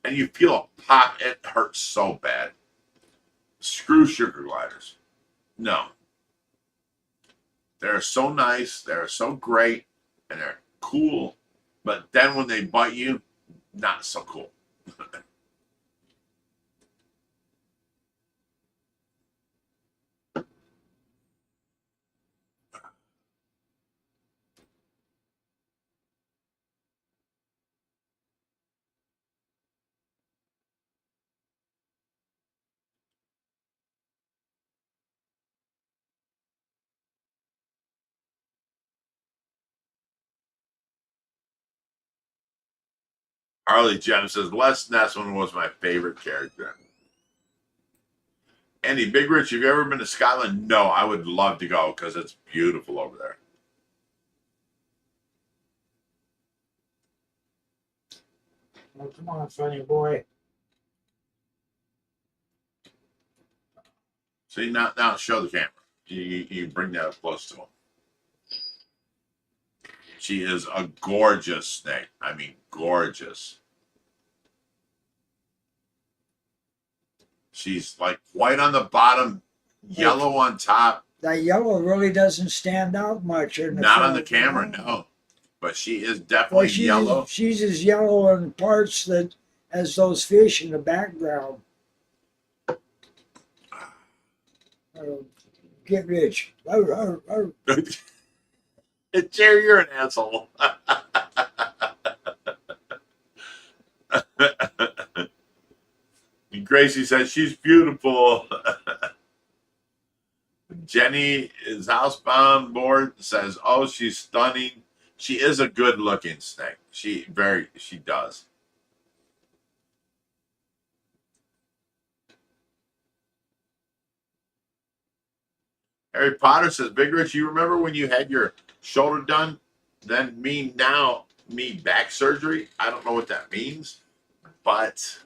and you feel a pop. It hurts so bad. Screw sugar gliders. No. They're so nice. They're so great, and they're cool. But then when they bite you, not so cool. Harley Jem says, Les Nessman was my favorite character. Andy, Big Rich, have you ever been to Scotland? No, I would love to go because it's beautiful over there. Oh, come on, funny boy. See, now show the camera. You bring that up close to him. She is a gorgeous snake. I mean, gorgeous. She's like white on the bottom, yellow on top. That yellow really doesn't stand out much. Not on the camera, no. But she is definitely yellow. She's as yellow in parts that as those fish in the background get rich. Arr, arr, arr. Jerry, you're an asshole. Gracie says she's beautiful. Jenny is housebound board says, oh, she's stunning. She is a good looking snake. She does. Harry Potter says, Big Rich, you remember when you had your shoulder done? Then me back surgery? I don't know what that means, but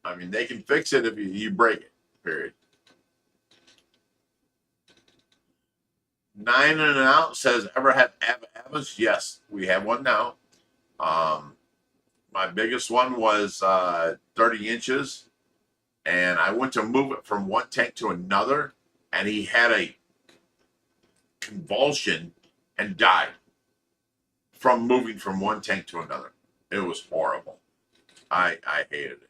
I mean, they can fix it if you break it, period. 9 in and out says, ever had abas? Yes, we have one now. My biggest one was 30 inches, and I went to move it from one tank to another, and he had a convulsion and died from moving from one tank to another. It was horrible. I hated it.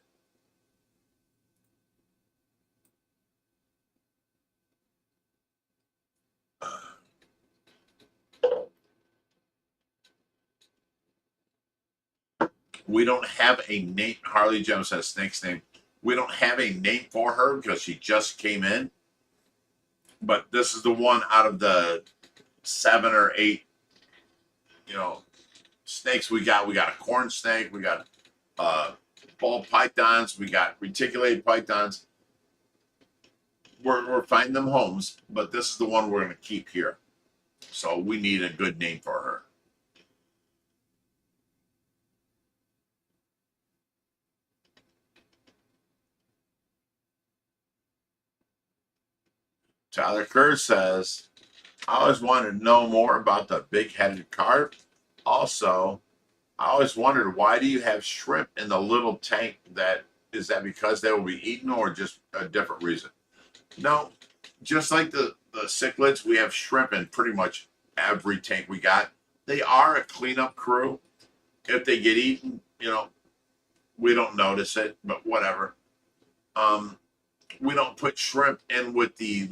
We don't have a name. Harley Jones says snake's name. We don't have a name for her because she just came in. But this is the one out of the 7 or 8, snakes we got. We got a corn snake. We got ball pythons. We got reticulated pythons. We're finding them homes, but this is the one we're going to keep here. So we need a good name for her. Tyler Kerr says, I always wanted to know more about the big-headed carp. Also, I always wondered, why do you have shrimp in the little tank? Is that because they will be eaten or just a different reason? No, just like the cichlids, we have shrimp in pretty much every tank we got. They are a cleanup crew. If they get eaten, we don't notice it, but whatever. We don't put shrimp in with the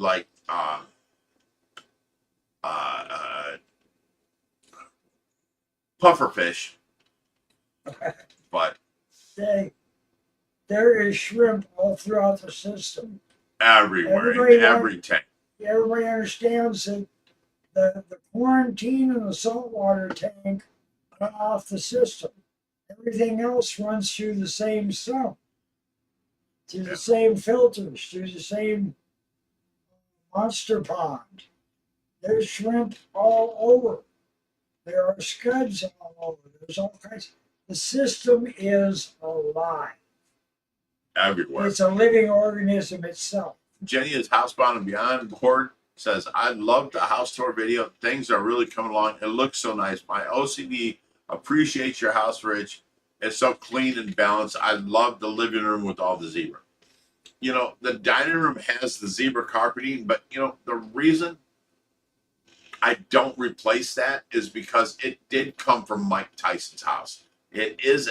puffer fish, but There is shrimp all throughout the system. everywhere in every tank. Everybody understands that the quarantine and the saltwater tank cut off the system. Everything else runs through the same sump, through the same filters, through the same monster pond. There's shrimp all over. There are scuds all over. There's all kinds. The system is alive. Everywhere. It's a living organism itself. Jenny is housebound and beyond board says, I love the house tour video. Things are really coming along. It looks so nice. My OCD appreciates your house, Rich. It's so clean and balanced. I love the living room with all the zebra. The dining room has the zebra carpeting, but the reason I don't replace that is because it did come from Mike Tyson's house. It is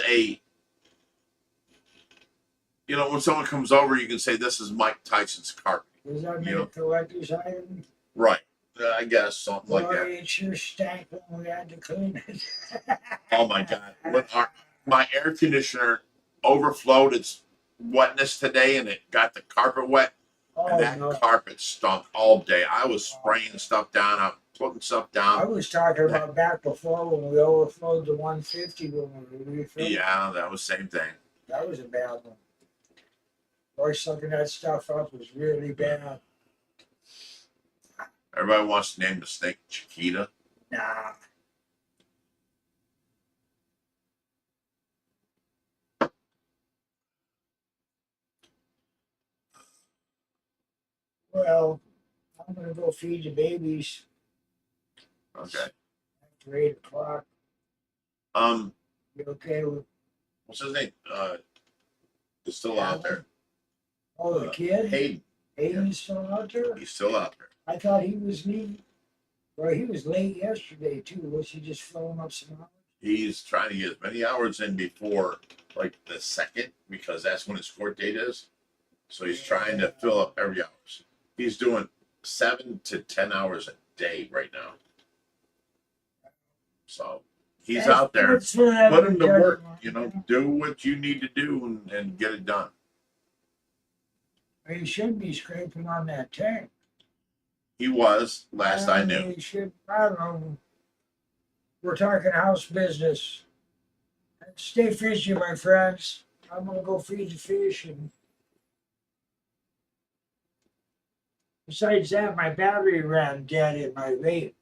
when someone comes over, you can say, this is Mike Tyson's carpeting. Does that make a collector's item? Right. I guess something like that. It sure stank when we had to clean it. Oh my God. When my air conditioner overflowed its wetness today and it got the carpet wet, and that carpet stunk all day. I was spraying stuff down. I'm putting stuff down. I was talking about back before when we overflowed the 150 when we refilled. Yeah, that was the same thing. That was a bad one. Boy, sucking that stuff up was really bad. Everybody wants to name the snake Chiquita. Nah. Well, I'm gonna go feed the babies. Okay. After 8 o'clock. You okay with? What's his name? He's still out there. Oh, the kid? Hayden. Hayden's still out there? He's still out there. I thought he was leaving. Well, he was late yesterday too. Was he just filling up some hours? He's trying to get as many hours in before like the second, because that's when his court date is. So he's trying to fill up every hours. He's doing 7 to 10 hours a day right now. So he's out there. That's for them Put him to judge work. on, You know, do what you need to do and get it done. He should be scraping on that tank. He was last I knew. He should, I don't know. We're talking house business. Stay fishy, my friends. I'm gonna go feed the fish, and besides that, my battery ran dead in my vape.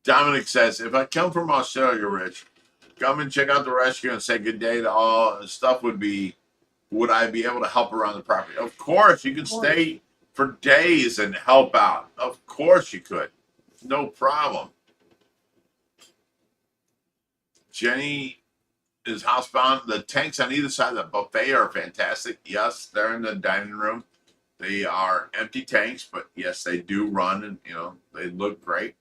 Dominic says, if I come from Australia, Rich, come and check out the rescue and say good day to all. And stuff would I be able to help around the property? Of course, you can stay for days and help out. Of course you could. No problem. Jenny is housebound. The tanks on either side of the buffet are fantastic. Yes, they're in the dining room. They are empty tanks, but yes, they do run, and they look great.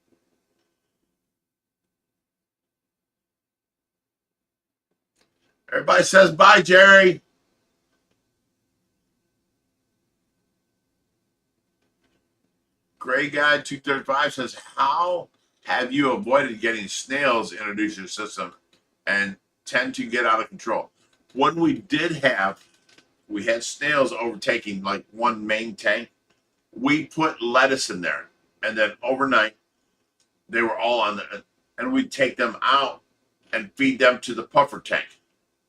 Everybody says bye, Jerry. Gray Guy 235 says, how have you avoided getting snails introduced to your system and tend to get out of control? When we had snails overtaking like one main tank, we put lettuce in there, and then overnight they were all on there, and we'd take them out and feed them to the puffer tank.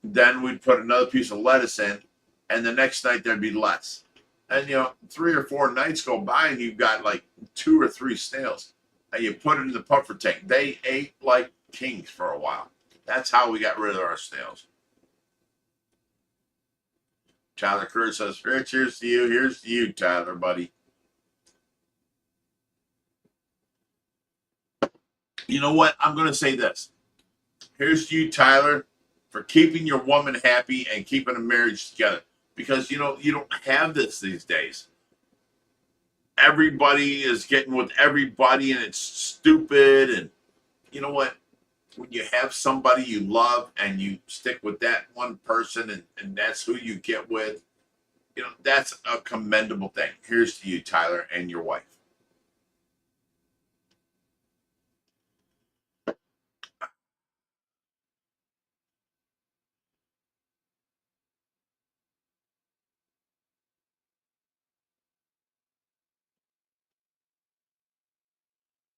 Then we'd put another piece of lettuce in, and the next night there'd be less. And 3 or 4 nights go by, and you've got like 2 or 3 snails, and you put it in the puffer tank. They ate like kings for a while. That's how we got rid of our snails. Tyler Curtis says, Rich, here's to you. Here's to you, Tyler, buddy. You know what? I'm going to say this. Here's to you, Tyler, for keeping your woman happy and keeping a marriage together. Because, you don't have this these days. Everybody is getting with everybody, and it's stupid. And you know what? When you have somebody you love and you stick with that one person, and that's who you get with, that's a commendable thing. Here's to you, Tyler, and your wife.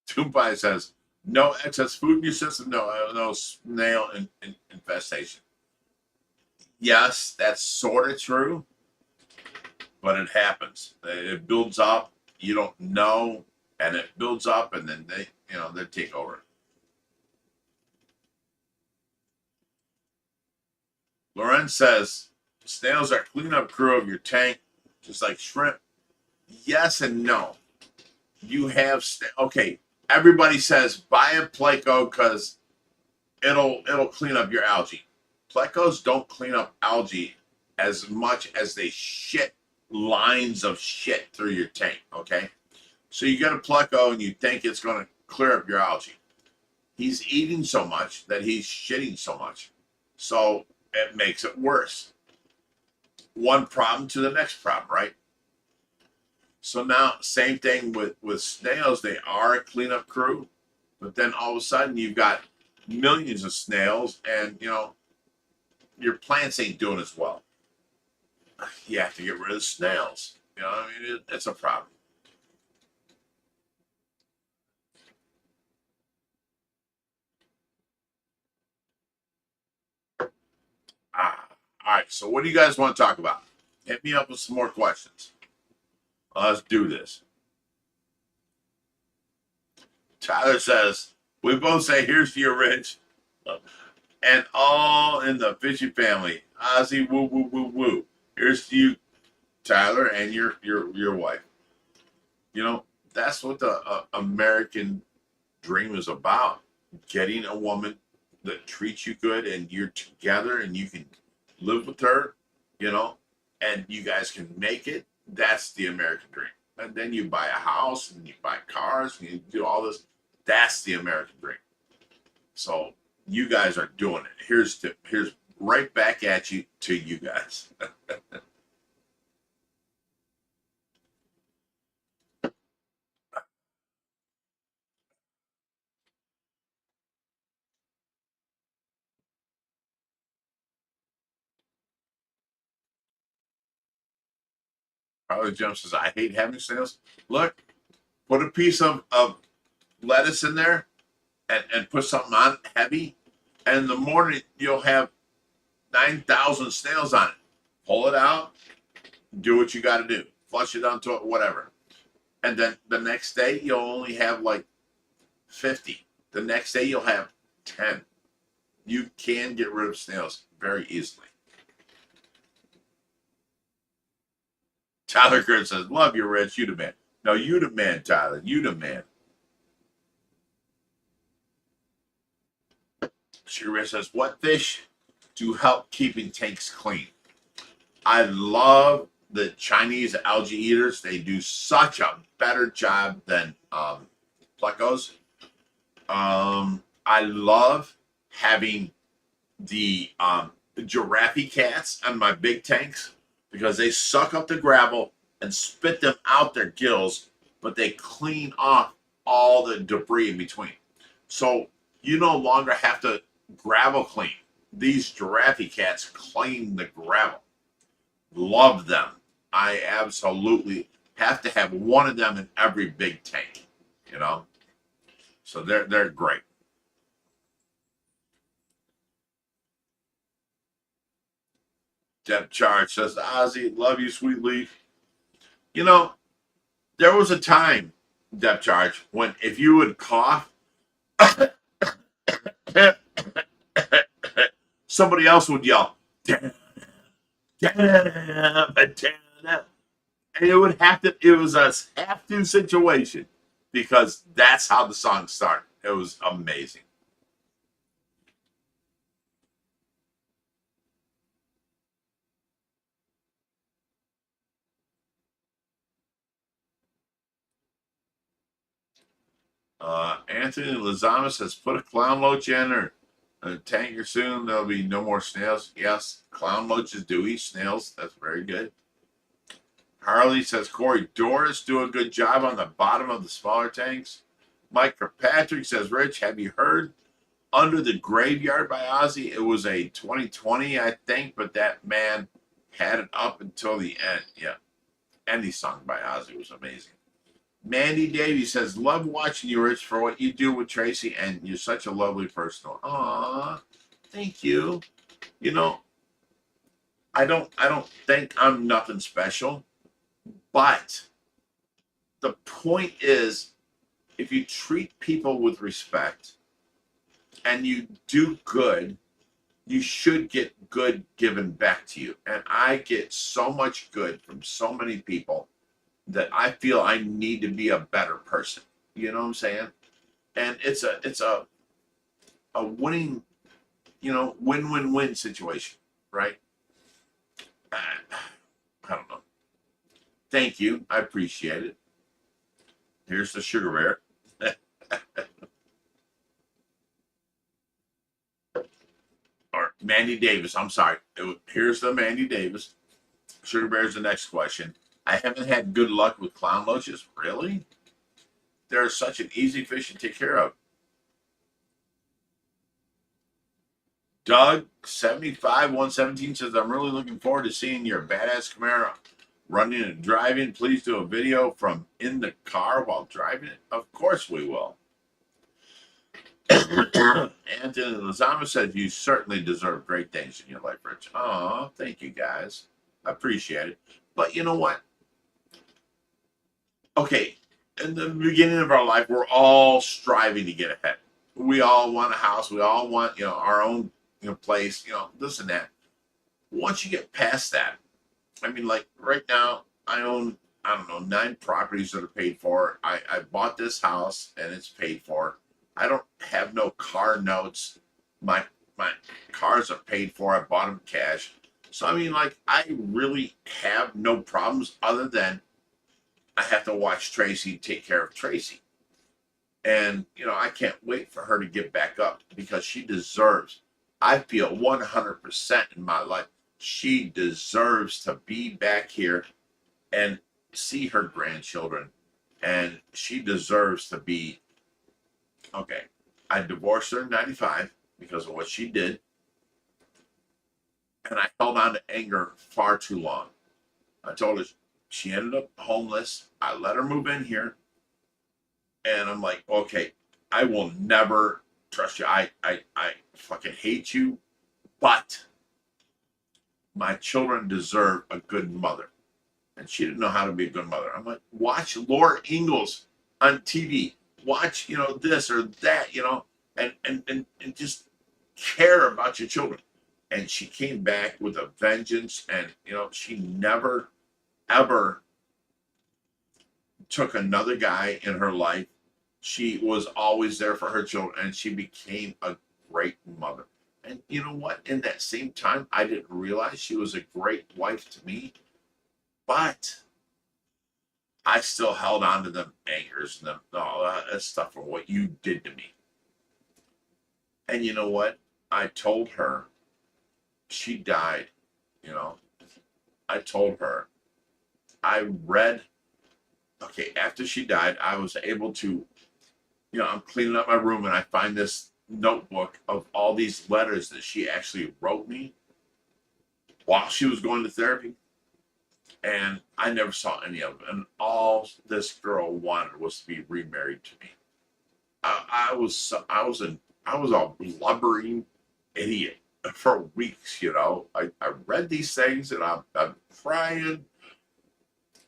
Toompai says, no excess food in your system, no snail infestation. Yes, that's sort of true, but it happens. It builds up. You don't know, and it builds up, and then they take over. Loren says, snails are cleanup crew of your tank, just like shrimp. Yes and no. You have okay. Everybody says buy a Pleco because it'll clean up your algae. Plecos don't clean up algae as much as they shit lines of shit through your tank. Okay, so you get a Pleco and you think it's going to clear up your algae. He's eating so much that he's shitting so much, so it makes it worse. One problem to the next problem, right? So now, same thing with snails. They are a cleanup crew, but then all of a sudden you've got millions of snails, and your plants ain't doing as well. You have to get rid of the snails. It's a problem. All right. So what do you guys want to talk about? Hit me up with some more questions. Let's do this. Tyler says, we both say, here's to you, Rich. And all in the Fishy family. Ozzy, woo, woo, woo, woo. Here's to you, Tyler, and your wife. That's what the American dream is about. Getting a woman that treats you good, and you're together, and you can live with her, and you guys can make it. That's the American dream. And then you buy a house, and you buy cars, and you do all this. That's the American dream. So you guys are doing it. Here's right back at you to you guys. Probably Jim says, I hate having snails. Look, put a piece of lettuce in there and put something on it heavy. And in the morning, you'll have 9,000 snails on it. Pull it out, do what you got to do. Flush it onto it, whatever. And then the next day, you'll only have like 50. The next day, you'll have 10. You can get rid of snails very easily. Tyler Kurt says, love you, Rich. You the man. No, you the man, Tyler. You the man. Sugar Ray says, what fish do help keeping tanks clean? I love the Chinese algae eaters. They do such a better job than plecos. I love having the giraffe cats on my big tanks because they suck up the gravel and spit them out their gills, but they clean off all the debris in between. So you no longer have to gravel clean. These giraffe cats clean the gravel. Love them. I absolutely have to have one of them in every big tank, you know. So they're great. Deb Charge says, Ozzy, love you, sweet leaf. You know, there was a time, Deb Charge, when if you would cough, somebody else would yell, damn, damn, damn. And it would have to, it was a have to situation because that's how the song started. It was amazing. Anthony Lozama says, put a clown loach in or a tanker soon. There'll be no more snails. Yes, clown loaches do eat snails. That's very good. Harley says, Corey, Doris do a good job on the bottom of the smaller tanks. Mike Kirkpatrick says, Rich, have you heard Under the Graveyard by Ozzy? It was a 2020, I think, but that man had it up until the end. Yeah. Any song by Ozzy was amazing. Mandy Davey says, love watching you, Rich, for what you do with Tracy, and you're such a lovely person. Aw, thank you. You know, I don't think I'm nothing special, but the point is, if you treat people with respect and you do good, you should get good given back to you. And I get so much good from so many people that I feel I need to be a better person. You know what I'm saying? And it's a winning, you know, win-win-win situation, right? I don't know. Thank you. I appreciate it. Here's the sugar bear. Or Mandy Davis. I'm sorry. Here's the Mandy Davis. Sugar bear's the next question. I haven't had good luck with clown loaches. Really? They're such an easy fish to take care of. Doug, 75-117 says, I'm really looking forward to seeing your badass Camaro running and driving. Please do a video from in the car while driving it. Of course we will. Anthony Lozama said, you certainly deserve great things in your life, Rich. Oh, thank you guys. I appreciate it. But you know what? Okay, in the beginning of our life, we're all striving to get ahead. We all want a house. We all want, you know, our own, you know, place, you know, this and that. Once you get past that, I mean, like right now, I own, I don't know, 9 properties that are paid for. I bought this house and it's paid for. I don't have no car notes. My cars are paid for. I bought them cash. So, I mean, like, I really have no problems other than I have to watch Tracy take care of Tracy. And, you know, I can't wait for her to get back up because she deserves, I feel 100% in my life, she deserves to be back here and see her grandchildren. And she deserves to be, okay, I divorced her in 95 because of what she did. And I held on to anger far too long. I told her she ended up homeless. I let her move in here. And I'm like, okay, I will never trust you. I fucking hate you, but my children deserve a good mother. And she didn't know how to be a good mother. I'm like, watch Laura Ingalls on TV. Watch, you know, this or that, you know, and just care about your children. And she came back with a vengeance, and you know, she never ever took another guy in her life. She was always there for her children, and she became a great mother. And you know what? In that same time, I didn't realize she was a great wife to me, but I still held on to them angers and them all that stuff for what you did to me. And you know what? I told her, she died, you know. I told her, I read, okay, after she died, I was able to, you know, I'm cleaning up my room and I find this notebook of all these letters that she actually wrote me while she was going to therapy. And I never saw any of them. And all this girl wanted was to be remarried to me. I was a blubbering idiot for weeks, you know. I read these things and I'm crying.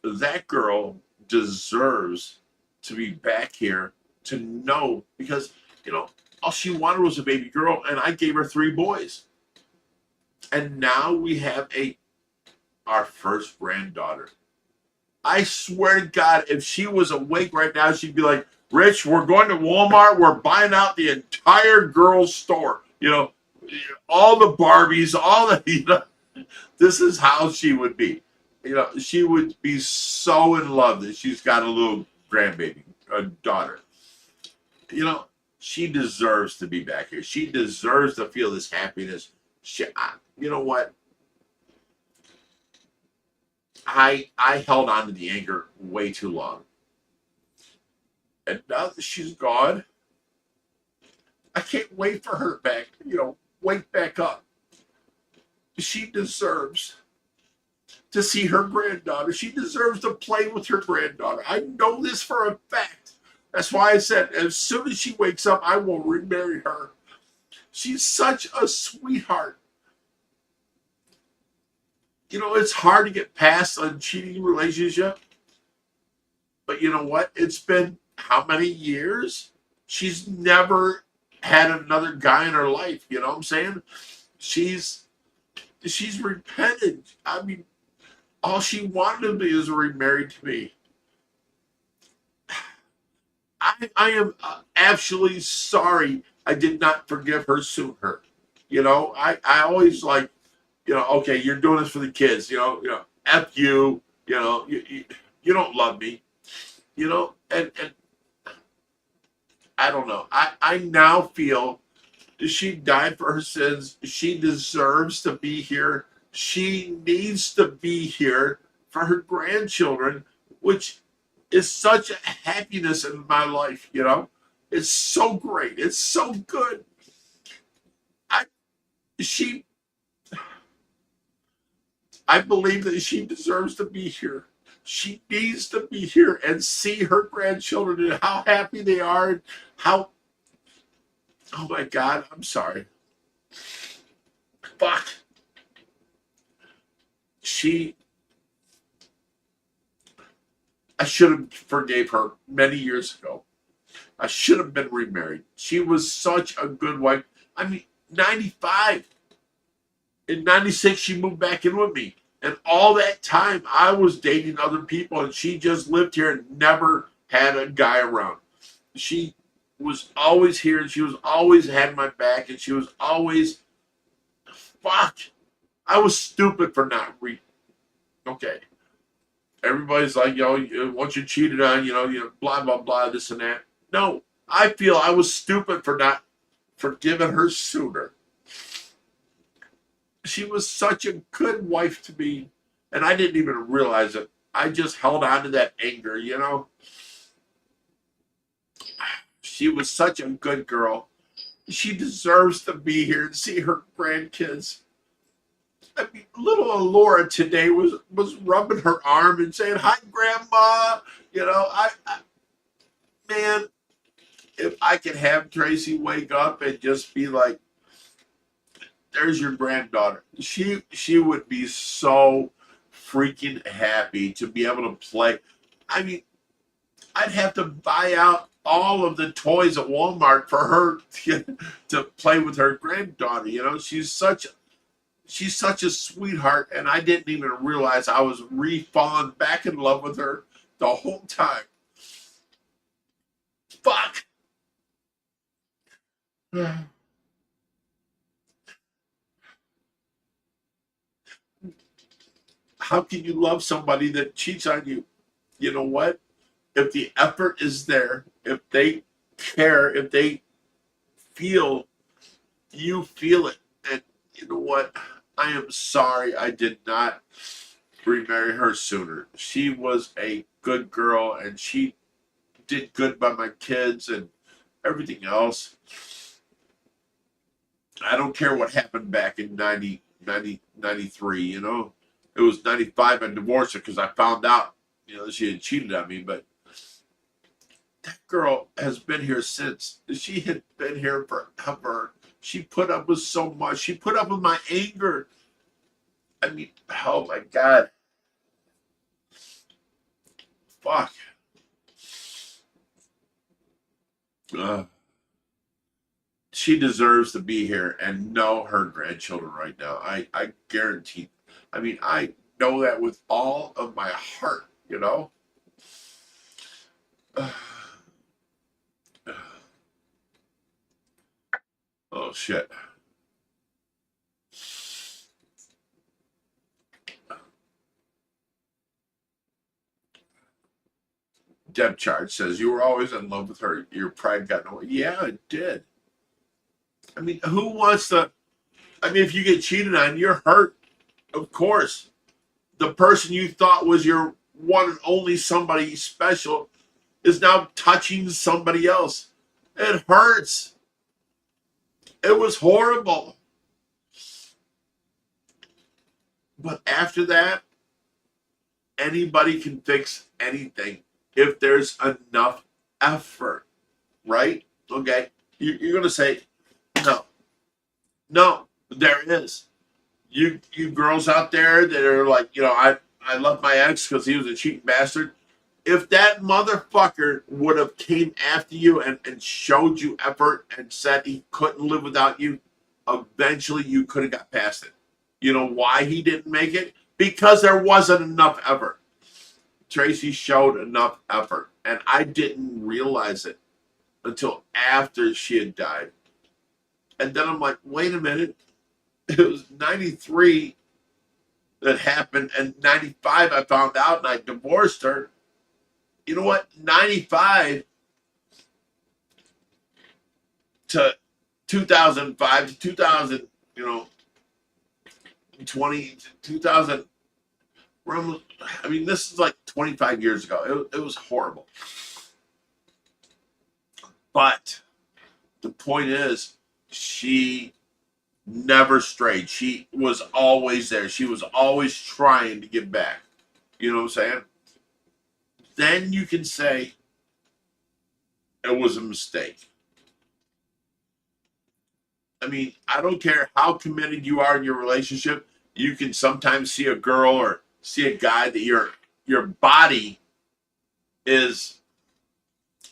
That girl deserves to be back here to know, because, you know, all she wanted was a baby girl, and I gave her 3 boys. And now we have our first granddaughter. I swear to God, if she was awake right now, she'd be like, Rich, we're going to Walmart. We're buying out the entire girls' store. You know, all the Barbies, all the, you know, this is how she would be. You know, she would be so in love that she's got a little grandbaby, a daughter. You know, she deserves to be back here. She deserves to feel this happiness. You know what? I held on to the anger way too long. And now that she's gone, I can't wait for her back, you know, wake back up. She deserves to see her granddaughter. She deserves to play with her granddaughter. I know this for a fact. That's why I said, as soon as she wakes up, I will remarry her. She's such a sweetheart. You know, it's hard to get past a cheating relationship. But you know what? It's been how many years? She's never had another guy in her life. You know what I'm saying? She's repented. I mean, all she wanted to be is remarried to me. I am absolutely sorry I did not forgive her sooner. You know, I always like, you know, okay, you're doing this for the kids, you know, F you, you know, you don't love me, you know, and I don't know. I now feel she died for her sins. She deserves to be here. She needs to be here for her grandchildren, which is such a happiness in my life, you know. It's so great. It's so good. I believe that she deserves to be here. She needs to be here and see her grandchildren and how happy they are and how, oh my God, I'm sorry. Fuck. I should have forgave her many years ago. I should have been remarried. She was such a good wife. I mean, 95. In 96, she moved back in with me. And all that time, I was dating other people, and she just lived here and never had a guy around. She was always here, and she was always had my back, and she was always, fuck. I was stupid for not okay. Everybody's like, yo, once you're cheated on, you know, blah, blah, blah, this and that. No, I feel I was stupid for not forgiving her sooner. She was such a good wife to me, and I didn't even realize it. I just held on to that anger, you know. She was such a good girl. She deserves to be here and see her grandkids. I mean, little Laura today was rubbing her arm and saying, "Hi, Grandma." You know, man, if I could have Tracy wake up and just be like, "There's your granddaughter," she would be so freaking happy to be able to play. I mean, I'd have to buy out all of the toys at Walmart for her to play with her granddaughter. You know, she's such a sweetheart, and I didn't even realize I was re-falling back in love with her the whole time. Fuck. How can you love somebody that cheats on you? You know what? If the effort is there, if they care, if they feel, you feel it. And you know what? I am sorry I did not remarry her sooner. She was a good girl, and she did good by my kids and everything else. I don't care what happened back in 93, you know. It was 95 I divorced her because I found out, you know, she had cheated on me. But that girl has been here since. She had been here forever. She put up with so much. She put up with my anger. I mean, oh my God. Fuck. She deserves to be here and know her grandchildren right now. I guarantee. I mean, I know that with all of my heart, you know? Oh, shit. Deb Charge says, "You were always in love with her. Your pride got no way." Yeah, it did. I mean, who wants to? I mean, if you get cheated on, you're hurt. Of course. The person you thought was your one and only somebody special is now touching somebody else. It hurts. It was horrible. But after that, anybody can fix anything if there's enough effort, right? Okay. You're going to say, no. No, there is. You girls out there that are like, you know, I love my ex because he was a cheating bastard. If that motherfucker would have came after you and showed you effort and said he couldn't live without you, eventually you could have got past it. You know why he didn't make it? Because there wasn't enough effort. Tracy showed enough effort, and I didn't realize it until after she had died. And then I'm like, wait a minute. It was 93 that happened, and 95 I found out and I divorced her. You know what? 95 to 2005 to 2000, you know, 20 to 2000. I mean, this is like 25 years ago. It was horrible. But the point is, she never strayed. She was always there. She was always trying to give back. You know what I'm saying? Then you can say it was a mistake. I mean, I don't care how committed you are in your relationship. You can sometimes see a girl or see a guy that your body is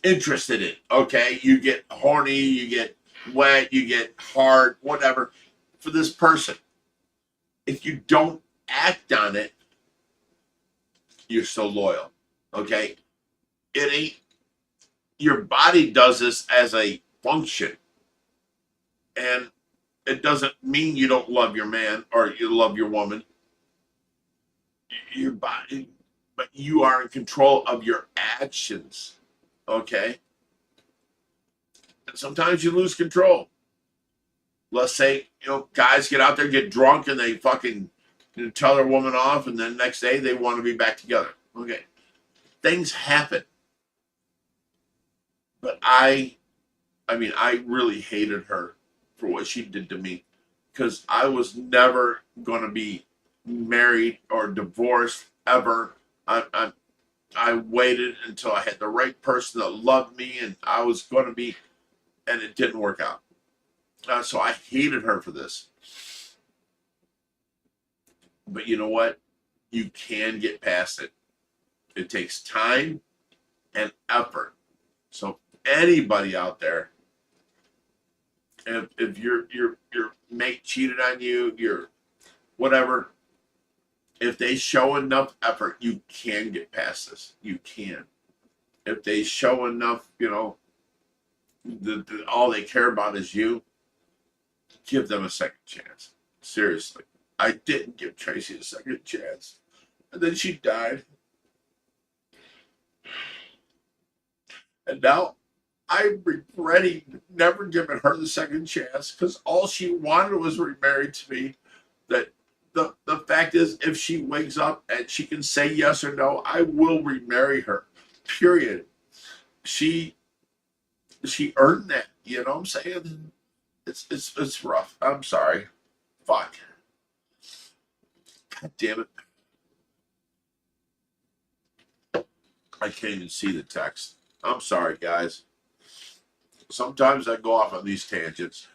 interested in. Okay, you get horny, you get wet, you get hard, whatever for this person. If you don't act on it, you're still loyal. Okay, it ain't. Your body does this as a function, and it doesn't mean you don't love your man or you love your woman. Your body, but you are in control of your actions. Okay. And sometimes you lose control. Let's say, guys get out there, get drunk, and they fucking tell their woman off, and then next day they want to be back together. Okay. Things happen. But I really hated her for what she did to me, because I was never going to be married or divorced ever. I waited until I had the right person that loved me, and I was going to be, and it didn't work out. So I hated her for this. But you know what? You can get past it. It takes time and effort. So anybody out there, if your mate cheated on you, your whatever, if they show enough effort, you can get past this. You can. If they show enough, all they care about is you, give them a second chance. Seriously. I didn't give Tracy a second chance. And then she died. And now I'm regretting never giving her the second chance, because all she wanted was remarried to me. That the fact is, if she wakes up and she can say yes or no, I will remarry her. Period. She earned that. You know what I'm saying? It's rough. I'm sorry. Fuck. God damn it. I can't even see the text. I'm sorry, guys. Sometimes I go off on these tangents.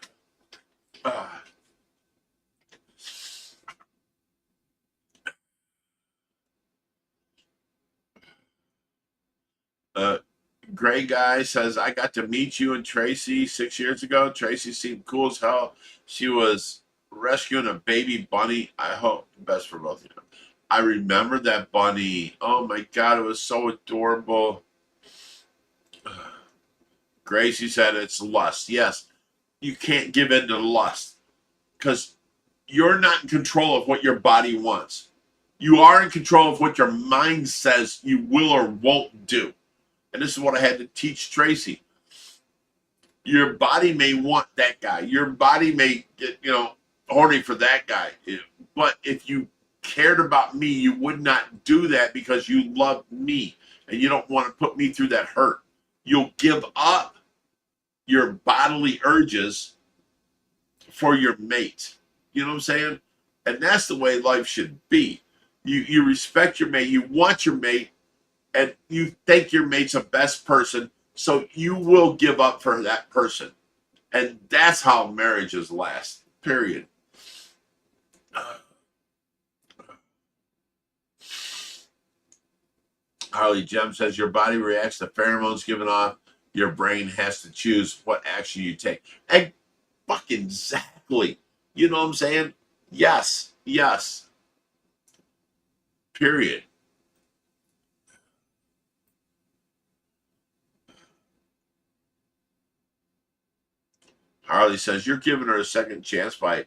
Gray Guy says, I got to meet you and Tracy 6 years ago. Tracy seemed cool as hell. She was rescuing a baby bunny. I hope the best for both of you. I remember that bunny. Oh my God, it was so adorable. Gracie said it's lust. Yes, you can't give in to lust, because you're not in control of what your body wants. You are in control of what your mind says you will or won't do. And this is what I had to teach Tracy. Your body may want that guy. Your body may get, horny for that guy. But if you cared about me, you would not do that, because you love me and you don't want to put me through that hurt. You'll give up your bodily urges for your mate. You know what I'm saying? And that's the way life should be. You respect your mate. You want your mate. And you think your mate's the best person, so you will give up for that person. And that's how marriages last, period. Harley Jem says, your body reacts to pheromones given off. Your brain has to choose what action you take. And fucking exactly. You know what I'm saying? Yes. Period. Harley says, you're giving her a second chance by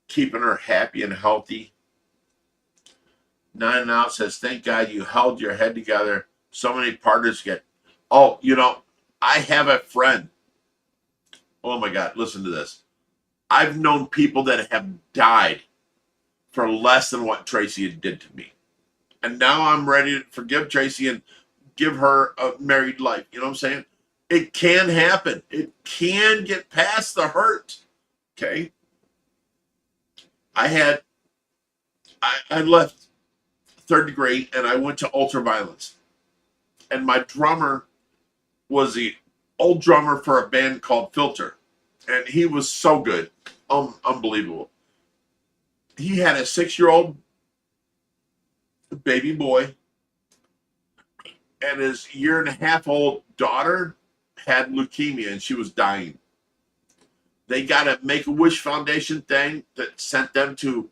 keeping her happy and healthy. Nine and Out says, thank God you held your head together. So many partners get, I have a friend. Oh my God, listen to this. I've known people that have died for less than what Tracy did to me. And now I'm ready to forgive Tracy and give her a married life. You know what I'm saying? It can happen. It can get past the hurt. Okay. I left third grade and I went to ultraviolence. And my drummer was the old drummer for a band called Filter. And he was so good. Unbelievable. He had a 6-year-old baby boy. And his 1.5-year-old daughter had leukemia and she was dying. They got a Make-A-Wish Foundation thing that sent them to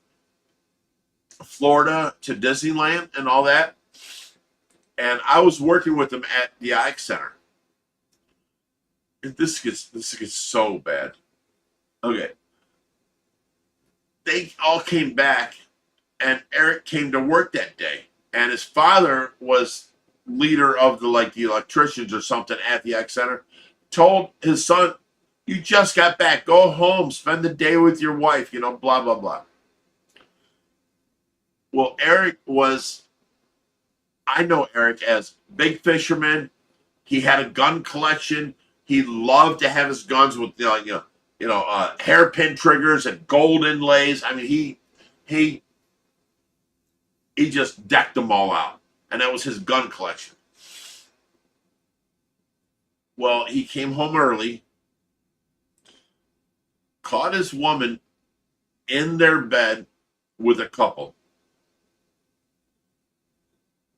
Florida, to Disneyland and all that. And I was working with them at the Ike Center. And this gets so bad. Okay. They all came back and Eric came to work that day. And his father was leader of the electricians or something at the Ike Center. told his son, you just got back, go home, spend the day with your wife, you know, blah, blah, blah. Well, I know Eric as big fisherman. He had a gun collection. He loved to have his guns with hairpin triggers and gold inlays. I mean, he just decked them all out, and that was his gun collection. Well, he came home early, caught his woman in their bed with a couple.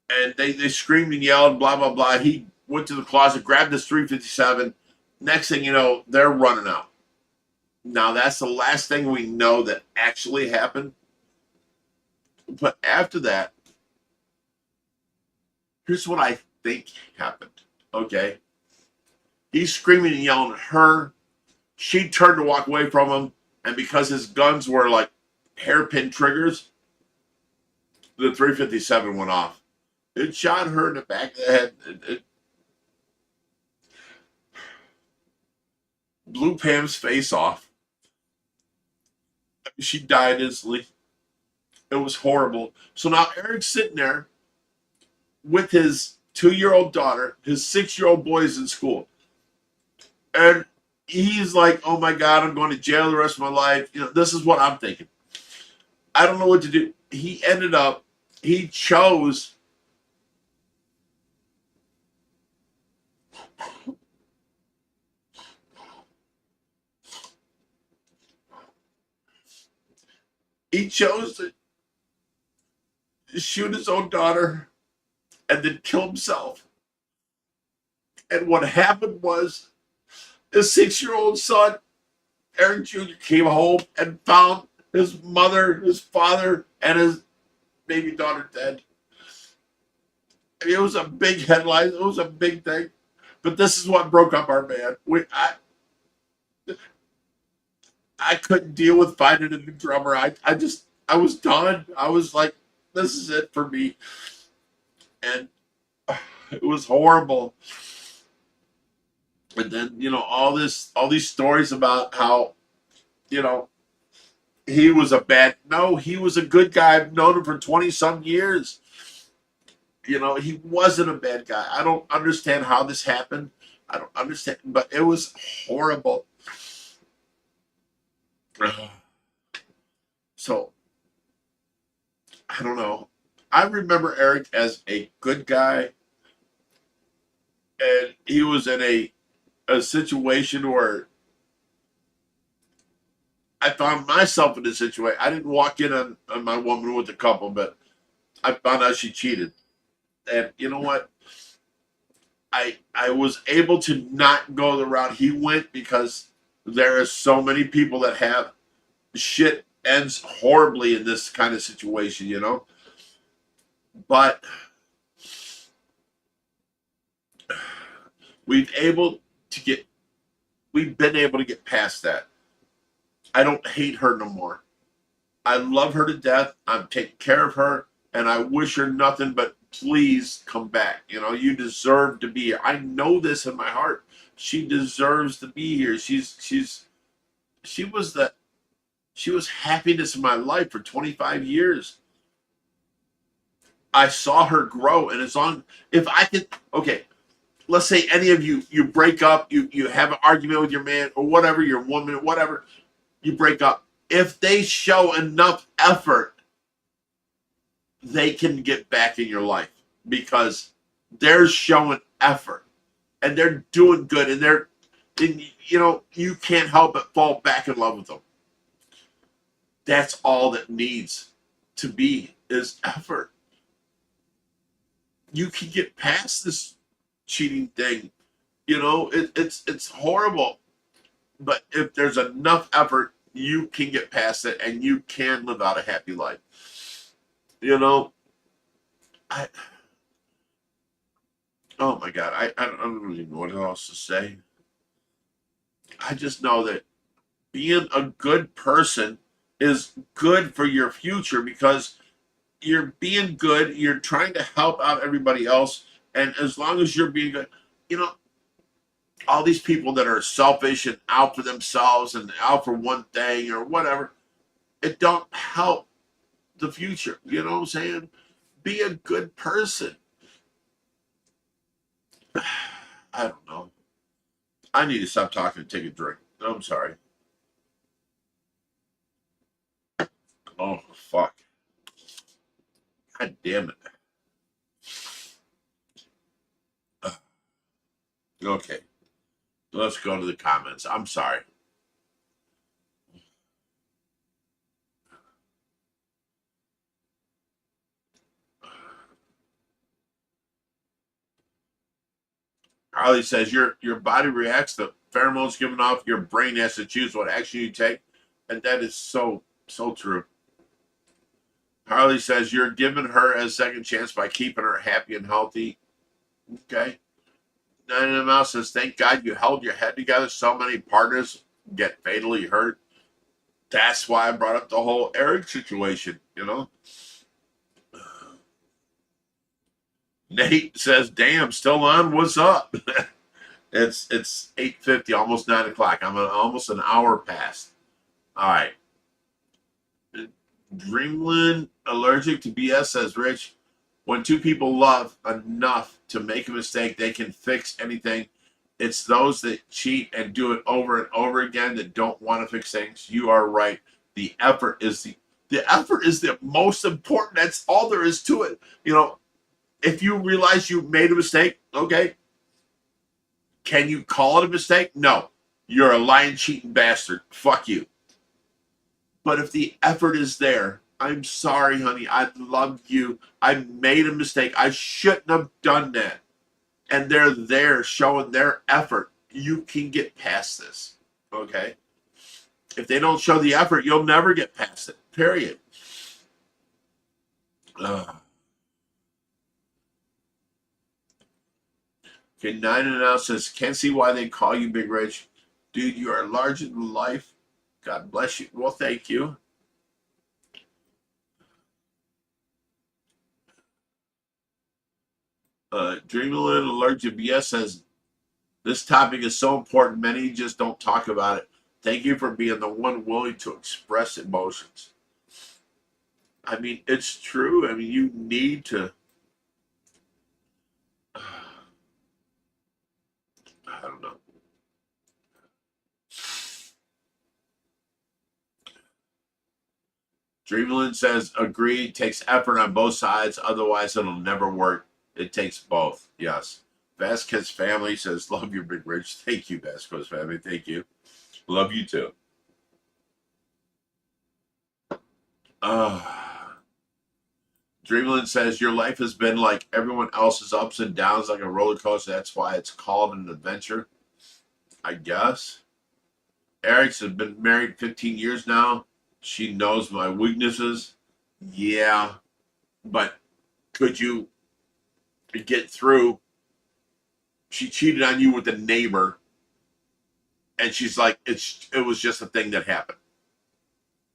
And they screamed and yelled, blah, blah, blah. He went to the closet, grabbed his 357. Next thing you know, they're running out. Now, that's the last thing we know that actually happened. But after that, here's what I think happened, okay? He's screaming and yelling at her. She turned to walk away from him, and because his guns were like hairpin triggers, the 357 went off. It shot her in the back of the head. It blew Pam's face off. She died instantly. It was horrible. So now Eric's sitting there with his 2-year-old daughter. His 6-year-old boy is in school. And he's like, oh my God, I'm going to jail the rest of my life. You know, this is what I'm thinking. I don't know what to do. He chose to shoot his own daughter and then kill himself. And what happened was his 6-year-old son, Eric Jr., came home and found his mother, his father, and his baby daughter dead. I mean, it was a big headline. It was a big thing. But this is what broke up our band. I couldn't deal with finding a new drummer. I was done. I was like, this is it for me. And it was horrible. And then, you know, all these stories about how, you know, he was he was a good guy. I've known him for 20-some years. You know, he wasn't a bad guy. I don't understand how this happened. I don't understand, but it was horrible. So, I don't know. I remember Eric as a good guy, and he was in a situation where I found myself in a situation. I didn't walk in on my woman with a couple, but I found out she cheated. And you know what? I was able to not go the route he went because there are so many people that have shit ends horribly in this kind of situation, you know? But we've been able to get past that. I don't hate her no more. I love her to death. I'm taking care of her, and I wish her nothing but please come back. You know, you deserve to be here. I know this in my heart. She deserves to be here. She was happiness in my life for 25 years. I saw her grow, and if I could, okay, let's say any of you break up, you have an argument with your man or whatever, your woman, whatever, you break up. If they show enough effort, they can get back in your life because they're showing effort and they're doing good, and you know, you can't help but fall back in love with them. That's all that needs to be is effort. You can get past this cheating thing. You know, it's horrible. But if there's enough effort, you can get past it and you can live out a happy life. You know, oh my God, I don't really know what else to say. I just know that being a good person is good for your future because you're being good, you're trying to help out everybody else, and as long as you're being good, you know, all these people that are selfish and out for themselves and out for one thing or whatever, it don't help the future. You know what I'm saying? Be a good person. I don't know. I need to stop talking and take a drink. I'm sorry. Oh, fuck. God damn it. Okay. Let's go to the comments. I'm sorry. Harley says your body reacts to pheromones given off. Your brain has to choose what action you take, and that is so true. Harley says you're giving her a second chance by keeping her happy and healthy. Okay. Nine in the Mouse says, thank God you held your head together. So many partners get fatally hurt. That's why I brought up the whole Eric situation, you know. Nate says, damn, still on. What's up? It's 8:50, almost 9 o'clock. I'm almost an hour past. All right. Dreamland allergic to BS says, Rich, when two people love enough to make a mistake, they can fix anything. It's those that cheat and do it over and over again that don't want to fix things. You are right. The effort is the effort is the most important. That's all there is to it. You know, if you realize you made a mistake, okay. Can you call it a mistake? No. You're a lying, cheating bastard. Fuck you. But if the effort is there, I'm sorry, honey. I love you. I made a mistake. I shouldn't have done that. And they're there showing their effort. You can get past this. Okay? If they don't show the effort, you'll never get past it. Period. Okay, 9 and out says, can't see why they call you Big Rich. Dude, you are larger than life. God bless you. Well, thank you. Dreamland Allergic BS says, this topic is so important, many just don't talk about it. Thank you for being the one willing to express emotions. I mean, it's true. I mean, you need to. I don't know. Dreamland says, agree, it takes effort on both sides, otherwise it'll never work. It takes both. Yes. Vasquez family says, love you, Big Rich. Thank you, Vasquez family. Thank you. Love you too. Dreamland says, your life has been like everyone else's ups and downs, like a roller coaster. That's why it's called an adventure, I guess. Eric's has been married 15 years now. She knows my weaknesses. Yeah. But could you get through? She cheated on you with a neighbor. And she's like, it was just a thing that happened.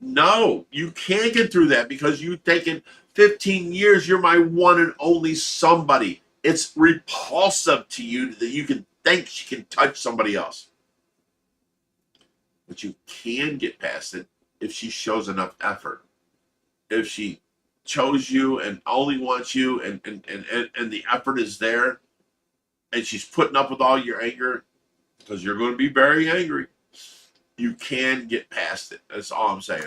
No, you can't get through that because you've taken 15 years. You're my one and only somebody. It's repulsive to you that you can think she can touch somebody else. But you can get past it if she shows enough effort. If she chose you and only wants you and the effort is there and she's putting up with all your anger because you're going to be very angry, you can get past it. That's all I'm saying.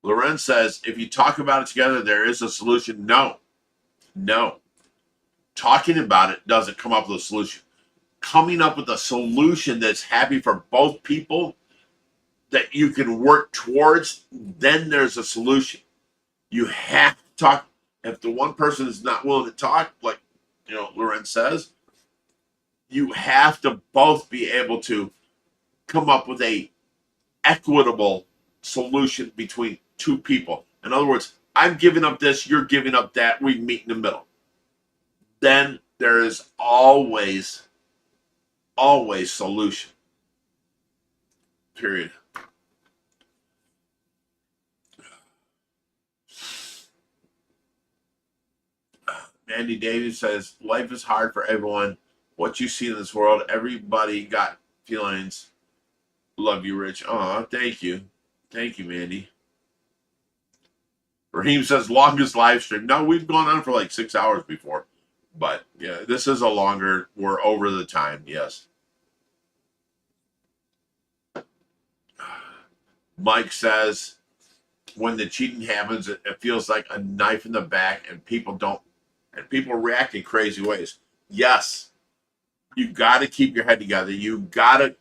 Loren says, if you talk about it together, there is a solution. No. Talking about it doesn't come up with a solution. Coming up with a solution that's happy for both people that you can work towards, then there's a solution. You have to talk. If the one person is not willing to talk, like Loren says, you have to both be able to come up with a equitable solution between two people. In other words, I'm giving up this, you're giving up that, we meet in the middle. Then there is always solution. Period. Andy Davies says, life is hard for everyone. What you see in this world, everybody got feelings. Love you, Rich. Oh, thank you. Thank you, Mandy. Raheem says, longest live stream. No, we've gone on for like 6 hours before. But yeah, this is a longer, we're over the time, yes. Mike says, when the cheating happens, it feels like a knife in the back and people react in crazy ways. Yes, you got to keep your head together. You got to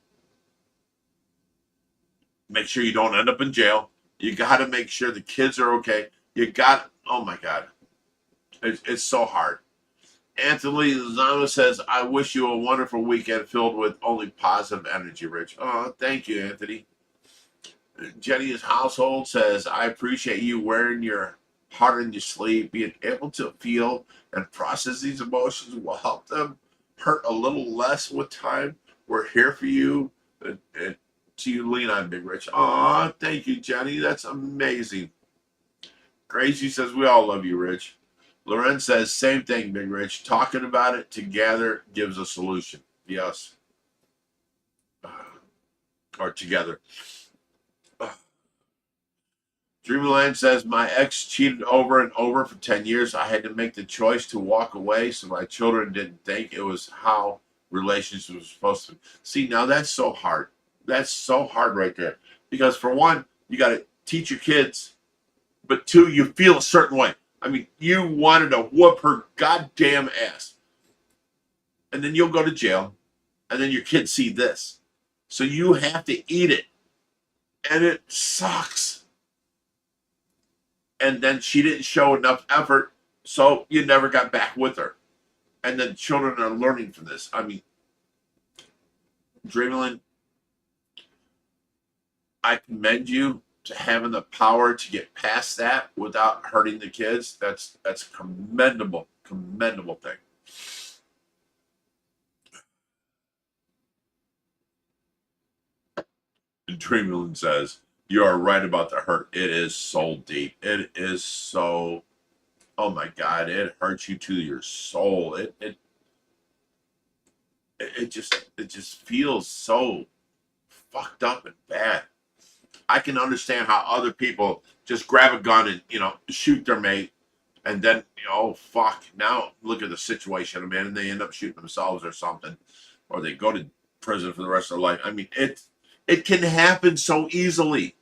make sure you don't end up in jail. You got to make sure the kids are okay. Oh my God. It's so hard. Anthony Lozano says, I wish you a wonderful weekend filled with only positive energy, Rich. Oh, thank you, Anthony. Jenny's household says, I appreciate you wearing your heart on your sleeve. Being able to feel and process these emotions will help them hurt a little less with time. We're here for you. And to you, lean on, Big Rich. Aw, thank you, Jenny. That's amazing. Gracie says, we all love you, Rich. Loren says, same thing, Big Rich. Talking about it together gives a solution. Yes. Or together. Dreamland says, my ex cheated over and over for 10 years. I had to make the choice to walk away so my children didn't think it was how relationships were supposed to be. See, now that's so hard. That's so hard right there. Because for one, you got to teach your kids. But two, you feel a certain way. I mean, you wanted to whoop her goddamn ass. And then you'll go to jail. And then your kids see this. So you have to eat it. And it sucks. And then she didn't show enough effort, so you never got back with her. And then children are learning from this. I mean, Dreamland, I commend you to having the power to get past that without hurting the kids. That's commendable thing. And Dreamland says, you are right about the hurt. It is so deep. It is so, oh my God, it hurts you to your soul. It just feels so fucked up and bad. I can understand how other people just grab a gun and, shoot their mate, and then, oh fuck, now look at the situation I'm in, and they end up shooting themselves or something, or they go to prison for the rest of their life. I mean, it can happen so easily.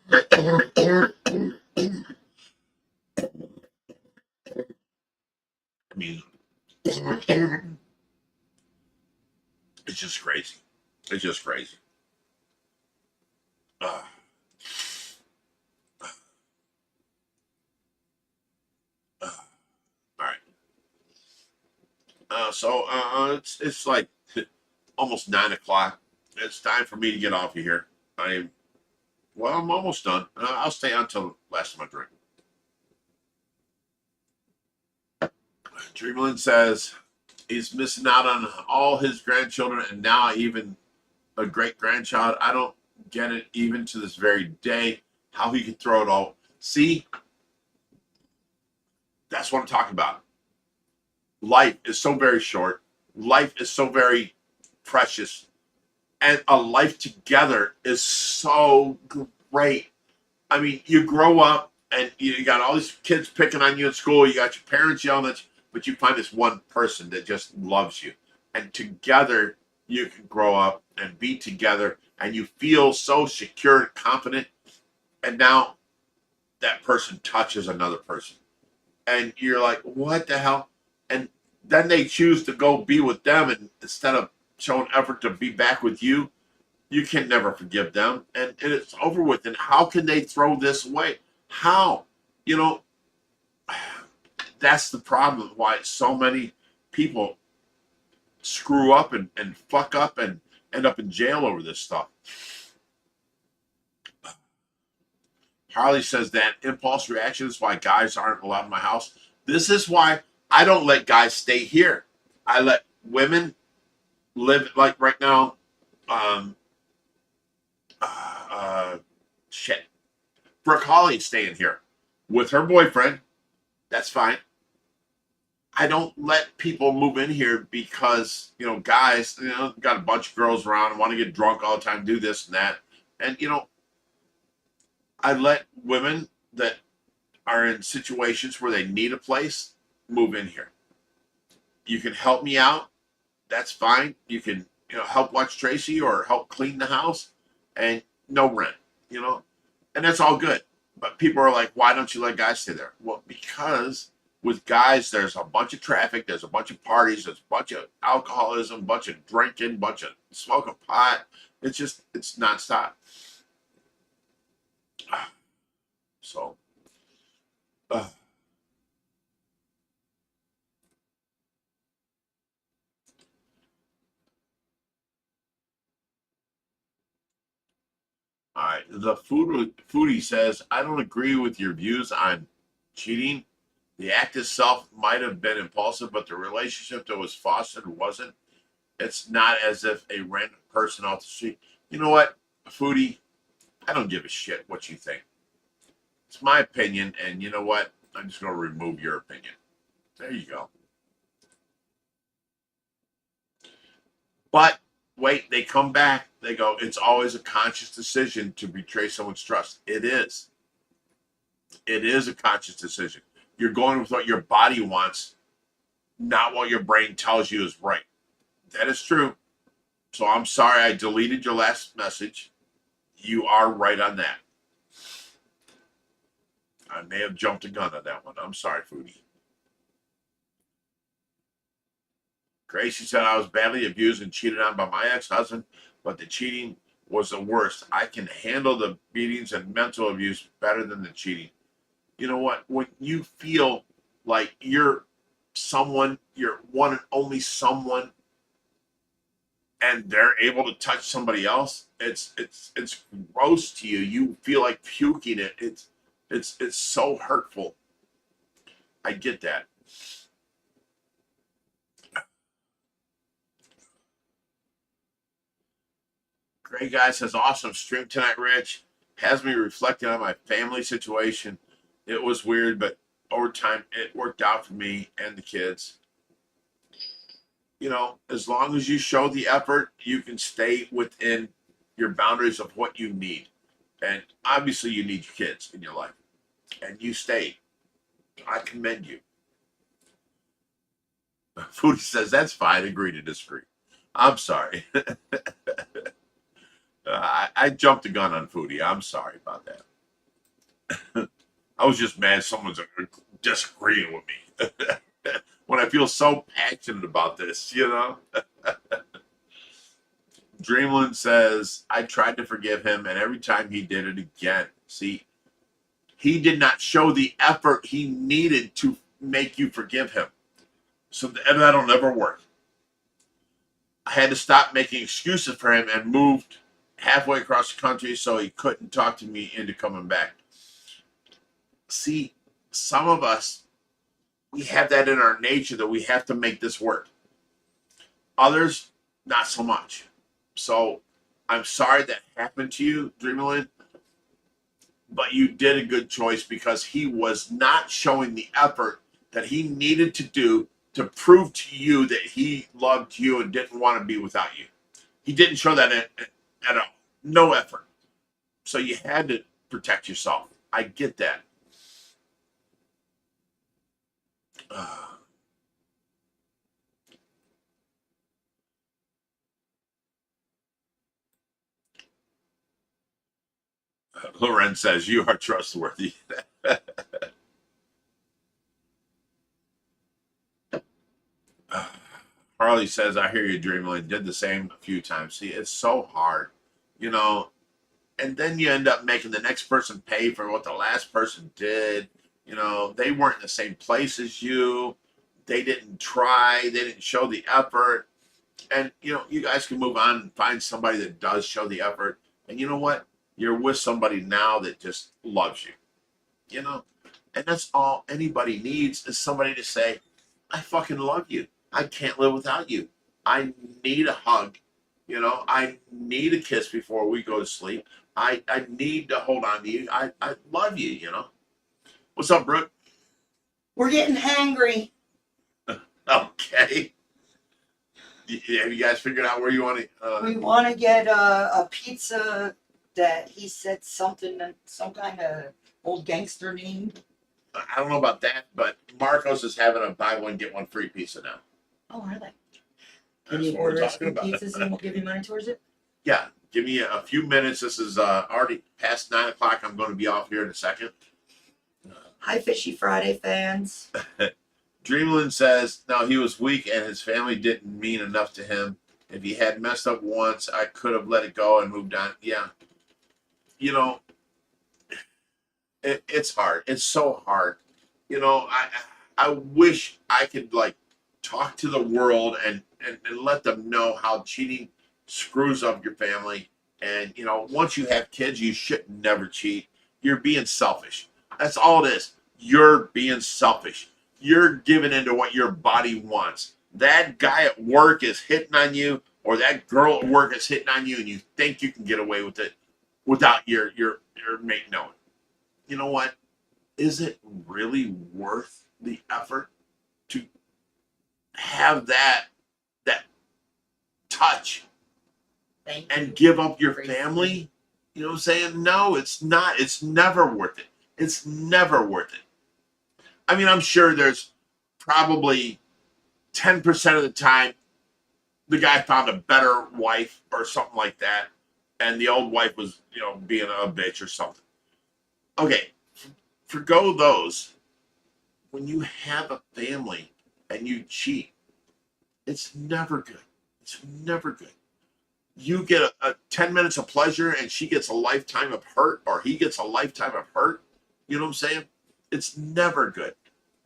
I mean, it's just crazy. It's just crazy. All right. It's like almost 9 o'clock. It's time for me to get off of here. I'm almost done. I'll stay on until the last of my drink. Dreamland says he's missing out on all his grandchildren and now even a great grandchild. I don't get it even to this very day how he could throw it all. See, that's what I'm talking about. Life is so very short. Life is so very precious. And a life together is so great. I mean, you grow up and you got all these kids picking on you in school. You got your parents yelling at you, but you find this one person that just loves you. And together, you can grow up and be together and you feel so secure and confident. And now that person touches another person. And you're like, what the hell? And then they choose to go be with them, and instead of showing effort to be back with you, you can never forgive them, and it's over with. And how can they throw this away? How? That's the problem. Why so many people screw up and fuck up and end up in jail over this stuff. Harley says that impulse reaction is why guys aren't allowed in my house. This is why I don't let guys stay here. I let women live, like right now. Shit. Brooke Holly's staying here with her boyfriend That's fine. I don't let people move in here because, you know, guys, you know, got a bunch of girls around and want to get drunk all the time, do this and that. And, you know, I let women that are in situations where they need a place move in here. You can help me out. That's fine. You can, you know, help watch Tracy or help clean the house and no rent, you know, and that's all good. But people are like, why don't you let guys stay there? Well, because with guys, there's a bunch of traffic, there's a bunch of parties, there's a bunch of alcoholism, a bunch of drinking, a bunch of smoking pot. It's just, it's nonstop. So, uh, all right. The foodie says, I don't agree with your views on cheating. The act itself might have been impulsive, but the relationship that was fostered wasn't. It's not as if a random person off the street. You know what, foodie? I don't give a shit what you think. It's my opinion, and you know what? I'm just going to remove your opinion. There you go. But wait, they come back. They go, it's always a conscious decision to betray someone's trust. It is. It is a conscious decision. You're going with what your body wants, not what your brain tells you is right. That is true. So I'm sorry I deleted your last message. You are right on that. I may have jumped a gun on that one. I'm sorry, foodie. Gracie said I was badly abused and cheated on by my ex-husband, but the cheating was the worst. I can handle the beatings and mental abuse better than the cheating. You know what? When you feel like you're someone, you're one and only someone, and they're able to touch somebody else, it's gross to you. You feel like puking it. It's so hurtful. I get that. Great guy says, awesome stream tonight, Rich. Has me reflecting on my family situation. It was weird, but over time it worked out for me and the kids. You know, as long as you show the effort, you can stay within your boundaries of what you need. And obviously you need your kids in your life. And you stayed. I commend you. Foodie says, that's fine. Agree to disagree. I'm sorry. I jumped the gun on Foodie. I'm sorry about that. I was just mad someone's disagreeing with me. When I feel so passionate about this, you know? Dreamland says, I tried to forgive him, and every time he did it again. See, he did not show the effort he needed to make you forgive him. So that'll never work. I had to stop making excuses for him and moved halfway across the country so he couldn't talk to me into coming back. See, some of us, we have that in our nature that we have to make this work. Others, not so much. So I'm sorry that happened to you, Dreamland, but you did a good choice because he was not showing the effort that he needed to do to prove to you that he loved you and didn't want to be without you. He didn't show that at all. No effort. So you had to protect yourself. I get that. Loren says, you are trustworthy. Harley says, I hear you, Dreamland. Did the same a few times. See, it's so hard, you know, and then you end up making the next person pay for what the last person did. You know, they weren't in the same place as you. They didn't try. They didn't show the effort. And, you know, you guys can move on and find somebody that does show the effort. And you know what? You're with somebody now that just loves you, you know? And that's all anybody needs is somebody to say, I fucking love you. I can't live without you. I need a hug. You know, I need a kiss before we go to sleep. I need to hold on to you. I love you, you know. What's up, Brooke? We're getting hangry. Okay. Have you guys figured out where you want to? We want to get a pizza that he said something, some kind of old gangster name. I don't know about that, but Marcos is having a buy one get one free pizza now. Oh, are they? Can That's you what we're order talking two about. pizzas and we'll give you money towards it? Yeah, give me a few minutes. This is already past 9 o'clock. I'm going to be off here in a second. Hi, Fishy Friday fans. Dreamland says, no, he was weak and his family didn't mean enough to him. If he had messed up once, I could have let it go and moved on. Yeah. You know, it's hard. It's so hard. You know, I wish I could like talk to the world and let them know how cheating screws up your family. And, you know, once you have kids, you should never cheat. You're being selfish. That's all it is. You're being selfish. You're giving into what your body wants. That guy at work is hitting on you, or that girl at work is hitting on you, and you think you can get away with it without your mate knowing. You know what? Is it really worth the effort to have that touch Thank and you. give up your Great. family? You know what I'm saying? No, it's not. It's never worth it. It's never worth it. I mean, I'm sure there's probably 10% of the time the guy found a better wife or something like that, and the old wife was, you know, being a bitch or something. Okay, forgo those. When you have a family and you cheat, it's never good. It's never good. You get a 10 minutes of pleasure and she gets a lifetime of hurt, or he gets a lifetime of hurt. You know what I'm saying? It's never good.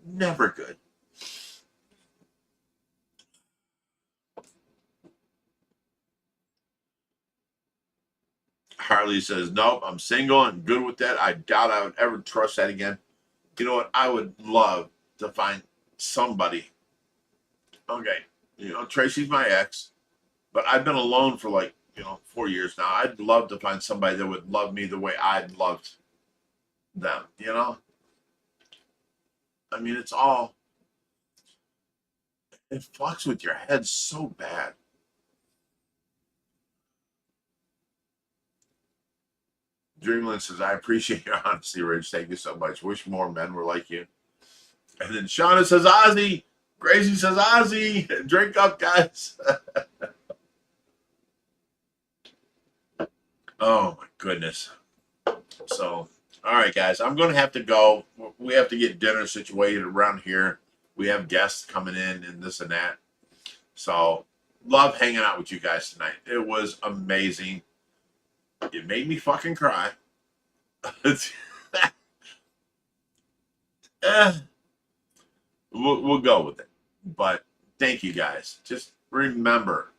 Never good. Harley says, nope, I'm single and good with that. I doubt I would ever trust that again. You know what? I would love to find somebody. Okay, you know, Tracy's my ex, but I've been alone for like, you know, 4 years now. I'd love to find somebody that would love me the way I'd loved them, you know? I mean, it fucks with your head so bad. Dreamland says, I appreciate your honesty, Rich. Thank you so much. Wish more men were like you. And then Shauna says, Ozzy. Gracie says, Ozzy. Drink up, guys. Oh, my goodness. So, all right, guys. I'm going to have to go. We have to get dinner situated around here. We have guests coming in and this and that. So, love hanging out with you guys tonight. It was amazing. It made me fucking cry. We'll go with it. But thank you guys. Just remember,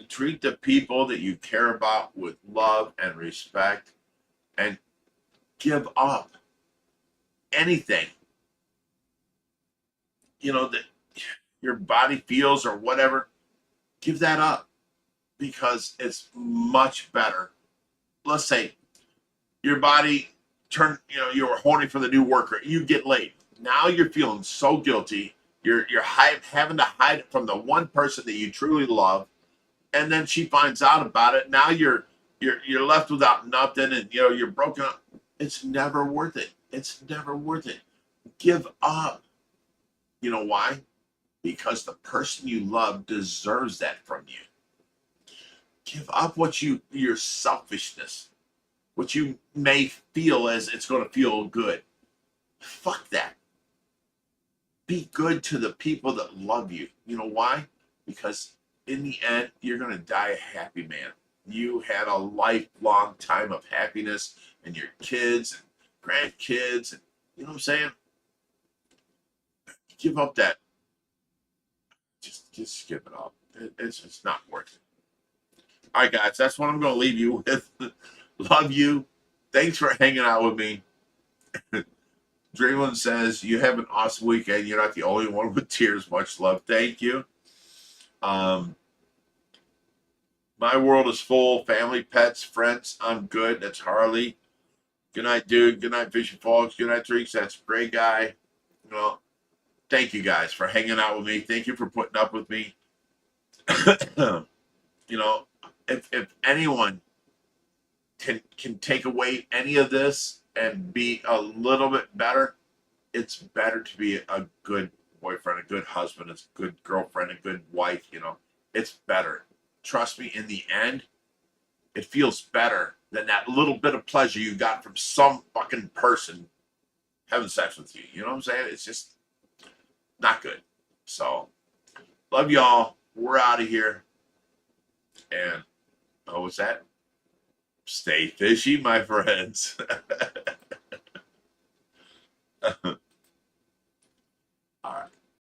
treat the people that you care about with love and respect, and give up anything, you know, that your body feels or whatever. Give that up, because it's much better. Let's say your body you know, you were horny for the new worker, you get laid. Now you're feeling so guilty. You're having to hide it from the one person that you truly love, and then she finds out about it. Now you're left without nothing, and you know you're broken up. It's never worth it. It's never worth it. Give up. You know why? Because the person you love deserves that from you. Give up your selfishness, what you may feel as it's going to feel good. Fuck that. Be good to the people that love you. You know why? Because in the end, you're going to die a happy man. You had a lifelong time of happiness, and your kids and grandkids, and you know what I'm saying? Give up that. Just give it up. It's not worth it. All right, guys, that's what I'm going to leave you with. Love you. Thanks for hanging out with me. Dreamland says, you have an awesome weekend. You're not the only one with tears. Much love. Thank you. My world is full. Family, pets, friends. I'm good. That's Harley. Good night, dude. Good night, Fishy Folks. Good night, Treeks. That's Gray Guy. You know, thank you guys for hanging out with me. Thank you for putting up with me. You know, if anyone can take away any of this and be a little bit better, it's better to be a good boyfriend, a good husband, a good girlfriend, a good wife. You know, it's better. Trust me, in the end, it feels better than that little bit of pleasure you got from some fucking person having sex with you. You know what I'm saying? It's just not good. So, love y'all. We're out of here. And, oh, what's that? Stay fishy, my friends.